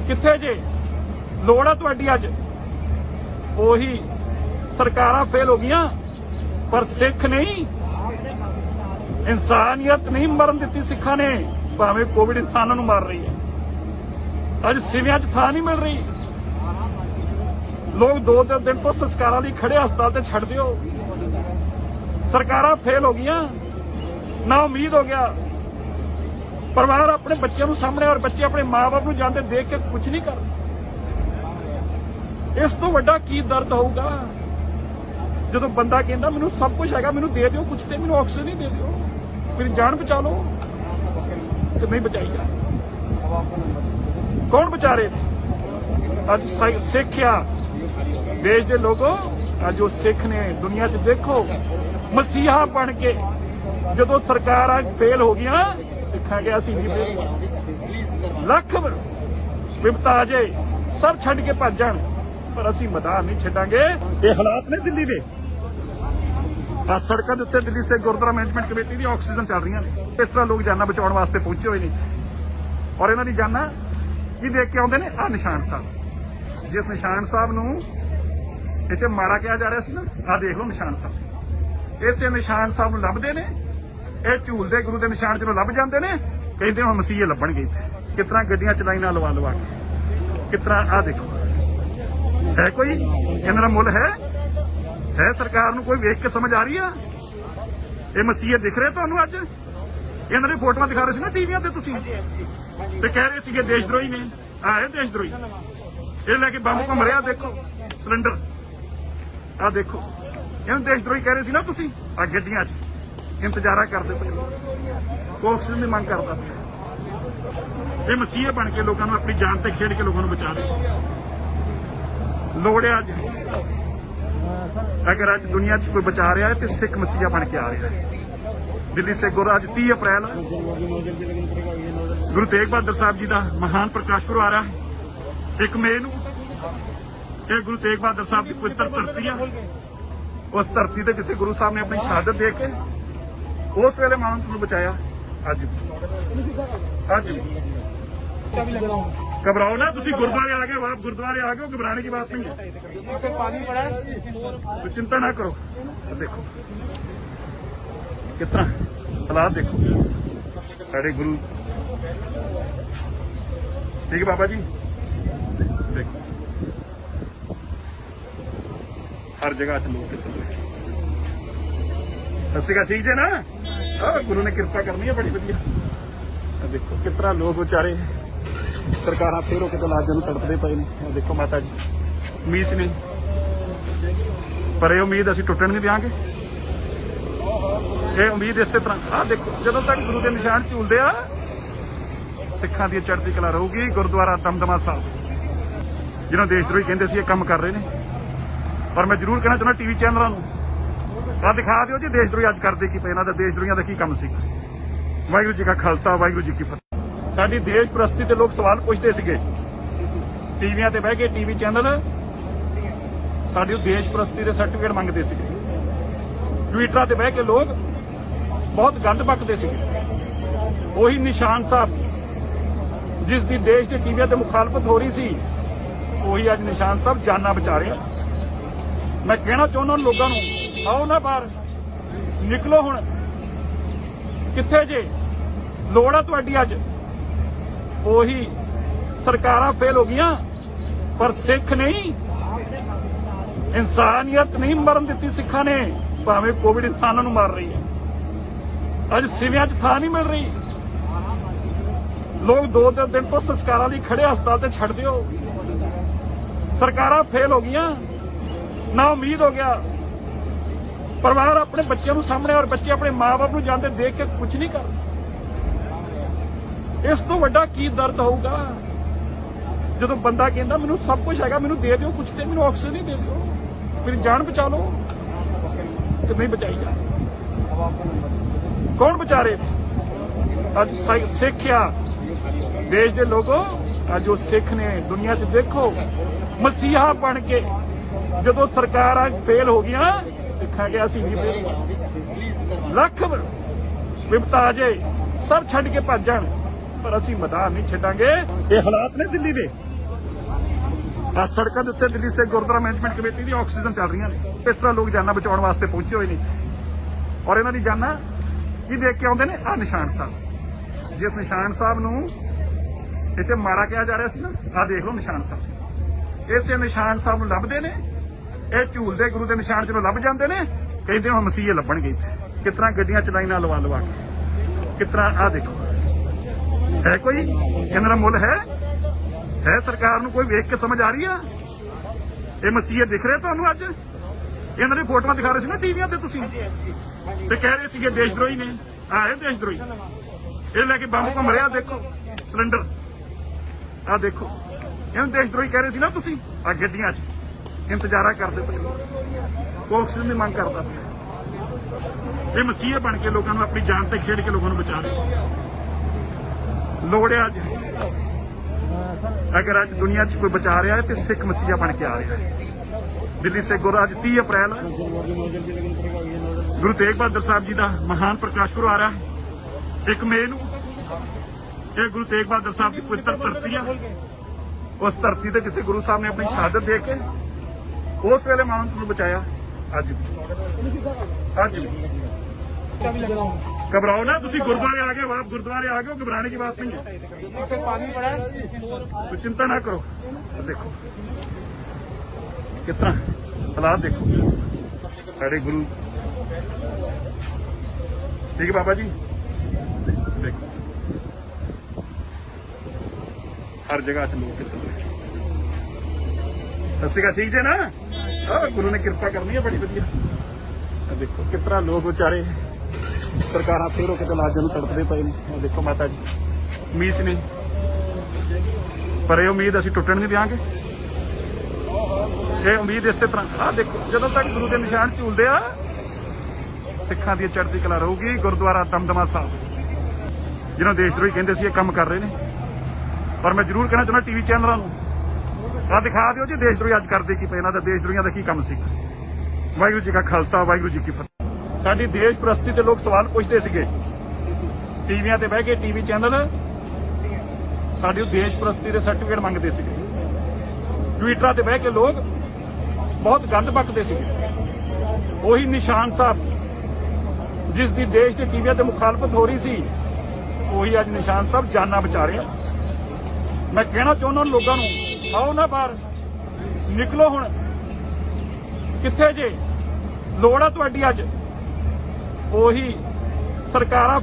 Speaker 1: ਕਿੱਥੇ ਜੇ ਲੋੜ ਆ ਤੁਹਾਡੀ ਅੱਜ। ਉਹੀ ਸਰਕਾਰਾਂ ਫੇਲ ਹੋ ਗਈਆਂ ਪਰ ਸਿੱਖ ਨਹੀਂ, ਇਨਸਾਨੀਅਤ ਨਹੀਂ ਮਰਨ ਦਿੱਤੀ ਸਿੱਖਾਂ ਨੇ। ਭਾਵੇਂ ਕੋਵਿਡ ਇਨਸਾਨਾਂ ਨੂੰ ਮਾਰ ਰਹੀ ਹੈ, ਅੱਜ ਸਿਵਿਆਂ 'ਚ ਥਾਂ ਨਹੀਂ ਮਿਲ ਰਹੀ। ਲੋਕ 2 ਦਿਨ ਤੋਂ ਸੰਸਕਾਰਾਂ ਲਈ ਖੜੇ ਹਸਪਤਾਲ ਤੇ ਛੱਡ ਦਿਓ। ਸਰਕਾਰਾਂ ਫੇਲ ਹੋ ਗਈਆਂ, ਨਾ ਉਮੀਦ ਹੋ ਗਿਆ। ਪਰਿਵਾਰ ਆਪਣੇ ਬੱਚਿਆਂ ਨੂੰ ਸਾਹਮਣੇ ਔਰ ਬੱਚੇ ਆਪਣੇ ਮਾਂ-ਬਾਪ ਨੂੰ ਜਾਂਦੇ ਦੇਖ ਕੇ ਕੁਝ ਨਹੀਂ ਕਰਦੇ। ਇਸ ਤੋਂ ਵੱਡਾ ਕੀ ਦਰਦ ਹੋਊਗਾ ਜਦੋਂ ਬੰਦਾ ਕਹਿੰਦਾ ਮੈਨੂੰ ਸਭ ਕੁਝ ਹੈਗਾ, ਮੈਨੂੰ ਦੇ ਦਿਓ ਕੁਝ ਤੇ ਮੈਨੂੰ ਆਕਸੀਜਨ ਹੀ ਦੇ ਦਿਓ, ਮੇਰੀ ਜਾਨ ਬਚਾ ਲਓ, ਤੇ ਨਹੀਂ ਬਚਾਈ ਜਾ। ਕੌਣ ਵਿਚਾਰੇ ਅੱਜ ਸਿੱਖਿਆ ਦੇਸ਼ ਦੇ ਲੋਗੋ, ਅੱਜ ਉਹ ਸਿੱਖ ਨੇ ਦੁਨੀਆ 'ਚ ਦੇਖੋ ਮਸੀਹਾ ਬਣ ਕੇ ਜਦੋਂ ਸਰਕਾਰਾਂ ਫੇਲ ਹੋ ਗਈਆਂ, ਸਿੱਖਾਂ ਗਿਆ ਅਸੀਂ ਨਹੀਂ ਫੇਲ। ਲੱਖ ਵਿਪਤਾ ਆ ਜਾਏ, ਸਭ ਛੱਡ ਕੇ ਭੱਜ ਜਾਣ, ਪਰ ਅਸੀਂ ਮੈਦਾਨ ਨਹੀਂ ਛੱਡਾਂਗੇ। ਇਹ ਹਾਲਾਤ ਨੇ ਦਿੱਲੀ ਦੇ। ਆ ਸੜਕਾਂ ਦੇ ਉੱਤੇ ਦਿੱਲੀ ਸੇ ਗੁਰਦੁਆਰਾ ਮੈਨੇਜਮੈਂਟ ਕਮੇਟੀ ਦੀ ਆਕਸੀਜਨ ਚੱਲ ਰਹੀਆਂ ਨੇ। ਇਸ ਤਰ੍ਹਾਂ ਲੋਕ ਜਾਨਾਂ ਬਚਾਉਣ ਵਾਸਤੇ ਪਹੁੰਚੇ ਹੋਏ ਨੇ ਔਰ ਇਹਨਾਂ ਦੀ ਜਾਨਾਂ ਕੀ ਦੇਖ ਕੇ ਆਉਂਦੇ ਨੇ? ਆ ਨਿਸ਼ਾਨ ਸਾਹਿਬ, ਜਿਸ ਨਿਸ਼ਾਨ ਸਾਹਿਬ ਨੂੰ ਇੱਥੇ ਮਾੜਾ ਕਿਹਾ ਜਾ ਰਿਹਾ ਸੀ ਨਾ, ਆ ਦੇਖ ਲਓ ਨਿਸ਼ਾਨ ਸਾਹਿਬ। ਇਸੇ ਨਿਸ਼ਾਨ ਸਾਹਿਬ ਨੂੰ ਲੱਭਦੇ ਨੇ, ਇਹ ਝੂਲਦੇ ਗੁਰੂ ਦੇ ਨਿਸ਼ਾਨ ਜਦੋਂ ਲੱਭ ਜਾਂਦੇ ਨੇ, ਕਹਿੰਦੇ ਹੁਣ ਮਸੀਹੇ ਲੱਭਣਗੇ ਇੱਥੇ। ਕਿਸ ਤਰ੍ਹਾਂ ਗੱਡੀਆਂ ਚਲਾਈਆਂ ਲਵਾ ਕੇ, ਕਿਸ ਤਰ੍ਹਾਂ ਆ ਦੇਖੋ। ਹੈ ਕੋਈ ਇਹਨਾਂ ਦਾ ਮੁੱਲ ਹੈ ਸਰਕਾਰ ਨੂੰ ਕੋਈ ਵੇਖ ਕੇ ਸਮਝ ਆ ਰਹੀ ਆ? ਇਹ ਮਸੀਹੇ ਦਿਖ ਰਹੇ ਤੁਹਾਨੂੰ ਅੱਜ? ਇਹਨਾਂ ਦੀ ਫੋਟੋਆਂ ਦਿਖਾ ਰਹੇ ਸੀ ਨਾ ਟੀਵੀਆਂ ਤੇ ਤੁਸੀਂ, ਤੇ ਕਹਿ ਰਹੇ ਸੀਗੇ ਦੇਸ਼ ਦਰੋਹੀ ਨੇ। ਆਏ ਦੇਸ਼ ਦਰੋਹੀ, ਇਹ ਲੈ ਕੇ ਬੰਬ ਘੁੰਮ ਰਿਹਾ, ਦੇਖੋ ਸਿਲੰਡਰ, ਆ ਦੇਖੋ। ਇਹਨੂੰ ਦੇਸ਼ ਦਰੋਹੀ ਕਹਿ ਰਹੇ ਸੀ ਨਾ ਤੁਸੀਂ। ਆ ਗੱਡੀਆਂ 'ਚ ਇੰਤਜ਼ਾਰਾ ਕਰਦੇ ਪਏ, ਆਕਸੀਜਨ ਦੀ ਮੰਗ ਕਰਦਾ ਪਿਆ। ਇਹ ਮਸੀਹੇ ਬਣ ਕੇ ਲੋਕਾਂ ਨੂੰ ਆਪਣੀ ਜਾਨ ਤੇ ਖੇਡ ਕੇ ਲੋਕਾਂ ਨੂੰ ਬਚਾ ਰਹੇ। ਲੋੜ ਹੈ ਅੱਜ, ਅਗਰ ਅੱਜ ਦੁਨੀਆ 'ਚ ਕੋਈ ਬਚਾ ਰਿਹਾ ਹੈ ਤੇ ਸਿੱਖ ਮਸੀਹਾ ਬਣ ਕੇ ਆ ਰਿਹਾ ਹੈ। ਦਿੱਲੀ ਸੇ ਗੁਰੂ ਅੱਜ 30 ਅਪ੍ਰੈਲ ਗੁਰੂ ਤੇਗ ਬਹਾਦਰ ਸਾਹਿਬ ਜੀ ਦਾ ਮਹਾਨ ਪ੍ਰਕਾਸ਼ ਪੁਰਬ ਆ ਰਿਹਾ ਹੈ। 1 ਮਈ ਨੂੰ ਇਹ ਗੁਰੂ ਤੇਗ ਬਹਾਦਰ ਸਾਹਿਬ ਦੀ ਪਵਿੱਤਰ ਧਰਤੀ ਆ। ਉਸ ਧਰਤੀ ਤੇ ਜਿੱਥੇ ਗੁਰੂ ਸਾਹਿਬ ਨੇ ਆਪਣੀ ਸ਼ਹਾਦਤ ਦੇ ਕੇ ਉਸ ਵੇਲੇ ਮਾਨਵ ਨੂੰ ਬਚਾਇਆ। ਅੱਜ घबराओ ना, तुसी गुरुद्वारे आ गए, आप गुरुद्वारे आ गए, घबराने की बात नहीं है।
Speaker 2: पानी पड़ा है
Speaker 1: तो चिंता ना करो। देखो कितना हालात, देखो साढ़े गुरु। ठीक है बाबा जी, देखो हर जगह च लोग सस्सी का ठीक है ना। गुरु ने कृपा करनी है बड़ी वधिया। देखो कितना लोग बेचारे सरकारां फेर किते लाजां नूं तड़पदे पए ने। देखो माता जी उम्मीद च नहीं, पर यह उम्मीद असीं टुटण नहीं देंगे। ये उम्मीद इस तरह आ देखो, जदों तक गुरु के निशान झूलदे आ सिखां दी चढ़दी कला रहूगी। गुरुद्वारा दमदमा साहिब जिन्हों देशद्रोही कहंदे सी, काम कर रहे हैं। पर मैं जरूर कहना चाहुंदा टीवी चैनलों नूं आ दिखा दिओ जी देशद्रोही अज करदे की पे, इन्हां दा देशद्रोहियां दा की काम सी। वाहिगुरू जी का खालसा, वाहिगुरू जी की फतेह। साडी देश प्रस्ती ते लोग सवाल पुछदे सीगे टीवियां ते बह के, टीवी चैनल साडी देश प्रस्ती दे सर्टिफिकेट मंगदे सीगे। ट्विटरां ते बह के लोग बहुत गंद बकदे सीगे। ਉਹੀ ਨਿਸ਼ਾਨ ਸਾਹਿਬ जिस दी देश के टीवियां ते मुखालफत हो रही सी, ਉਹੀ ਅੱਜ ਨਿਸ਼ਾਨ ਸਾਹਿਬ ਜਾਨਾਂ ਬਚਾ ਰਿਹਾ। मैं कहना चाਹੁੰਦਾ लोगों ਨੂੰ, आओ ना बाहर निकलो, ਹੁਣ ਕਿੱਥੇ ਜੇ ਲੋੜ ਆ ਤੁਹਾਡੀ ਅੱਜ। ਉਹੀ ਸਰਕਾਰਾਂ ਫੇਲ ਹੋ ਗਈਆਂ, ਪਰ ਸਿੱਖ ਨਹੀਂ, ਇਨਸਾਨੀਅਤ ਨਹੀਂ ਮਰਨ ਦਿੱਤੀ ਸਿੱਖਾਂ ਨੇ। ਭਾਵੇਂ ਕੋਵਿਡ ਇਨਸਾਨਾਂ ਨੂੰ ਮਾਰ ਰਹੀ ਹੈ, ਅੱਜ ਸਿਵਿਆਂ 'ਚ ਥਾਂ ਨਹੀਂ ਮਿਲ ਰਹੀ। ਲੋਕ 2 ਦਿਨ ਤੋਂ ਸੰਸਕਾਰਾਂ ਲਈ ਖੜੇ ਹਸਪਤਾਲ ਤੇ ਛੱਡ ਦਿਓ। ਸਰਕਾਰਾਂ ਫੇਲ ਹੋ ਗਈਆਂ, ਨਾ ਉਮੀਦ ਹੋ ਗਿਆ। ਪਰਿਵਾਰ ਆਪਣੇ ਬੱਚਿਆਂ ਨੂੰ ਸਾਹਮਣੇ ਔਰ ਬੱਚੇ ਆਪਣੇ ਮਾਂ-ਬਾਪ ਨੂੰ ਜਾਂਦੇ ਦੇਖ ਕੇ ਕੁਝ ਨਹੀਂ ਕਰਦੇ। ਇਸ ਤੋਂ ਵੱਡਾ ਕੀ ਦਰਦ ਹੋਊਗਾ ਜਦੋਂ ਬੰਦਾ ਕਹਿੰਦਾ ਮੈਨੂੰ ਸਭ ਕੁਝ ਹੈਗਾ, ਮੈਨੂੰ ਦੇ ਦਿਓ ਕੁਝ, ਤੇ ਮੈਨੂੰ ਆਕਸੀਜਨ ਨਹੀਂ ਦੇ ਦਿਓ, ਮੇਰੀ ਜਾਨ ਬਚਾ ਲਓ, ਤੇ ਨਹੀਂ ਬਚਾਈ ਜਾ। ਕੌਣ ਬਚਾ ਰਹੇ? ਅੱਜ ਸਿੱਖ ਆ ਦੇਸ਼ ਦੇ ਲੋਗੋ, ਅੱਜ ਉਹ ਸਿੱਖ ਨੇ ਦੁਨੀਆ 'ਚ ਦੇਖੋ ਮਸੀਹਾ ਬਣ ਕੇ। ਜਦੋਂ ਸਰਕਾਰਾਂ ਫੇਲ ਹੋ ਗਈਆਂ, ਸਿੱਖਾਂ ਗਿਆ ਅਸੀਂ ਵੀ ਫੇਲ। ਲੱਖ ਵਿਪਤਾ ਆ ਜਾਏ, ਸਭ ਛੱਡ ਕੇ ਭੱਜ ਜਾਣ, ਪਰ ਅਸੀਂ ਮੈਦਾਨ ਨਹੀਂ ਛੱਡਾਂਗੇ। ਇਹ ਹਾਲਾਤ ਨੇ ਦਿੱਲੀ ਦੇ। ਆ ਸੜਕਾਂ ਦੇ ਉੱਤੇ ਦਿੱਲੀ ਸੇ ਗੁਰਦੁਆਰਾ ਮੈਨੇਜਮੈਂਟ ਕਮੇਟੀ ਦੀ ਆਕਸੀਜਨ ਚੱਲ ਰਹੀਆਂ ਨੇ। ਇਸ ਤਰ੍ਹਾਂ ਲੋਕ ਜਾਨਾਂ ਬਚਾਉਣ ਵਾਸਤੇ ਪਹੁੰਚੇ ਹੋਏ ਨੇ ਔਰ ਇਹਨਾਂ ਦੀ ਜਾਨਾਂ ਕੀ ਦੇਖ ਕੇ ਆਉਂਦੇ ਨੇ? ਆ ਨਿਸ਼ਾਨ ਸਾਹਿਬ, ਜਿਸ ਨਿਸ਼ਾਨ ਸਾਹਿਬ ਨੂੰ ਇੱਥੇ ਮਾੜਾ ਕਿਹਾ ਜਾ ਰਿਹਾ ਸੀ ਨਾ, ਆ ਦੇਖ ਲਓ ਨਿਸ਼ਾਨ ਸਾਹਿਬ। ਇਸੇ ਨਿਸ਼ਾਨ ਸਾਹਿਬ ਨੂੰ ਲੱਭਦੇ ਨੇ, ਇਹ ਝੂਲਦੇ ਗੁਰੂ ਦੇ ਨਿਸ਼ਾਨ ਜਦੋਂ ਲੱਭ ਜਾਂਦੇ ਨੇ, ਕਹਿੰਦੇ ਹੁਣ ਮਸੀਹੇ ਲੱਭਣਗੇ ਇੱਥੇ। ਕਿਸ ਤਰ੍ਹਾਂ ਗੱਡੀਆਂ ਚਲਾਈਆਂ ਲਵਾ ਕੇ, ਕਿਸ ਤਰ੍ਹਾਂ ਆ ਦੇਖੋ। ਹੈ ਕੋਈ ਇਹਨਾਂ ਦਾ ਮੁੱਲ ਹੈ ਸਰਕਾਰ ਨੂੰ ਕੋਈ ਵੇਖ ਕੇ ਸਮਝ ਆ ਰਹੀ ਆ? ਇਹ ਮਸੀਹੇ ਦਿਖ ਰਹੇ ਤੁਹਾਨੂੰ ਅੱਜ? ਇਹਨਾਂ ਦੀ ਫੋਟੋਆਂ ਦਿਖਾ ਰਹੇ ਸੀ ਨਾ ਟੀਵੀਆਂ ਤੇ ਤੁਸੀਂ, ਤੇ ਕਹਿ ਰਹੇ ਸੀਗੇ ਦੇਸ਼ ਦਰੋਹੀ ਨੇ। ਆਏ ਦੇਸ਼ ਦਰੋਹੀ, ਇਹ ਲੈ ਕੇ ਬੰਬ ਘੁੰਮ ਰਿਹਾ, ਦੇਖੋ ਸਿਲੰਡਰ, ਆ ਦੇਖੋ। ਇਹਨੂੰ ਦੇਸ਼ ਦਰੋਹੀ ਕਹਿ ਰਹੇ ਸੀ ਨਾ ਤੁਸੀਂ। ਆ ਗੱਡੀਆਂ 'ਚ ਇੰਤਜ਼ਾਰਾ ਕਰਦੇ ਪਏ, ਆਕਸੀਜਨ ਦੀ ਮੰਗ ਕਰਦਾ ਪਿਆ। ਇਹ ਮਸੀਹੇ ਬਣ ਕੇ ਲੋਕਾਂ ਨੂੰ ਆਪਣੀ ਜਾਨ ਤੇ ਖੇਡ ਕੇ ਲੋਕਾਂ ਨੂੰ ਬਚਾ ਰਹੇ। ਲੋੜ ਹੈ ਅੱਜ, ਅਗਰ ਅੱਜ ਦੁਨੀਆ 'ਚ ਕੋਈ ਬਚਾ ਰਿਹਾ ਹੈ ਤੇ ਸਿੱਖ ਮਸੀਹਾ ਬਣ ਕੇ ਆ ਰਿਹਾ ਹੈ। ਦਿੱਲੀ ਸੇ ਗੁਰੂ ਅੱਜ 30 ਅਪ੍ਰੈਲ ਗੁਰੂ ਤੇਗ ਬਹਾਦਰ ਸਾਹਿਬ ਜੀ ਦਾ ਮਹਾਨ ਪ੍ਰਕਾਸ਼ ਪੁਰਬ ਆ ਰਿਹਾ ਹੈ 1 ਮਈ ਨੂੰ। ਇਹ ਗੁਰੂ ਤੇਗ ਬਹਾਦਰ ਸਾਹਿਬ ਦੀ ਪਵਿੱਤਰ ਧਰਤੀ ਆ। ਉਸ ਧਰਤੀ ਤੇ ਜਿੱਥੇ ਗੁਰੂ ਸਾਹਿਬ ਨੇ ਆਪਣੀ ਸ਼ਹਾਦਤ ਦੇ ਕੇ ਉਸ ਵੇਲੇ ਮਾਨਵਤਾ ਨੂੰ ਬਚਾਇਆ। ਅੱਜ ਵੀ घबराओ ना, तुसी गुरुद्वारे आ गए हो, आप गुरुद्वारे आ गए हो, घबराने की बात नहीं है।
Speaker 2: पानी पड़ा है,
Speaker 1: तो चिंता ना करो। देखो कितना हालात, देखो सारे गुरु। ठीक है बाबा जी, देखो हर जगह से लोग कितने। सत श्री अकाल, ठीक है ना? गुरु ने कृपा करनी है बड़ी वधिया। देखो कितना लोग बेचारे सरकारां फेरों किते लाजां नूं तड़पदे पए ने। देखो माता जी उम्मीद ने, पर ये उम्मीद असीं टुटण नहीं देंगे। ये उम्मीद इस तरह आ देखो, जदों तक गुरु के निशान झूलदे आ सिखां दी चढ़दी कला रहूगी। गुरुद्वारा दमदमा साहिब जिन्होंने देशद्रोही कहंदे सी, ये काम कर रहे हैं। पर मैं जरूर कहना चाहुंदा टीवी चैनलों नूं आ दिखा दिओ जी देशद्रोही अज करदे की पए, इन्हां दा देशद्रोहियां दा की काम सी। वाहिगुरू जी का खालसा, वाहिगुरू जी की फतेह। साडी देश प्रस्ती ते लोग सवाल पुछते सीगे, टीवियां ते बह के टीवी चैनल साडी देश प्रस्ती दे सर्टिफिकेट मंगते सीगे, ट्विटरां ते बह के लोग बहुत गंद बकदे सीगे। ਉਹੀ ਨਿਸ਼ਾਨ ਸਾਹਿਬ जिस दी देश के टीवियां ते मुखालफत हो रही सी, ਉਹੀ ਅੱਜ ਨਿਸ਼ਾਨ ਸਾਹਿਬ ਜਾਨਾਂ ਬਚਾ ਰਹੇ ਆ। मैं कहना चाਹੁੰਦਾ लोगों नूं, आओ ना बाहर निकलो, हुण कित्थे जे लोड़ आ तुहाडी। अज ਉਹੀ ਸਰਕਾਰਾਂ